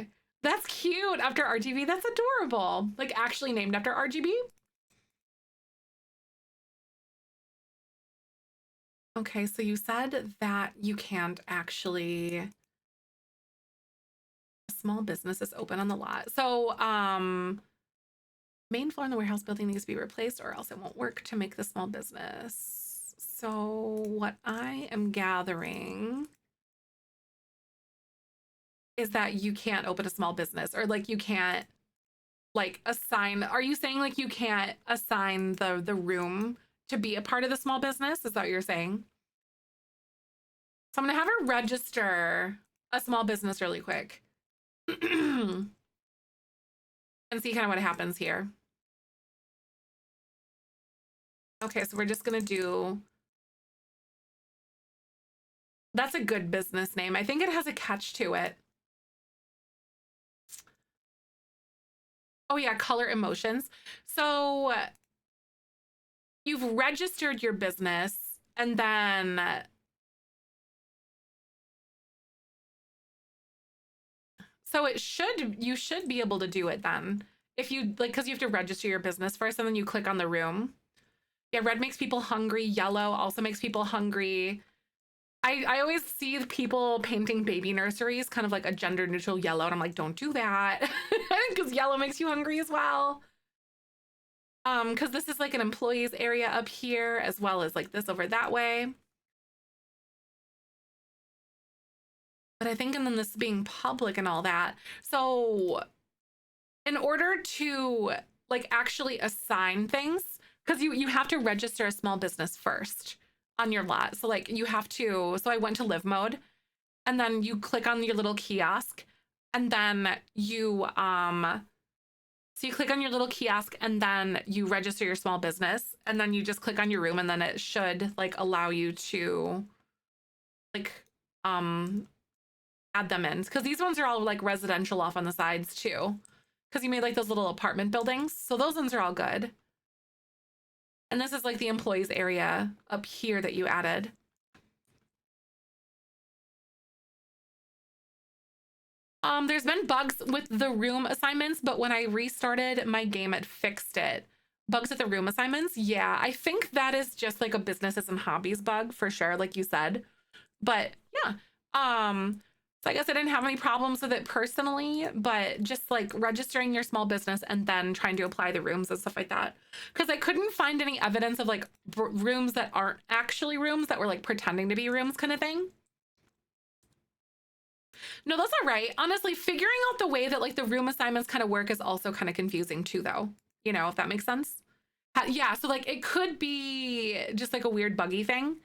Speaker 1: That's cute. After RGB, that's adorable. Like actually named after RGB. Okay, so you said that you can't actually, a small business is open on the lot. So, main floor in the warehouse building needs to be replaced or else it won't work to make the small business. So what I am gathering is that you can't open a small business, or like you can't like assign, are you saying like you can't assign the room to be a part of the small business? Is that what you're saying? So I'm gonna have her register a small business really quick and see kind of what happens here. Okay, so we're just gonna do, that's a good business name. I think it has a catch to it. Oh yeah, color emotions. So you've registered your business and then so you should be able to do it then. If you like, because you have to register your business first and then you click on the room. Yeah, red makes people hungry. Yellow also makes people hungry. I always see people painting baby nurseries kind of like a gender neutral yellow, and I'm like, don't do that. Because yellow makes you hungry as well. Because this is like an employees area up here, as well as like this over that way. But I think, and then this being public and all that. So in order to like actually assign things, because you have to register a small business first on your lot. So like you have to, so I went to live mode and then you click on your little kiosk and then you so you click on your little kiosk and then you register your small business and then you just click on your room and then it should like allow you to like add them in, because these ones are all like residential off on the sides too, because you made like those little apartment buildings, so those ones are all good. And this is like the employees area up here that you added. There's been bugs with the room assignments, but when I restarted my game, it fixed it. Bugs with the room assignments? Yeah, I think that is just like a businesses and hobbies bug for sure, like you said. But yeah, so I guess I didn't have any problems with it personally, but just like registering your small business and then trying to apply the rooms and stuff like that. Because I couldn't find any evidence of like rooms that aren't actually rooms that were like pretending to be rooms kind of thing. No, that's all right. Honestly, figuring out the way that like the room assignments kind of work is also kind of confusing too, though. You know, if that makes sense. Yeah, so like it could be just like a weird buggy thing.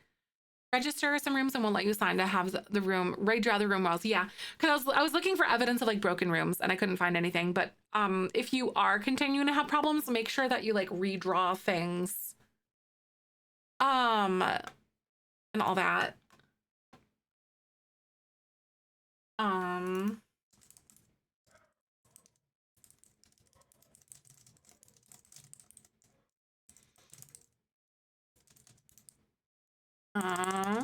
Speaker 1: Register some rooms and won't let you sign to have the room redraw the room walls. Yeah, because I was looking for evidence of like broken rooms and I couldn't find anything. But if you are continuing to have problems, make sure that you like redraw things and all that. Um uh,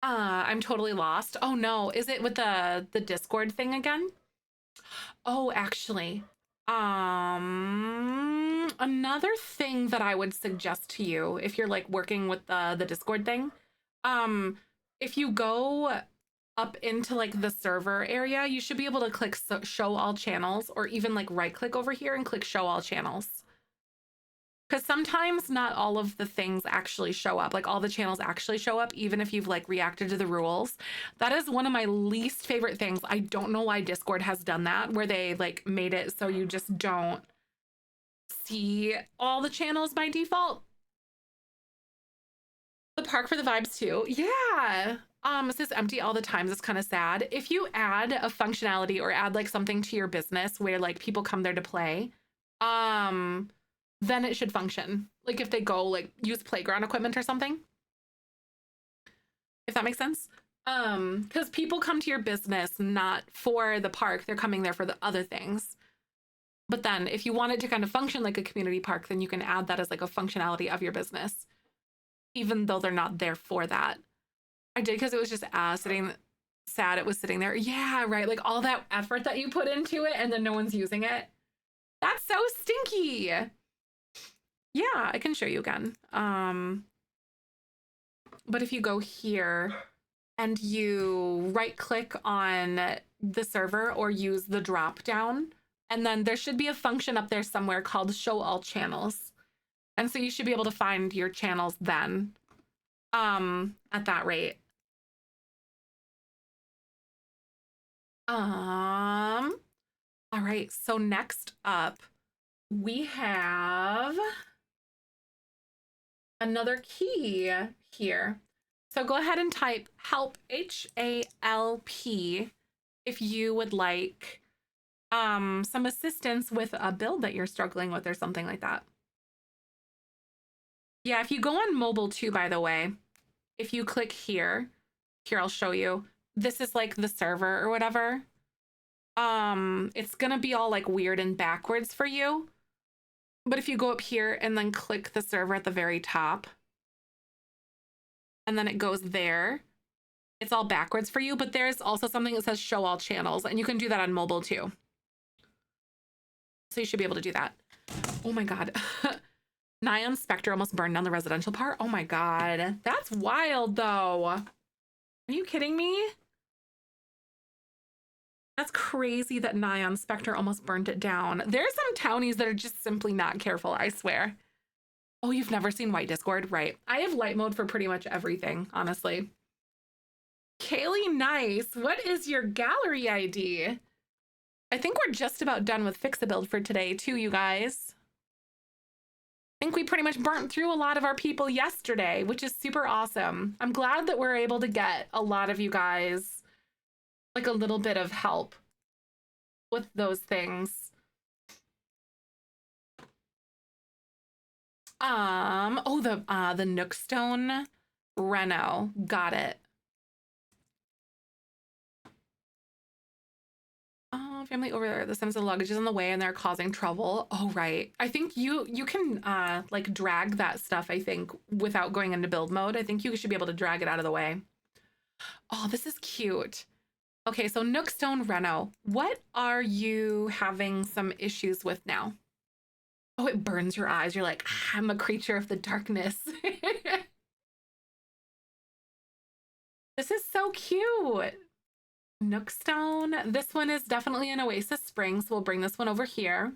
Speaker 1: I'm totally lost. Oh no, is it with the Discord thing again? Oh, actually, another thing that I would suggest to you if you're like working with the Discord thing, um, if you go up into like the server area, you should be able to click show all channels, or even like right click over here and click show all channels. Because sometimes not all of the things actually show up, like all the channels actually show up, even if you've like reacted to the rules. That is one of my least favorite things. I don't know why Discord has done that, where they like made it so you just don't see all the channels by default. The park for the vibes too. Yeah. It says empty all the times. It's kind of sad. If you add a functionality or add like something to your business where like people come there to play, um, then it should function. Like if they go like use playground equipment or something, if that makes sense. Because people come to your business not for the park, they're coming there for the other things. But then if you want it to kind of function like a community park, then you can add that as like a functionality of your business, even though they're not there for that. I did because it was just sitting sad. It was sitting there. Yeah, right. Like all that effort that you put into it and then no one's using it. That's so stinky. Yeah, I can show you again. But if you go here and you right click on the server or use the drop down, and then there should be a function up there somewhere called show all channels. And so you should be able to find your channels then at that rate. All right, so next up we have another key here. So go ahead and type help, HALP, if you would like some assistance with a build that you're struggling with or something like that. Yeah, if you go on mobile too, by the way, if you click here, I'll show you. This is like the server or whatever. It's gonna be all like weird and backwards for you. But if you go up here and then click the server at the very top, and then it goes there, it's all backwards for you, but there's also something that says show all channels, and you can do that on mobile too. So you should be able to do that. Oh my God. Nyan Spectre almost burned down the residential part. Oh my God. That's wild though. Are you kidding me? That's crazy that Nyan Spectre almost burnt it down. There's some townies that are just simply not careful, I swear. Oh, you've never seen White Discord? Right. I have light mode for pretty much everything, honestly. Kaylee Nice, what is your gallery ID? I think we're just about done with Fix-A-Build for today too, you guys. I think we pretty much burnt through a lot of our people yesterday, which is super awesome. I'm glad that we're able to get a lot of you guys like a little bit of help with those things. Oh, the Nookstone Reno. Got it. Oh, family over there. The Sims of luggage is in the way and they're causing trouble. Oh, right. I think you can like drag that stuff, I think, without going into build mode. I think you should be able to drag it out of the way. Oh, this is cute. Okay, so Nookstone Reno, what are you having some issues with now? Oh, it burns your eyes. You're like, I'm a creature of the darkness. This is so cute. Nookstone. This one is definitely an Oasis Spring, so we'll bring this one over here.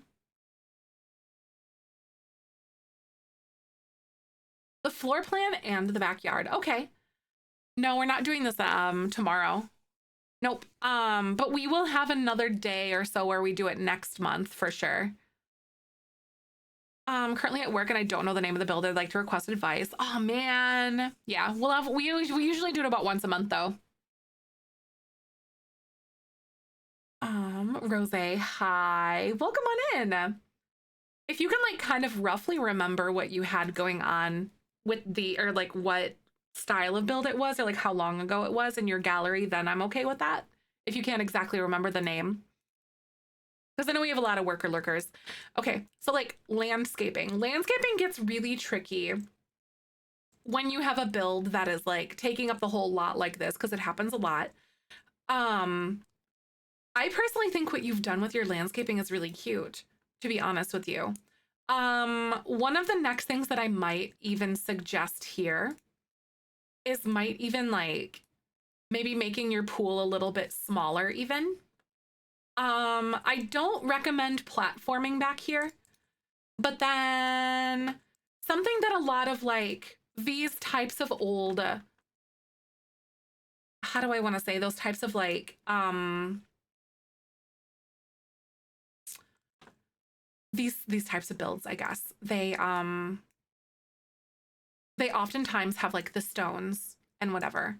Speaker 1: The floor plan and the backyard. Okay. No, we're not doing this tomorrow. Nope. But we will have another day or so where we do it next month for sure. Currently at work and I don't know the name of the build. I'd like to request advice. Oh man. Yeah, we usually do it about once a month though. Rose, hi. Welcome on in. If you can like kind of roughly remember what you had going on with or like what style of build it was or like how long ago it was in your gallery, then I'm okay with that. If you can't exactly remember the name. Because I know we have a lot of worker lurkers. Okay, so like landscaping. Landscaping gets really tricky when you have a build that is like taking up the whole lot like this, because it happens a lot. I personally think what you've done with your landscaping is really cute, to be honest with you. One of the next things that I might even suggest here is might even like maybe making your pool a little bit smaller even. I don't recommend platforming back here, but then something that a lot of like these types of old, how do I want to say those types of like, these types of builds, I guess, they, they oftentimes have like the stones and whatever,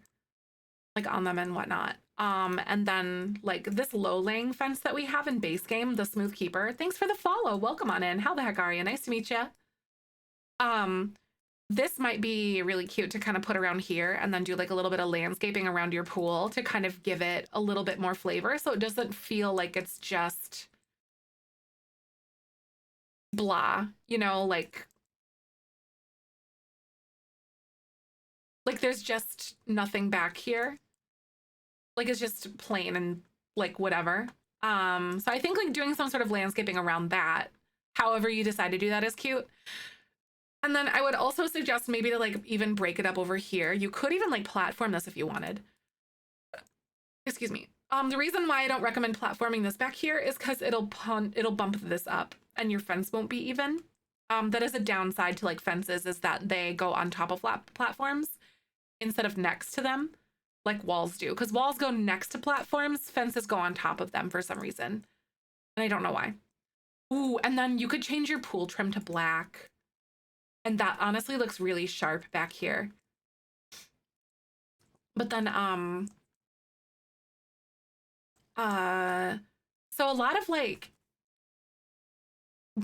Speaker 1: like on them and whatnot. And then like this low laying fence that we have in base game, the Smooth Keeper. Thanks for the follow. Welcome on in. How the heck are you? Nice to meet you. Um, this might be really cute to kind of put around here and then do like a little bit of landscaping around your pool to kind of give it a little bit more flavor so it doesn't feel like it's just blah, you know, like there's just nothing back here. Like it's just plain and like whatever. So I think like doing some sort of landscaping around that, however you decide to do that, is cute. And then I would also suggest maybe to like even break it up over here. You could even like platform this if you wanted. Excuse me. The reason why I don't recommend platforming this back here is because it'll bump this up and your fence won't be even. That is a downside to like fences, is that they go on top of platforms instead of next to them, like walls do. Because walls go next to platforms, fences go on top of them for some reason. And I don't know why. Ooh, and then you could change your pool trim to black. And that honestly looks really sharp back here. But then, so a lot of like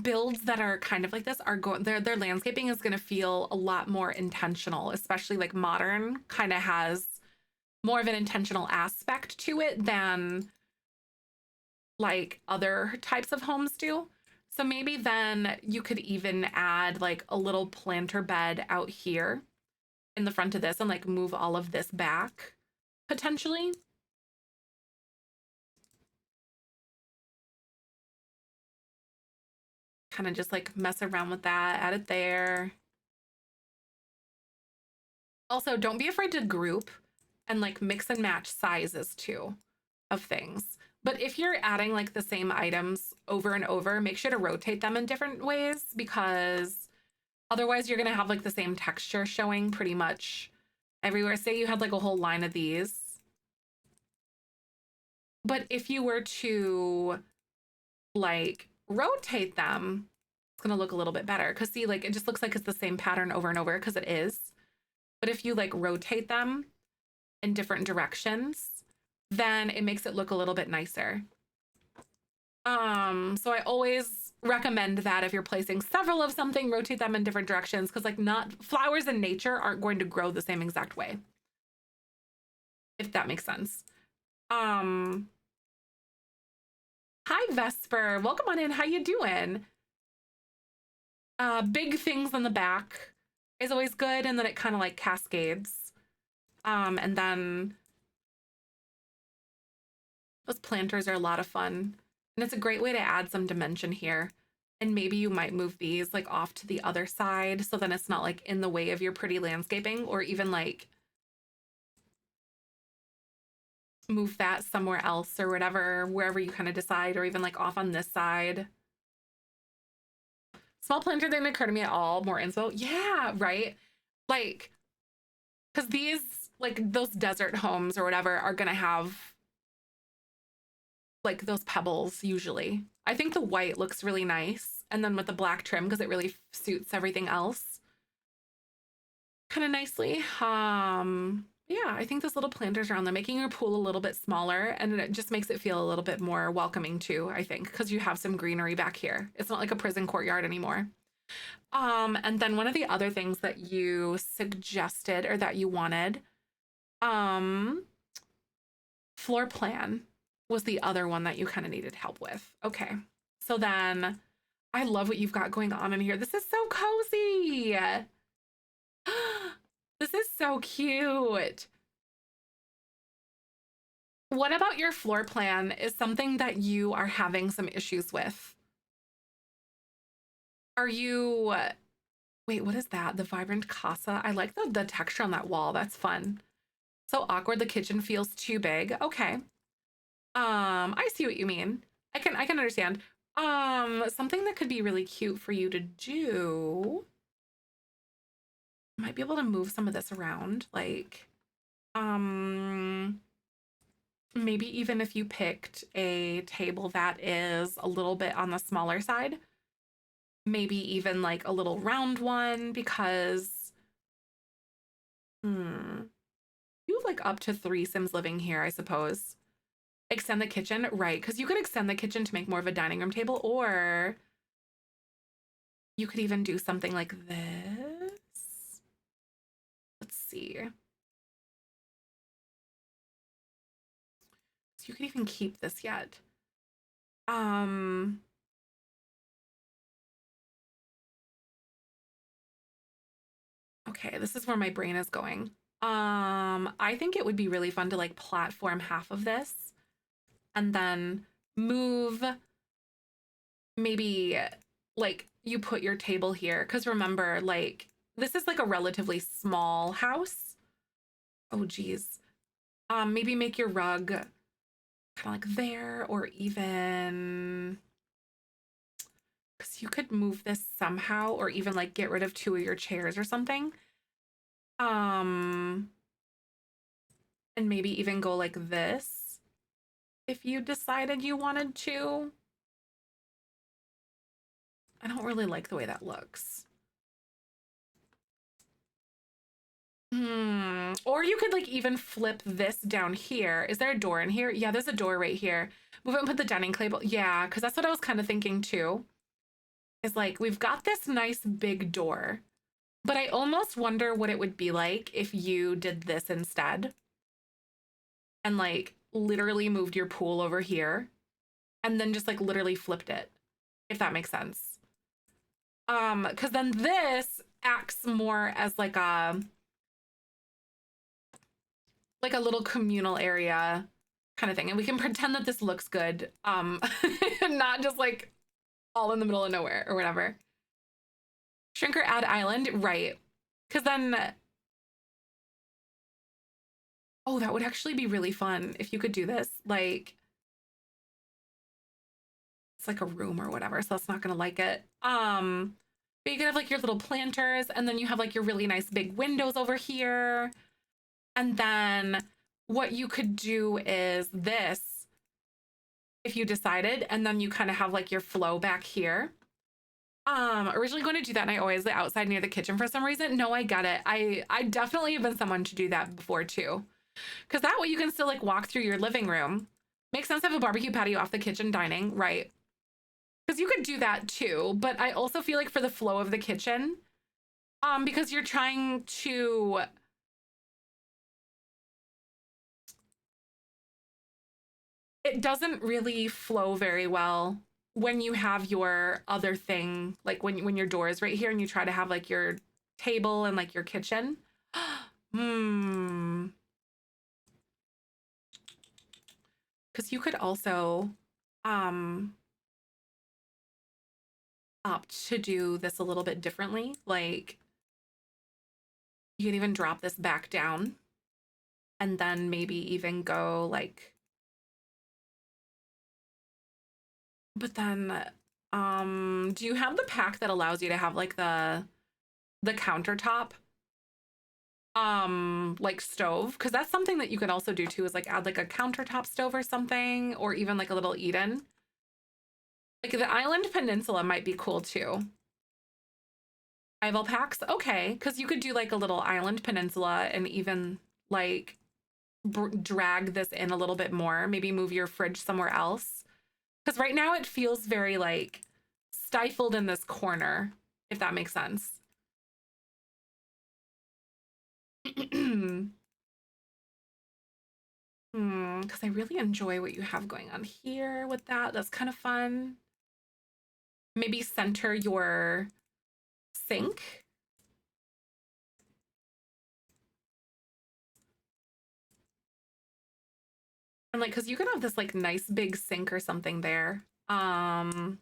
Speaker 1: builds that are kind of like this are going, their landscaping is going to feel a lot more intentional, especially like modern kind of has more of an intentional aspect to it than like other types of homes do. So maybe then you could even add like a little planter bed out here in the front of this and like move all of this back potentially. Kind of just like mess around with that, add it there. Also, don't be afraid to group and like mix and match sizes too of things. But if you're adding like the same items over and over, make sure to rotate them in different ways, because otherwise you're going to have like the same texture showing pretty much everywhere. Say you had like a whole line of these. But if you were to like rotate them, it's going to look a little bit better, because see, like it just looks like it's the same pattern over and over, because it is. But if you like rotate them in different directions, then it makes it look a little bit nicer. So I always recommend that if you're placing several of something, rotate them in different directions, because like not flowers in nature aren't going to grow the same exact way, if that makes sense. Hi Vesper, welcome on in. How you doing? Big things on the back is always good, and then it kind of like cascades. And then those planters are a lot of fun, and it's a great way to add some dimension here. And maybe you might move these like off to the other side, so then it's not like in the way of your pretty landscaping, or even like move that somewhere else or whatever, wherever you kind of decide, or even like off on this side. Small planter didn't occur to me at all. More inspo. Yeah, right. Like, because these, like those desert homes or whatever, are going to have like those pebbles usually. I think the white looks really nice. And then with the black trim, because it really suits everything else kind of nicely. Yeah, I think those little planters around there, making your pool a little bit smaller, and it just makes it feel a little bit more welcoming too, I think, because you have some greenery back here. It's not like a prison courtyard anymore. And then one of the other things that you suggested, or that you wanted, floor plan was the other one that you kind of needed help with. Okay. So then I love what you've got going on in here. This is so cozy. This is so cute. What about your floor plan is something that you are having some issues with? Are you, wait, what is that? The vibrant casa? I like the texture on that wall. That's fun. So awkward. The kitchen feels too big. Okay. I see what you mean. I can understand. Something that could be really cute for you to do. Might be able to move some of this around, like, maybe even if you picked a table that is a little bit on the smaller side, maybe even like a little round one, because Hmm. You have like up to 3 Sims living here, I suppose. Extend the kitchen, right? Because you could extend the kitchen to make more of a dining room table, or you could even do something like this. Let's see. So you could even keep this yet. Um, okay, this is where my brain is going. I think it would be really fun to like platform half of this and then move maybe like you put your table here. Because remember, like, this is like a relatively small house. Oh, geez. Maybe make your rug kind of like there, or even because you could move this somehow, or even like get rid of 2 of your chairs or something. Um, and maybe even go like this if you decided you wanted to. I don't really like the way that looks. Or you could like even flip this down here. Is there a door in here? Yeah, there's a door right here. Move it and put the dining table. Yeah, because that's what I was kind of thinking too. Is like we've got this nice big door, but I almost wonder what it would be like if you did this instead and like literally moved your pool over here and then just like literally flipped it, if that makes sense. Because then this acts more as like a little communal area kind of thing. And we can pretend that this looks good. Not just like all in the middle of nowhere or whatever. Shrink or add island, right. Because then, oh, that would actually be really fun if you could do this. Like, it's like a room or whatever, so that's not gonna like it. But you could have like your little planters, and then you have like your really nice big windows over here. And then what you could do is this, if you decided, and then you kind of have like your flow back here. Originally going to do that, and I always the outside near the kitchen for some reason. No, I get it. I definitely have been someone to do that before too, because that way you can still like walk through your living room. Makes sense to have a barbecue patio off the kitchen dining, right? Because you could do that too, but I also feel like for the flow of the kitchen, because you're trying to, it doesn't really flow very well when you have your other thing, like when your door is right here and you try to have like your table and like your kitchen. Hmm. Because you could also um opt to do this a little bit differently. Like you could even drop this back down and then maybe even go like, but then do you have the pack that allows you to have like the countertop like stove? Because that's something that you could also do too, is like add like a countertop stove or something, or even like a little eat-in. Like the island peninsula might be cool too. Survival packs, okay, because you could do like a little island peninsula and even like drag this in a little bit more, maybe move your fridge somewhere else, because right now it feels very like stifled in this corner, if that makes sense. Because I really enjoy what you have going on here with that. That's kind of fun. Maybe center your sink. And like, because you could have this like nice big sink or something there. Now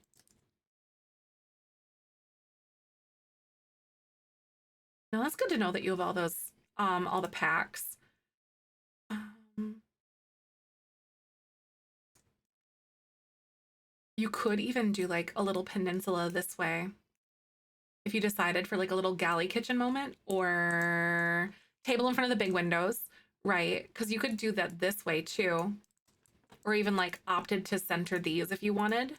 Speaker 1: that's good to know that you have all those, all the packs. Um, you could even do like a little peninsula this way if you decided for like a little galley kitchen moment, or table in front of the big windows, right? Because you could do that this way too, or even like opted to center these if you wanted.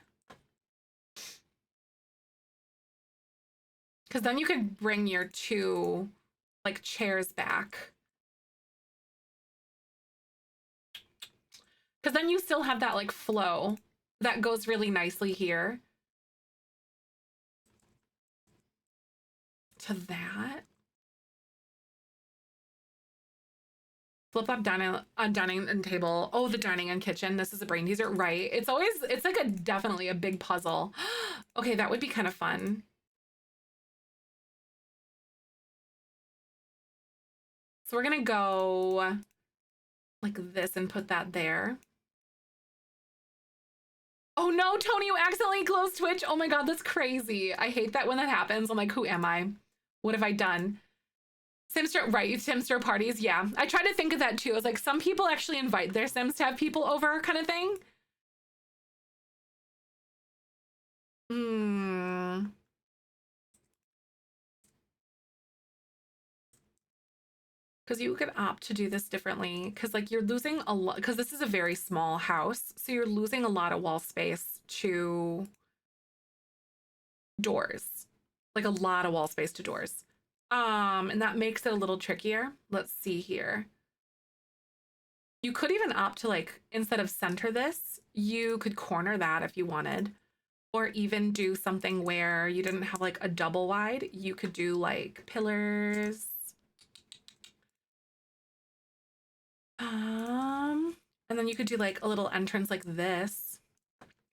Speaker 1: Because then you could bring your 2 like chairs back Because then you still have that like flow that goes really nicely here to that. Flip up dining and table. Oh, the dining and kitchen. This is a brain teaser, right? It's always, it's like definitely a big puzzle. Okay, that would be kind of fun. So we're gonna go like this and put that there. Oh no, Tony, you accidentally closed Twitch. Oh my God, that's crazy. I hate that when that happens. I'm like, who am I? What have I done? Simster, right, Simster parties, yeah. I tried to think of that too. I was like, some people actually invite their Sims to have people over kind of thing. Hmm. Because you could opt to do this differently. Because like you're losing a lot, because this is a very small house. So you're losing a lot of wall space to doors. Like a lot of wall space to doors. And that makes it a little trickier. Let's see here. You could even opt to like, instead of center this, you could corner that if you wanted. Or even do something where you didn't have like a double wide. You could do like pillars. And then you could do like a little entrance like this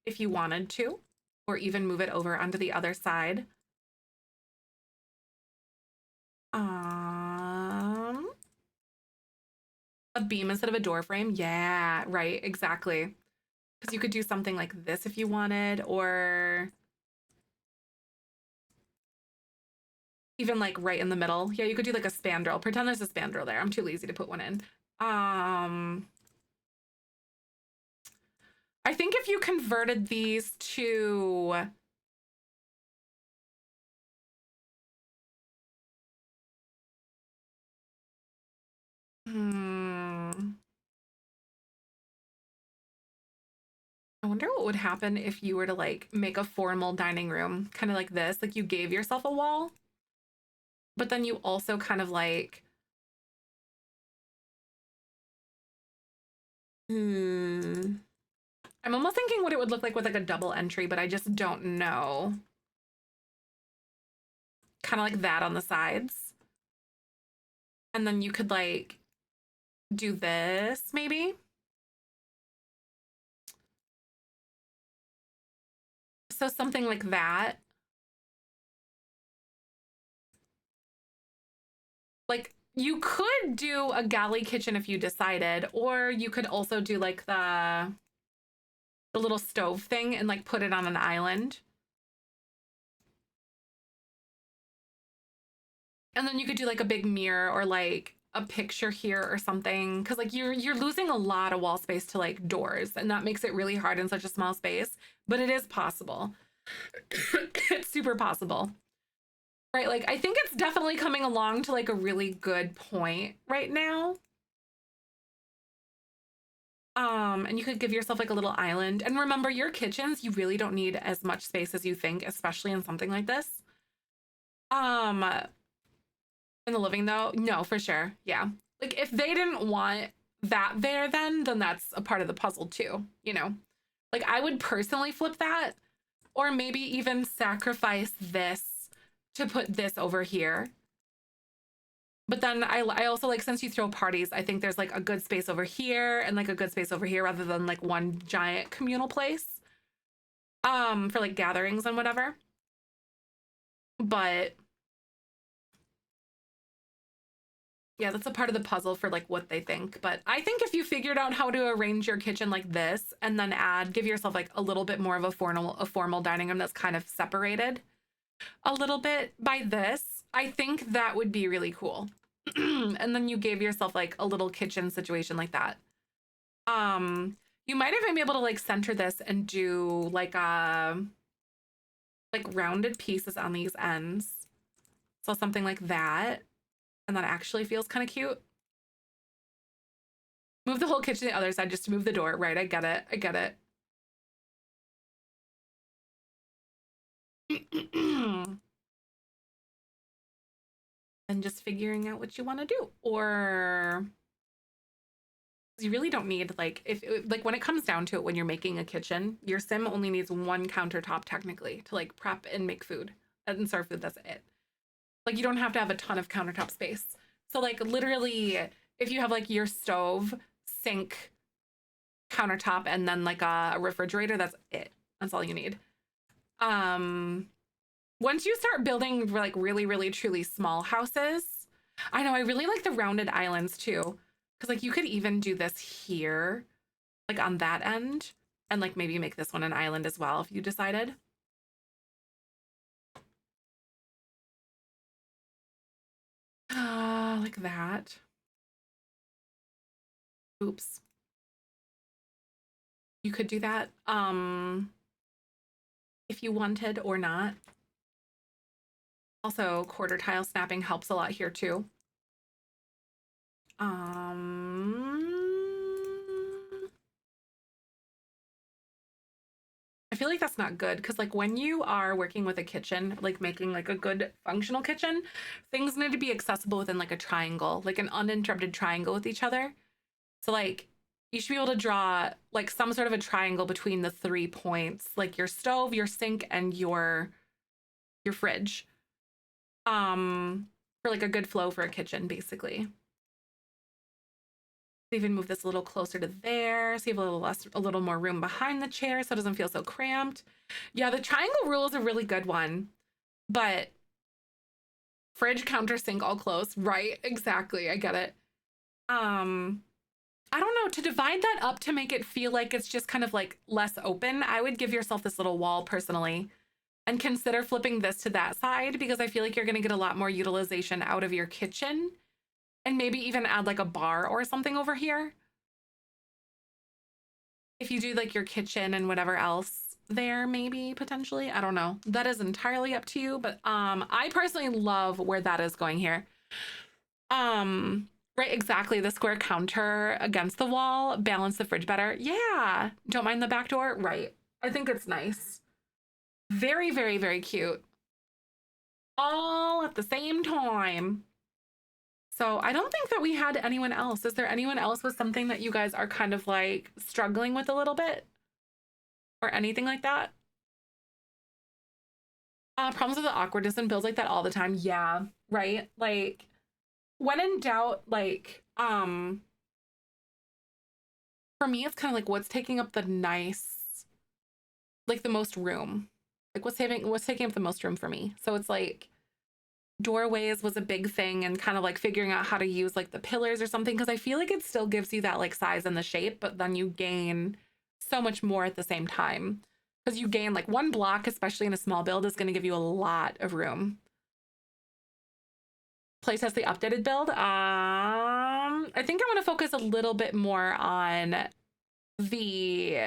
Speaker 1: if you wanted to, or even move it over onto the other side. A beam instead of a door frame. Yeah, right, exactly. Because you could do something like this if you wanted, or even like right in the middle. Yeah, you could do like a spandrel. Pretend there's a spandrel there. I'm too lazy to put one in. I think if you converted these to I wonder what would happen if you were to like make a formal dining room, kind of like this, like you gave yourself a wall, but then you also kind of like, I'm almost thinking what it would look like with like a double entry, but I just don't know. Kind of like that on the sides. And then you could like do this maybe. So something like that. Like you could do a galley kitchen if you decided, or you could also do like the little stove thing and like put it on an island. And then you could do like a big mirror or like a picture here or something, because like you're losing a lot of wall space to like doors, and that makes it really hard in such a small space, but it is possible. It's super possible. Right, like I think it's definitely coming along to like a really good point right now. And you could give yourself like a little island. And remember, your kitchens, you really don't need as much space as you think, especially in something like this. Um, in the living though, no, for sure. Yeah. Like if they didn't want that there, then that's a part of the puzzle too, you know? Like I would personally flip that, or maybe even sacrifice this to put this over here. But then I also like, since you throw parties, I think there's like a good space over here and like a good space over here rather than like one giant communal place. For like gatherings and whatever. But yeah, that's a part of the puzzle for like what they think. But I think if you figured out how to arrange your kitchen like this and then give yourself like a little bit more of a formal dining room that's kind of separated a little bit by this, I think that would be really cool. And then you gave yourself like a little kitchen situation like that. You might even be able to like center this and do like rounded pieces on these ends. So something like that. And that actually feels kind of cute. Move the whole kitchen to the other side just to move the door. Right, I get it. I get it. And just figuring out what you want to do. Or You really don't need like if like when it comes down to it, when you're making a kitchen, your sim only needs one countertop technically to like prep and make food and serve food. That's it. Like you don't have to have a ton of countertop space. So like literally if you have like your stove, sink, countertop, and then like a refrigerator, that's it. That's all you need. Once you start building like really, really truly small houses, I know I really like the rounded islands too. Cause like you could even do this here, like on that end, and like maybe make this one an island as well if you decided. Like that. Oops. You could do that if you wanted or not. Also, quarter tile snapping helps a lot here too. I feel like that's not good because like when you are working with a kitchen, like making like a good functional kitchen, things need to be accessible within like a triangle, like an uninterrupted triangle with each other. So like you should be able to draw like some sort of a triangle between the 3 points, like your stove, your sink, and your fridge. For like a good flow for a kitchen, basically. Even move this a little closer to there, so you have a little more room behind the chair so it doesn't feel so cramped. Yeah, the triangle rule is a really good one, but fridge, counter, sink, all close, right? Exactly, I get it. I don't know, to divide that up to make it feel like it's just kind of like less open, I would give yourself this little wall personally and consider flipping this to that side because I feel like you're gonna get a lot more utilization out of your kitchen and maybe even add like a bar or something over here. If you do like your kitchen and whatever else there, maybe potentially, I don't know. That is entirely up to you, but I personally love where that is going here. Right, exactly. The square counter against the wall, balance the fridge better. Yeah, don't mind the back door. Right. I think it's nice. Very, very, very cute. All at the same time. So I don't think that we had anyone else. Is there anyone else with something that you guys are kind of like struggling with a little bit? Or anything like that? Problems with the awkwardness and builds like that all the time. Yeah, right? Like when in doubt, like, for me, it's kind of like what's taking up the nice, like the most room. Like what's taking up the most room for me. So it's like doorways was a big thing and kind of like figuring out how to use like the pillars or something because I feel like it still gives you that like size and the shape, but then you gain so much more at the same time because you gain like one block, especially in a small build, is going to give you a lot of room. Playtest the updated build. I think I want to focus a little bit more on the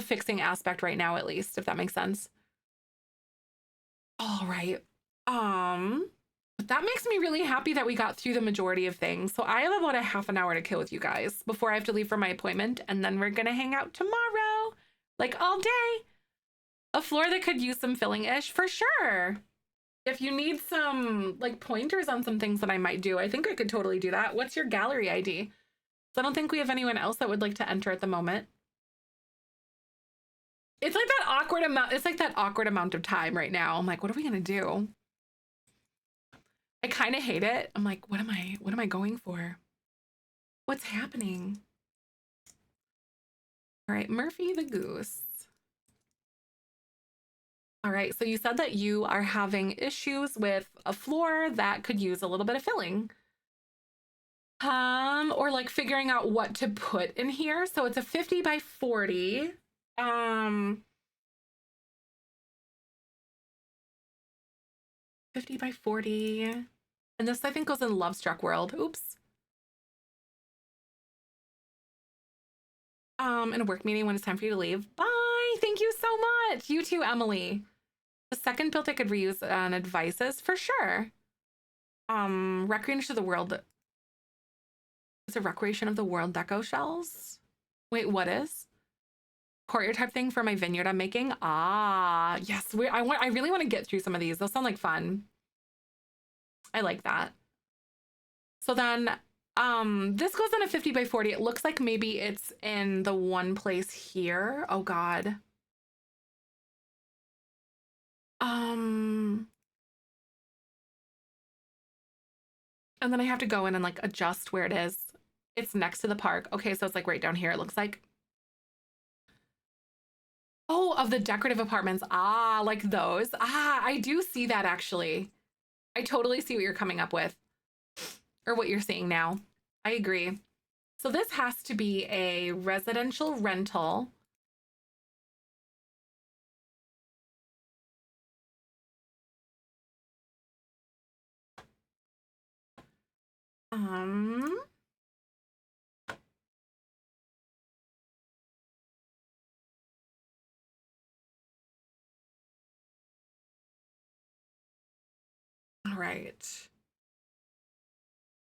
Speaker 1: fixing aspect right now, at least, if that makes sense. All right. But that makes me really happy that we got through the majority of things. So I have about a half an hour to kill with you guys before I have to leave for my appointment, and then we're gonna hang out tomorrow, like all day. A floor that could use some filling-ish for sure. If you need some like pointers on some things that I might do, I think I could totally do that. What's your gallery ID? So I don't think we have anyone else that would like to enter at the moment. It's like that awkward amount. It's like that awkward amount of time right now. I'm like, what are we gonna do? I kind of hate it. I'm like, what am I going for? What's happening? All right, Murphy the Goose. All right, so you said that you are having issues with a floor that could use a little bit of filling. Or like figuring out what to put in here. So it's a 50 by 40. 50 by 40. And this I think goes in Love Struck World. Oops. In a work meeting when it's time for you to leave. Bye. Thank you so much. You too, Emily. The second build I could reuse on advices for sure. Recreation of the World. It's a Recreation of the World deco shells. Wait, what is? Courtyard type thing for my vineyard I'm making. Ah, yes. I really want to get through some of these. Those sound like fun. I like that. So then This goes on a 50 by 40. It looks like maybe it's in the one place here. Oh God. Um, and then I have to go in and like adjust where it is. It's next to the park. Okay, so it's like right down here, it looks like. Oh, of the decorative apartments. Ah, like those. Ah, I do see that actually. I totally see what you're coming up with or what you're seeing now. I agree. So this has to be a residential rental. Um, all right.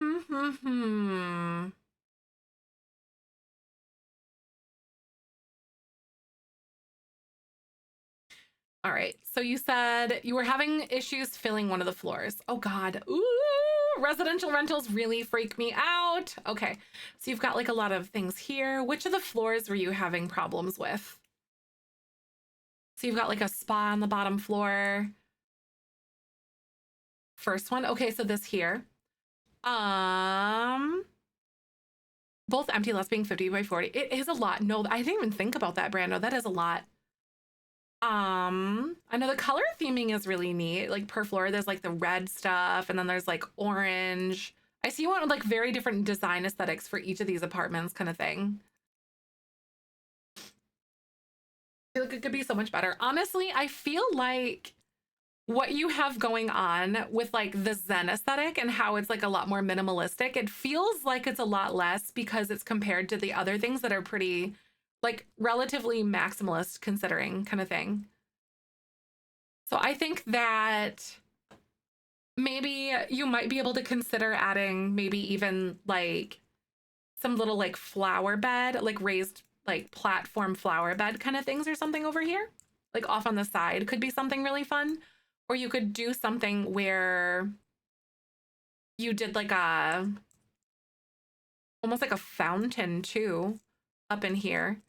Speaker 1: Hmm. All right. So you said you were having issues filling one of the floors. Oh God. Ooh, residential rentals really freak me out. Okay. So you've got like a lot of things here. Which of the floors were you having problems with? So you've got like a spa on the bottom floor. First one. Okay, so this here. Um, both empty lots being 50 by 40. It is a lot. No, I didn't even think about that, Brando. That is a lot. I know the color theming is really neat. Like per floor, there's like the red stuff, and then there's like orange. I see you want like very different design aesthetics for each of these apartments, kind of thing. I feel like it could be so much better. Honestly, I feel like what you have going on with like the Zen aesthetic and how it's like a lot more minimalistic, it feels like it's a lot less because it's compared to the other things that are pretty like relatively maximalist considering kind of thing. So I think that maybe you might be able to consider adding maybe even like some little like flower bed, like raised like platform flower bed kind of things or something over here, like off on the side could be something really fun. Or you could do something where you did like a almost like a fountain too up in here.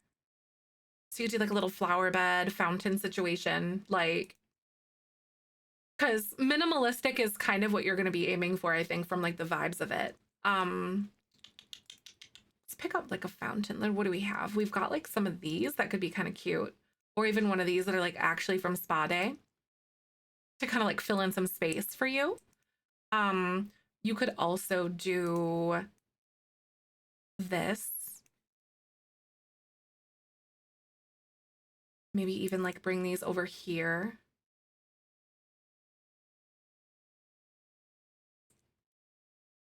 Speaker 1: So you do like a little flower bed fountain situation, like because minimalistic is kind of what you're going to be aiming for, I think, from like the vibes of it. Um, let's pick up like a fountain. Then what do we have? We've got like some of these that could be kind of cute, or even one of these that are like actually from Spa Day to kind of like fill in some space for you. Um, you could also do this. Maybe even like bring these over here.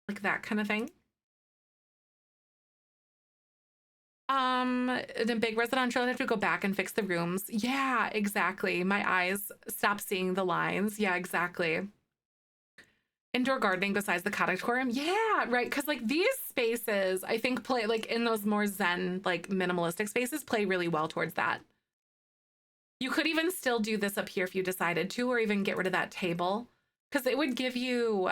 Speaker 1: Like that kind of thing. In a big residential, I have to go back and fix the rooms. Yeah, exactly. My eyes stop seeing the lines. Yeah, exactly. Indoor gardening besides the cottage aquarium. Yeah, right. Because like these spaces, I think play like in those more zen, like minimalistic spaces, play really well towards that. You could even still do this up here if you decided to, or even get rid of that table, because it would give you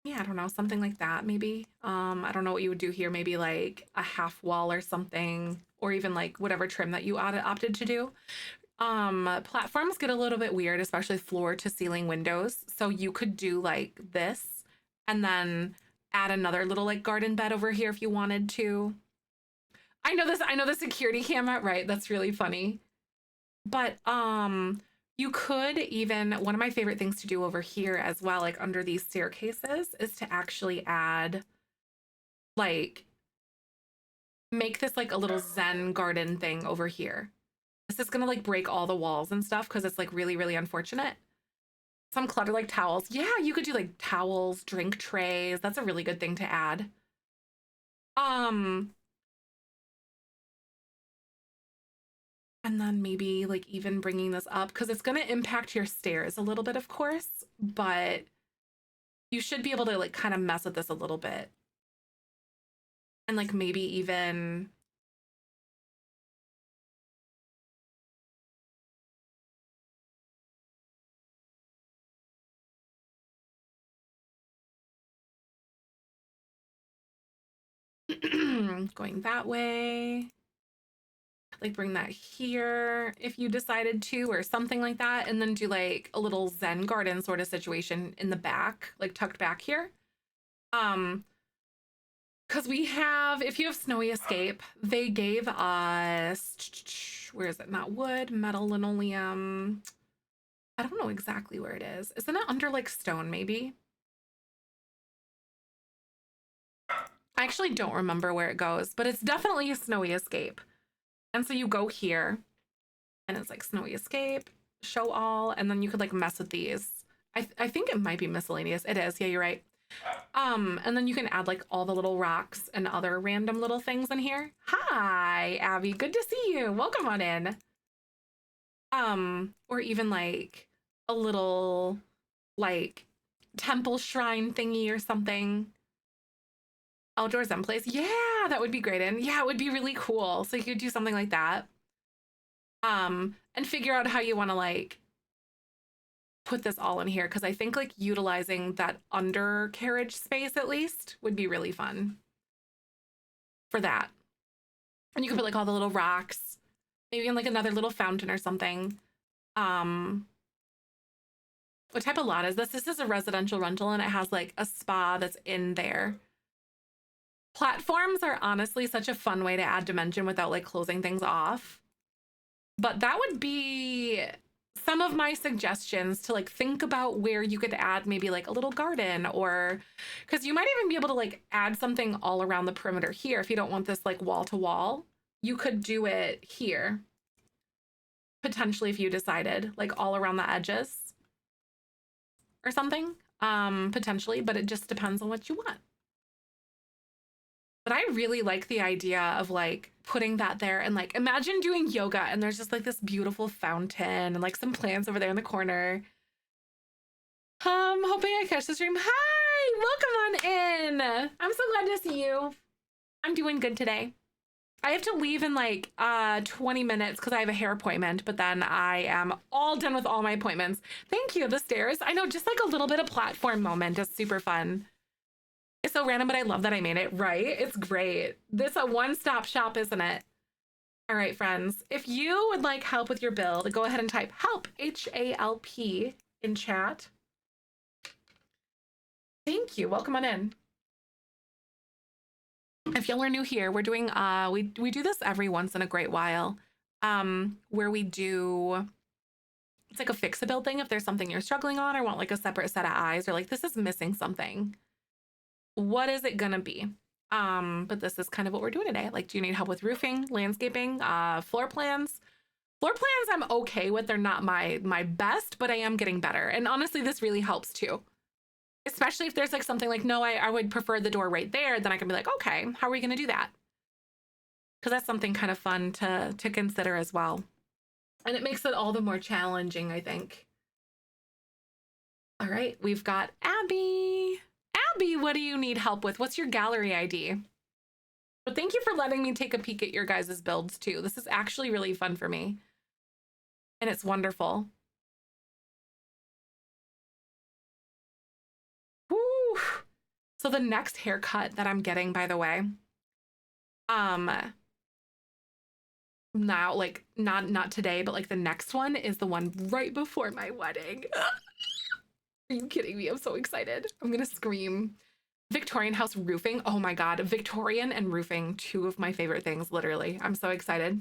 Speaker 1: yeah, I don't know, something like that maybe. I don't know what you would do here, maybe like a half wall or something, or even like whatever trim that you opted to do. Platforms get a little bit weird, especially floor to ceiling windows. So you could do like this and then add another little like garden bed over here if you wanted to. I know the security camera, right? That's really funny. But you could even one of my favorite things to do over here as well, like under these staircases, is to actually add like make this like a little zen garden thing over here. This is gonna like break all the walls and stuff because it's like really, really unfortunate. Some clutter like towels. Yeah, you could do like towels, drink trays. That's a really good thing to add. Um, and then maybe like even bringing this up because it's gonna impact your stairs a little bit, of course, but you should be able to like kind of mess with this a little bit. And like maybe even Going that way. Like bring that here if you decided to, or something like that. And then do like a little Zen garden sort of situation in the back, like tucked back here. Because we have, if you have Snowy Escape, they gave us, where is it? Not wood, metal, linoleum. I don't know exactly where it is. Isn't it under like stone, maybe? I actually don't remember where it goes, but it's definitely a Snowy Escape. And so you go here, and it's like Snowy Escape, show all, and then you could like mess with these. I think it might be miscellaneous. It is. Yeah, you're right. And then you can add like all the little rocks and other random little things in here. Hi, Abby. Good to see you. Welcome on in. Or even like a little like temple shrine thingy or something. Outdoors and place. Yeah, that would be great. And yeah, it would be really cool. So you could do something like that. And figure out how you want to like put this all in here, because I think like utilizing that undercarriage space at least would be really fun for that. And you can put like all the little rocks, maybe in like another little fountain or something. What type of lot is this? This is a residential rental and it has like a spa that's in there. Platforms are honestly such a fun way to add dimension without like closing things off. But that would be some of my suggestions to like think about where you could add maybe like a little garden, or because you might even be able to like add something all around the perimeter here. If you don't want this like wall to wall, you could do it here. Potentially if you decided like all around the edges or something, potentially, but it just depends on what you want. But I really like the idea of like putting that there and like imagine doing yoga and there's just like this beautiful fountain and like some plants over there in the corner. Hoping I catch the stream. Hi, welcome on in. I'm so glad to see you. I'm doing good today. I have to leave in like 20 minutes because I have a hair appointment, but then I am all done with all my appointments. Thank you, the stairs. I know, just like a little bit of platform moment is super fun. It's so random, but I love that I made it, right? It's great. This is a one-stop shop, isn't it? All right, friends. If you would like help with your build, go ahead and type HELP, H-A-L-P, in chat. Thank you. Welcome on in. If y'all are new here, we're doing we do this every once in a great while, where we do, it's like a fix a build thing. If there's something you're struggling on or want like a separate set of eyes, or like this is missing something, what is it gonna be? But this is kind of what we're doing today. Like, do you need help with roofing, landscaping, floor plans? Floor plans I'm okay with. They're not my best, but I am getting better. And honestly, this really helps too. Especially if there's like something like, no, I would prefer the door right there, then I can be like, okay, how are we gonna do that? Because that's something kind of fun to consider as well. And it makes it all the more challenging, I think. All right, we've got Abby. Abby, what do you need help with? What's your gallery ID? But thank you for letting me take a peek at your guys' builds too. This is actually really fun for me. And it's wonderful. Woo. So the next haircut that I'm getting, by the way, now like not today, but like the next one is the one right before my wedding. Are you kidding me? I'm so excited. I'm gonna scream. Victorian house roofing. Oh my God. Victorian and roofing, two of my favorite things, literally. I'm so excited.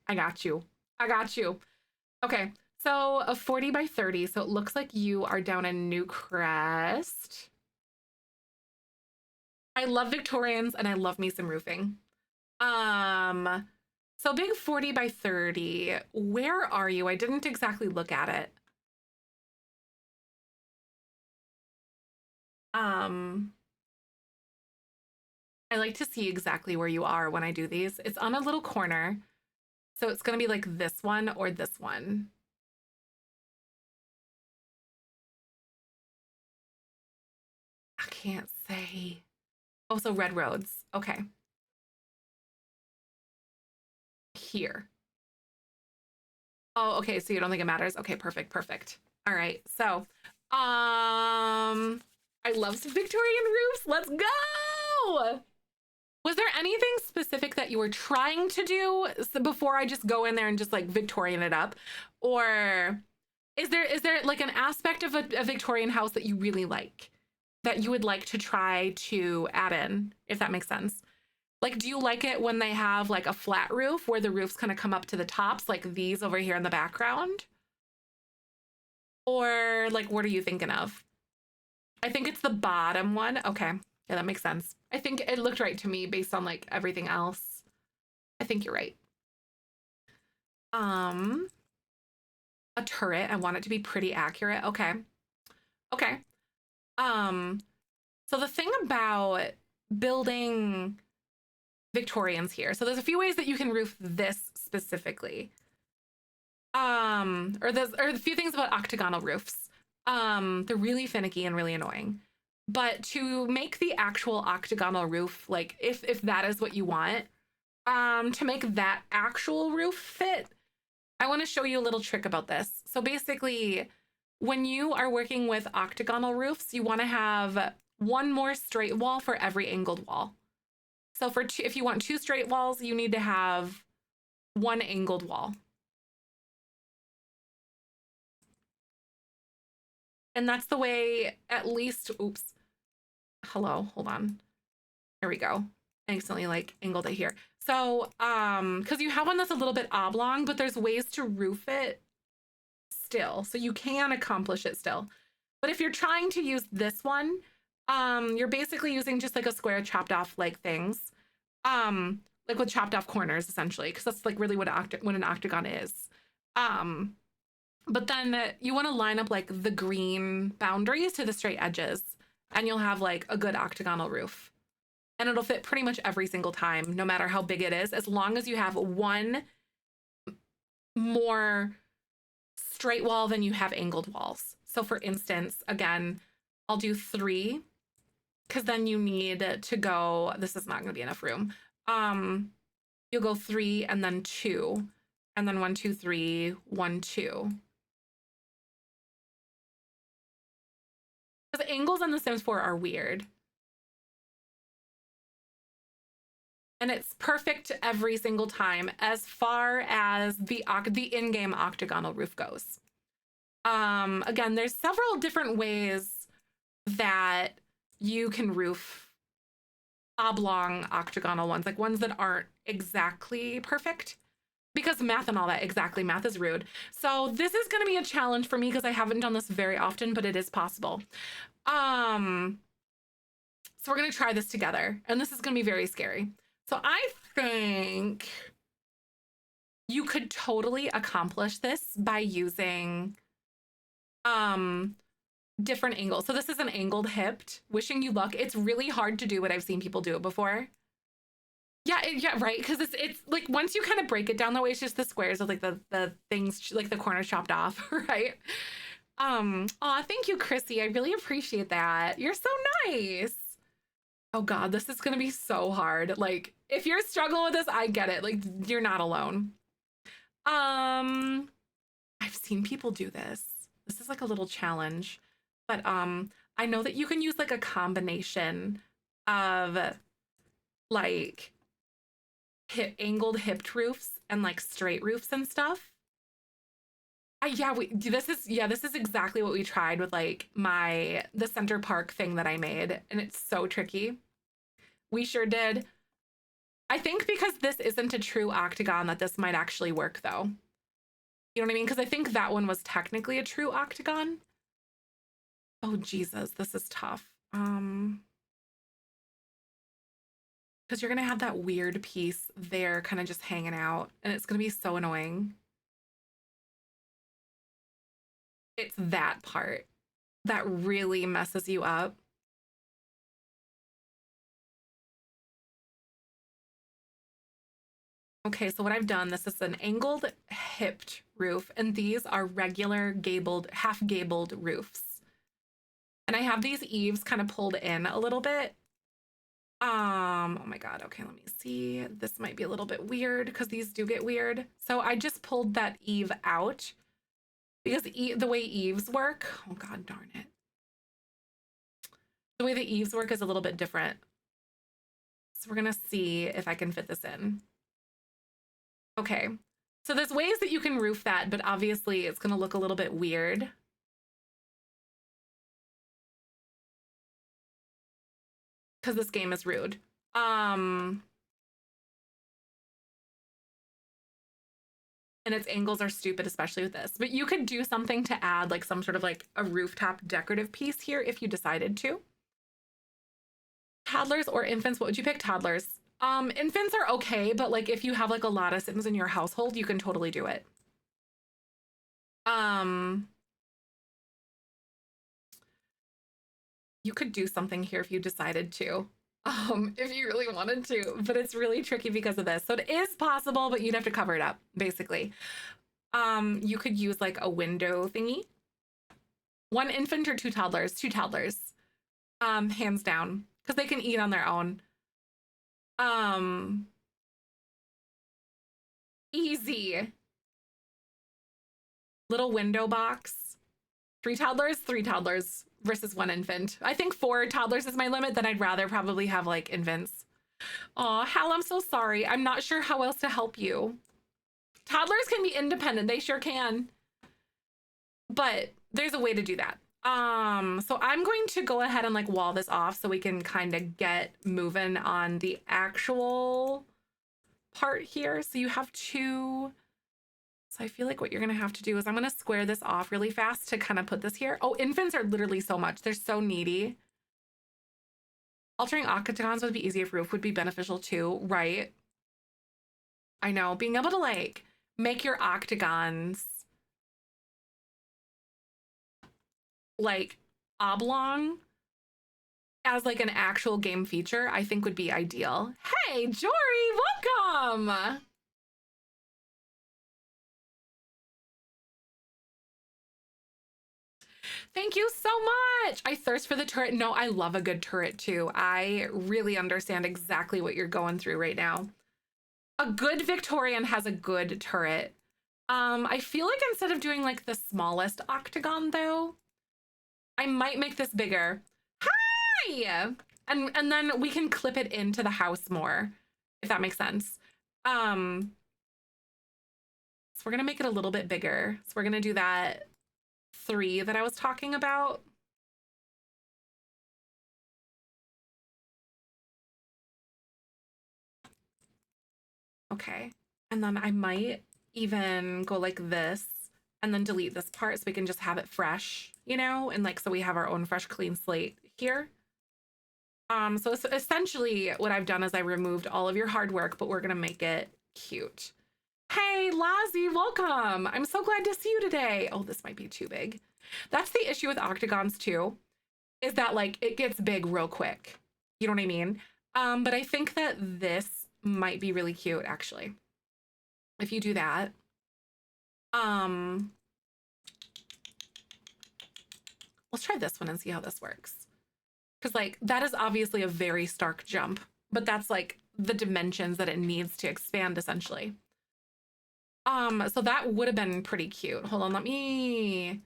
Speaker 1: I got you. I got you. Okay. So a 40 by 30. So it looks like you are down in Newcrest. I love Victorians and I love me some roofing. So big 40 by 30. Where are you? I didn't exactly look at it. I like to see exactly where you are when I do these. It's on a little corner. So it's going to be like this one or this one. I can't say. Oh, so Red Roads. Okay. Here. Oh, okay. So you don't think it matters? Okay, perfect, perfect. All right. So, I love some Victorian roofs. Let's go. Was there anything specific that you were trying to do before I just go in there and just like Victorian it up? Or is there like an aspect of a Victorian house that you really like that you would like to try to add in, if that makes sense? Like, do you like it when they have like a flat roof where the roofs kind of come up to the tops, like these over here in the background? Or like, what are you thinking of? I think it's the bottom one. Okay. Yeah, that makes sense. I think it looked right to me based on like everything else. I think you're right. Um, a turret. I want it to be pretty accurate. Okay. Okay. Um, so the thing about building Victorians here. So there's a few ways that you can roof this specifically. Or a few things about octagonal roofs. They're really finicky and really annoying. But to make the actual octagonal roof, like if that is what you want, to make that actual roof fit, I want to show you a little trick about this. So basically, when you are working with octagonal roofs, you want to have one more straight wall for every angled wall. So if you want two straight walls, you need to have one angled wall. And that's the way, at least, oops. Hello, hold on. There we go. I accidentally like angled it here. So, because you have one that's a little bit oblong, but there's ways to roof it still. So you can accomplish it still. But if you're trying to use this one, you're basically using just like a square chopped off like things. Like with chopped off corners essentially, because that's like really what an octagon is. But then you want to line up like the green boundaries to the straight edges, and you'll have like a good octagonal roof. And it'll fit pretty much every single time, no matter how big it is, as long as you have one more straight wall than you have angled walls. So for instance, again, I'll do 3, because then you need to go, this is not going to be enough room. You'll go 3 and then 2, and then 1, 2, 3, 1, 2. Because angles on The Sims 4 are weird. And it's perfect every single time as far as the in-game octagonal roof goes. Again, there's several different ways that you can roof oblong octagonal ones, like ones that aren't exactly perfect, because math and all that, exactly, math is rude. So this is going to be a challenge for me because I haven't done this very often, but it is possible. So we're going to try this together, and this is going to be very scary. So I think you could totally accomplish this by using different angles. So this is an angled hipped. Wishing you luck. It's really hard to do, but I've seen people do it before. Yeah, yeah, right. Because it's like once you kind of break it down that way, it's just the squares of like the things, like the corners chopped off, right? Aw, thank you, Chrissy. I really appreciate that. You're so nice. Oh God, this is gonna be so hard. Like, if you're struggling with this, I get it. Like, you're not alone. I've seen people do this. This is like a little challenge, but I know that you can use like a combination of like angled hipped roofs and like straight roofs and stuff. Yeah, this is exactly what we tried with like the Center Park thing that I made, and it's so tricky. We sure did. I think because this isn't a true octagon that this might actually work though. You know what I mean? Because I think that one was technically a true octagon. Oh Jesus, this is tough. Because you're gonna have that weird piece there kind of just hanging out, and it's gonna be so annoying. It's that part that really messes you up. Okay, so what I've done, this is an angled hipped roof, and these are regular gabled, half gabled roofs. And I have these eaves kind of pulled in a little bit. Oh my God, okay, let me see. This might be a little bit weird because these do get weird. So I just pulled that eave out because the way eaves work, oh God darn it. The way the eaves work is a little bit different. So we're gonna see if I can fit this in. Okay, so there's ways that you can roof that, but obviously it's gonna look a little bit weird. Because this game is rude. And its angles are stupid, especially with this. But you could do something to add like some sort of like a rooftop decorative piece here if you decided to. Toddlers or infants, what would you pick? Toddlers. Infants are okay, but like if you have like a lot of Sims in your household, you can totally do it. You could do something here if you decided to. If you really wanted to, but it's really tricky because of this. So it is possible, but you'd have to cover it up, basically. You could use like a window thingy. One infant or two toddlers? Two toddlers. Hands down, because they can eat on their own. Easy. Little window box. Three toddlers versus one infant. I think 4 toddlers is my limit. Then I'd rather probably have like infants. Oh, Hal, I'm so sorry. I'm not sure how else to help you. Toddlers can be independent. They sure can. But there's a way to do that. So I'm going to go ahead and like wall this off so we can kind of get moving on the actual part here. So you have 2. So I feel like what you're gonna have to do is I'm gonna square this off really fast to kind of put this here. Oh, infants are literally so much. They're so needy. Altering octagons would be easy if roof would be beneficial too, right? I know, being able to like make your octagons like oblong as like an actual game feature, I think would be ideal. Hey, Jory, welcome. Thank you so much. I thirst for the turret. No, I love a good turret too. I really understand exactly what you're going through right now. A good Victorian has a good turret. I feel like instead of doing like the smallest octagon though, I might make this bigger. Hi! And then we can clip it into the house more, if that makes sense. So we're gonna make it a little bit bigger. So we're gonna do that 3 that I was talking about. Okay. And then I might even go like this and then delete this part so we can just have it fresh, you know? And like, so we have our own fresh, clean slate here. So essentially what I've done is I removed all of your hard work, but we're gonna make it cute. Hey, Lazzy, welcome. I'm so glad to see you today. Oh, this might be too big. That's the issue with octagons too, is that like it gets big real quick. You know what I mean? But I think that this might be really cute actually. If you do that. Let's try this one and see how this works. Because like that is obviously a very stark jump, but that's like the dimensions that it needs to expand essentially. So that would have been pretty cute. Hold on, let me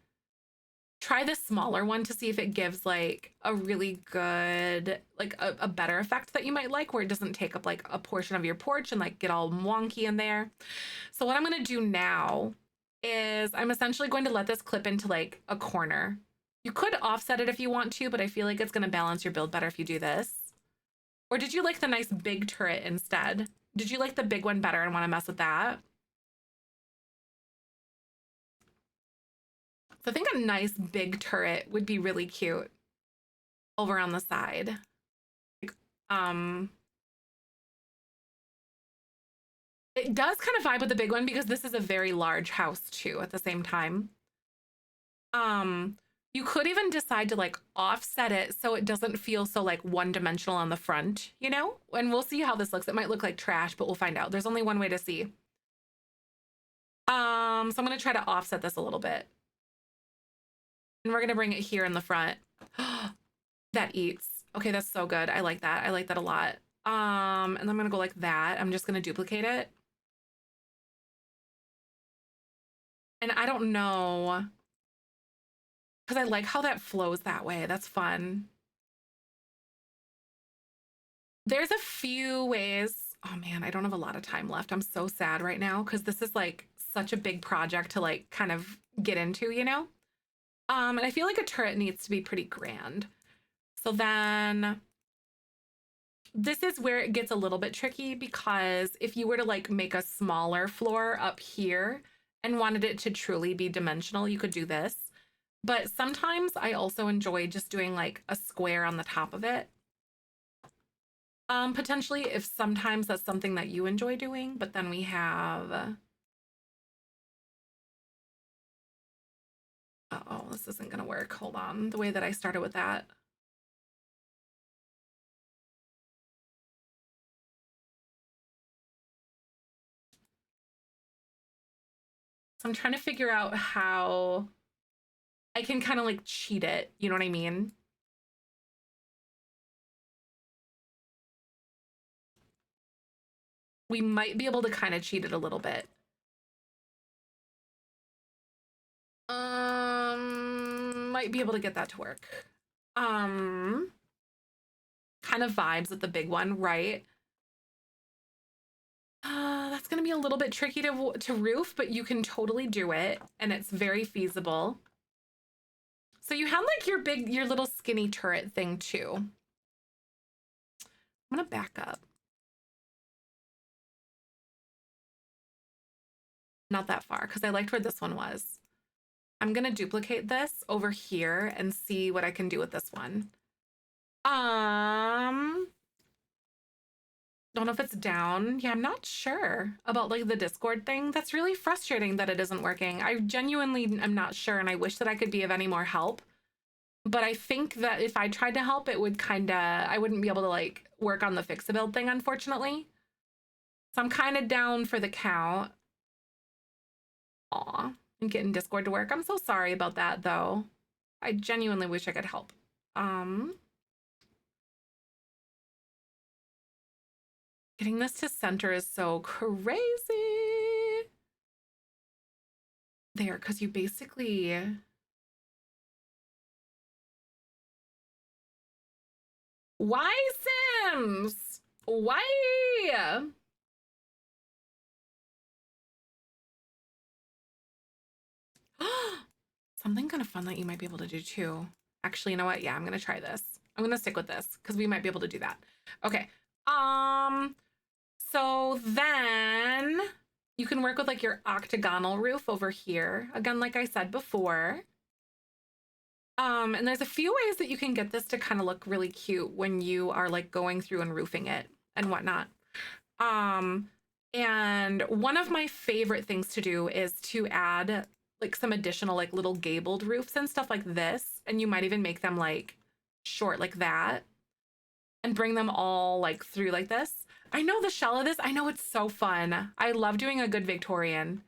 Speaker 1: try this smaller one to see if it gives like a really good, like a better effect that you might like, where it doesn't take up like a portion of your porch and like get all wonky in there. So what I'm gonna do now is I'm essentially going to let this clip into like a corner. You could offset it if you want to, but I feel like it's gonna balance your build better if you do this. Or did you like the nice big turret instead? Did you like the big one better and want to mess with that? So I think a nice big turret would be really cute over on the side. It does kind of vibe with the big one because this is a very large house too at the same time. You could even decide to like offset it so it doesn't feel so like one-dimensional on the front, you know? And we'll see how this looks. It might look like trash, but we'll find out. There's only one way to see. So I'm gonna try to offset this a little bit. And we're gonna bring it here in the front. That eats. Okay, that's so good. I like that. I like that a lot. And I'm gonna go like that. I'm just gonna duplicate it. And I don't know, because I like how that flows that way. That's fun. There's a few ways. Oh man, I don't have a lot of time left. I'm so sad right now because this is like such a big project to like kind of get into, you know? And I feel like a turret needs to be pretty grand. So then this is where it gets a little bit tricky because if you were to like make a smaller floor up here and wanted it to truly be dimensional, you could do this. But sometimes I also enjoy just doing like a square on the top of it. Potentially if sometimes that's something that you enjoy doing, but then we have, uh-oh, this isn't gonna work. Hold on, the way that I started with that. So I'm trying to figure out how I can kind of like cheat it. You know what I mean? We might be able to kind of cheat it a little bit. Might be able to get that to work. Kind of vibes with the big one, right? That's gonna be a little bit tricky to roof, but you can totally do it, and it's very feasible. So you had like your little skinny turret thing too. I'm gonna back up. Not that far, because I liked where this one was. I'm gonna duplicate this over here and see what I can do with this one. Don't know if it's down. Yeah, I'm not sure about like the Discord thing. That's really frustrating that it isn't working. I genuinely am not sure, and I wish that I could be of any more help. But I think that if I tried to help, it would I wouldn't be able to like work on the fix-a-build thing, unfortunately. So I'm kind of down for the count. Aw, and getting Discord to work. I'm so sorry about that though. I genuinely wish I could help. Getting this to center is so crazy. There, because you basically... Why, Sims? Why? Something kind of fun that you might be able to do too. Actually, you know what? Yeah, I'm gonna try this. I'm gonna stick with this because we might be able to do that. Okay. So then you can work with like your octagonal roof over here. Again, like I said before. And there's a few ways that you can get this to kind of look really cute when you are like going through and roofing it and whatnot. And one of my favorite things to do is to add like some additional like little gabled roofs and stuff like this. And you might even make them like short like that and bring them all like through like this. I know the shell of this. I know it's so fun. I love doing a good Victorian.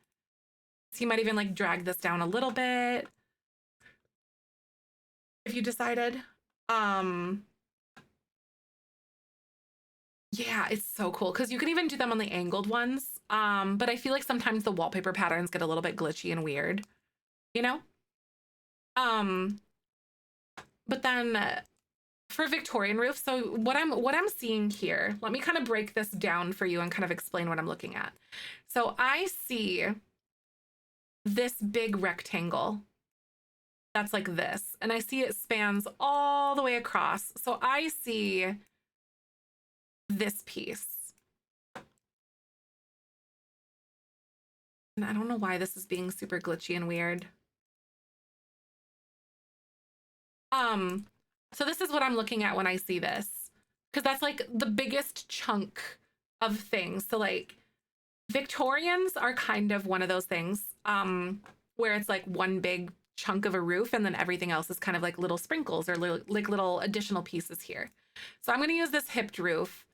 Speaker 1: So you might even like drag this down a little bit if you decided. Yeah, it's so cool because you can even do them on the angled ones. But I feel like sometimes the wallpaper patterns get a little bit glitchy and weird, you know? But then for Victorian roofs, so what I'm seeing here, let me kind of break this down for you and kind of explain what I'm looking at. So I see this big rectangle that's like this, and I see it spans all the way across. So I see this piece. And I don't know why this is being super glitchy and weird. So this is what I'm looking at when I see this, because that's like the biggest chunk of things. So like Victorians are kind of one of those things where it's like one big chunk of a roof and then everything else is kind of like little sprinkles or like little additional pieces here. So I'm going to use this hipped roof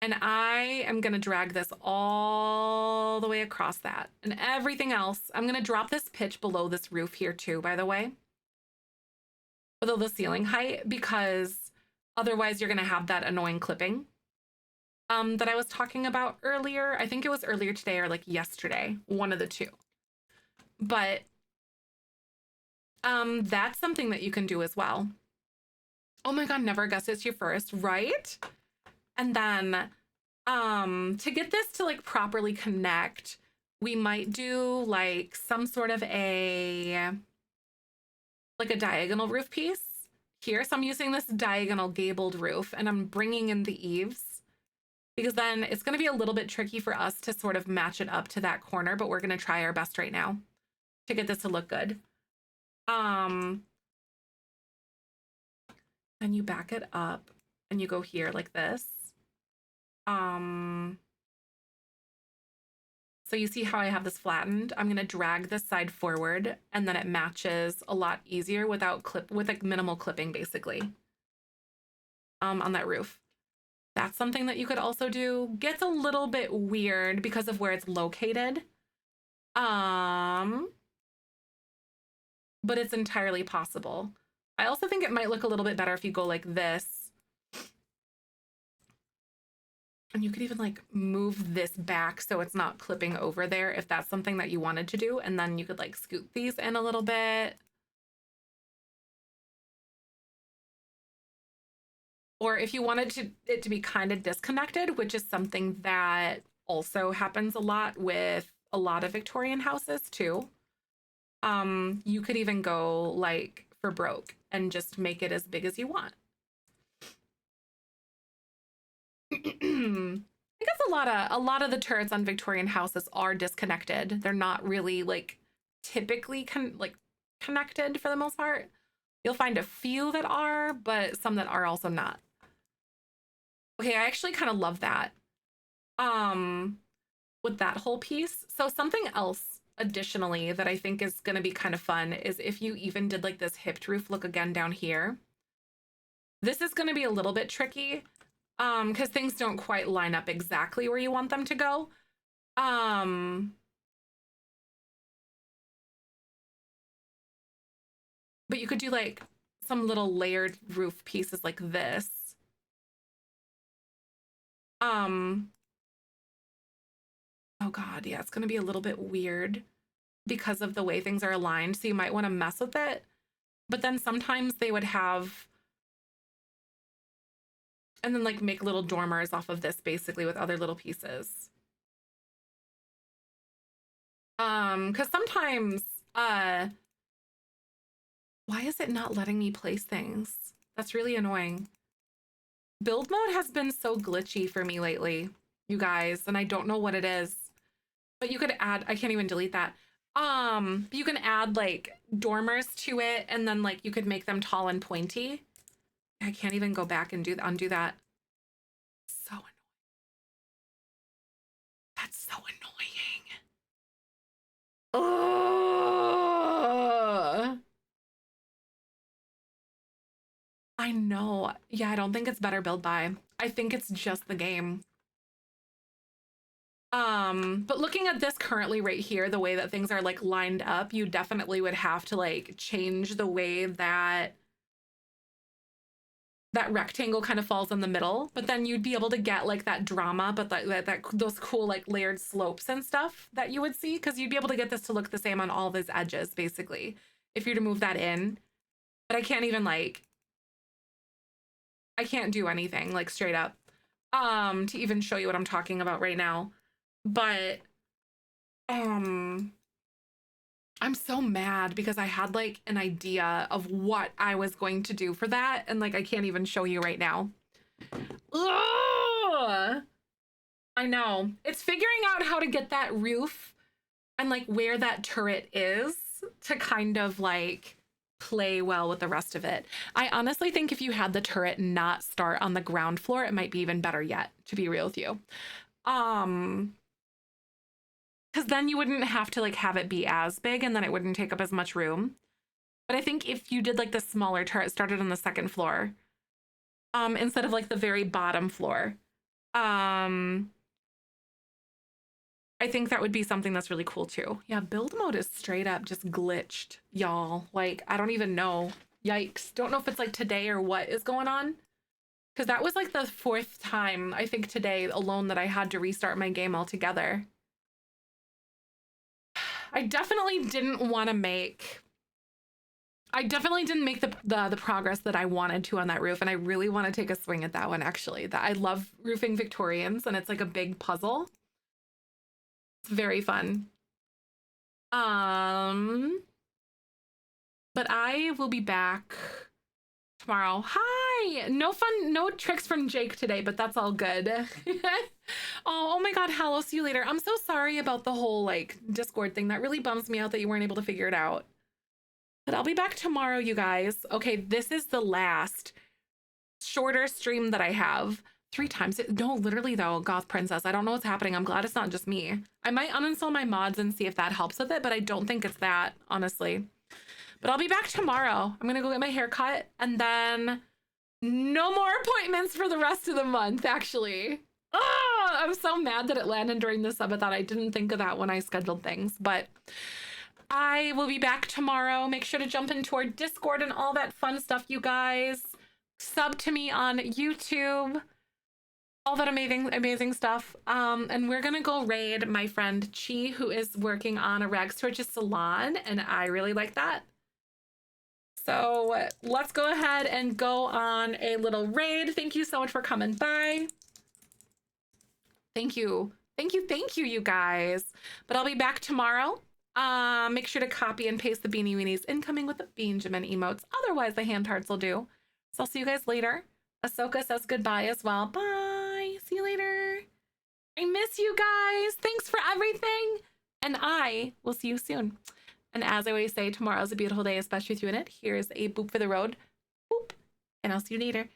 Speaker 1: and I am going to drag this all the way across that, and everything else. I'm going to drop this pitch below this roof here too, by the way, below the ceiling height, because otherwise you're going to have that annoying clipping that I was talking about earlier. I think it was earlier today or like yesterday, one of the two. But that's something that you can do as well. Oh my God, never guess it's your first, right? And then to get this to like properly connect, we might do like some sort of a diagonal roof piece here. So I'm using this diagonal gabled roof and I'm bringing in the eaves because then it's going to be a little bit tricky for us to sort of match it up to that corner, but we're going to try our best right now to get this to look good. Then you back it up and you go here like this. So you see how I have this flattened? I'm gonna drag this side forward and then it matches a lot easier with like minimal clipping basically on that roof. That's something that you could also do. Gets a little bit weird because of where it's located. But it's entirely possible. I also think it might look a little bit better if you go like this. And you could even like move this back so it's not clipping over there if that's something that you wanted to do. And then you could like scoot these in a little bit. Or if you wanted it to be kind of disconnected, which is something that also happens a lot with a lot of Victorian houses too. You could even go like for broke and just make it as big as you want. I guess a lot of the turrets on Victorian houses are disconnected. They're not really like typically connected for the most part. You'll find a few that are, but some that are also not. Okay, I actually kind of love that. With that whole piece. So something else additionally that I think is going to be kind of fun is if you even did like this hipped roof look again down here. This is going to be a little bit tricky because things don't quite line up exactly where you want them to go. But you could do like some little layered roof pieces like this. Oh God, yeah, it's gonna be a little bit weird because of the way things are aligned. So you might want to mess with it. But then sometimes they would have, and then like make little dormers off of this basically with other little pieces. Because sometimes, why is it not letting me place things? That's really annoying. Build mode has been so glitchy for me lately, you guys, and I don't know what it is. But you could add, I can't even delete that. You can add like dormers to it and then like you could make them tall and pointy. I can't even go back and undo that. So annoying. That's so annoying. Ugh. I know. Yeah, I don't think it's better build by. I think it's just the game. But looking at this currently right here, the way that things are like lined up, you definitely would have to like change the way that rectangle kind of falls in the middle, but then you'd be able to get like that drama, but those cool like layered slopes and stuff that you would see, because you'd be able to get this to look the same on all of its edges basically if you're to move that in. But I can't even like, I can't do anything like straight up to even show you what I'm talking about right now. But I'm so mad because I had like an idea of what I was going to do for that, and like I can't even show you right now. Ugh! I know. It's figuring out how to get that roof and like where that turret is to kind of like play well with the rest of it. I honestly think if you had the turret not start on the ground floor, it might be even better yet, to be real with you. Because then you wouldn't have to like have it be as big and then it wouldn't take up as much room. But I think if you did like the smaller turret started on the second floor, instead of like the very bottom floor, I think that would be something that's really cool too. Yeah, build mode is straight up just glitched, y'all. Like, I don't even know. Yikes. Don't know if it's like today or what is going on. Because that was like the 4th time, I think today alone, that I had to restart my game altogether. I definitely didn't want to make I definitely didn't make the progress that I wanted to on that roof, and I really want to take a swing at that one actually. That I love roofing Victorians, and it's like a big puzzle. It's very fun. But I will be back tomorrow. Hi! No fun, no tricks from Jake today, but that's all good. Oh my god, hello, see you later. I'm so sorry about the whole like Discord thing. That really bums me out that you weren't able to figure it out. But I'll be back tomorrow, you guys. Okay, this is the last shorter stream that I have. 3 times. No, literally though, Goth Princess. I don't know what's happening. I'm glad it's not just me. I might uninstall my mods and see if that helps with it, but I don't think it's that, honestly. But I'll be back tomorrow. I'm gonna go get my hair cut and then no more appointments for the rest of the month, actually. Oh, I'm so mad that it landed during the subathon. I didn't think of that when I scheduled things, but I will be back tomorrow. Make sure to jump into our Discord and all that fun stuff, you guys. Sub to me on YouTube. All that amazing stuff. And we're gonna go raid my friend Chi, who is working on a rags to riches salon, and I really like that. So let's go ahead and go on a little raid. Thank you so much for coming by. Thank you, you guys. But I'll be back tomorrow. Make sure to copy and paste the beanie weenies incoming with the Benjamin emotes. Otherwise, the hand hearts will do. So I'll see you guys later. Ahsoka says goodbye as well. Bye. See you later. I miss you guys. Thanks for everything. And I will see you soon. And as I always say, tomorrow's a beautiful day, especially with you in it. Here's a boop for the road. Boop. And I'll see you later.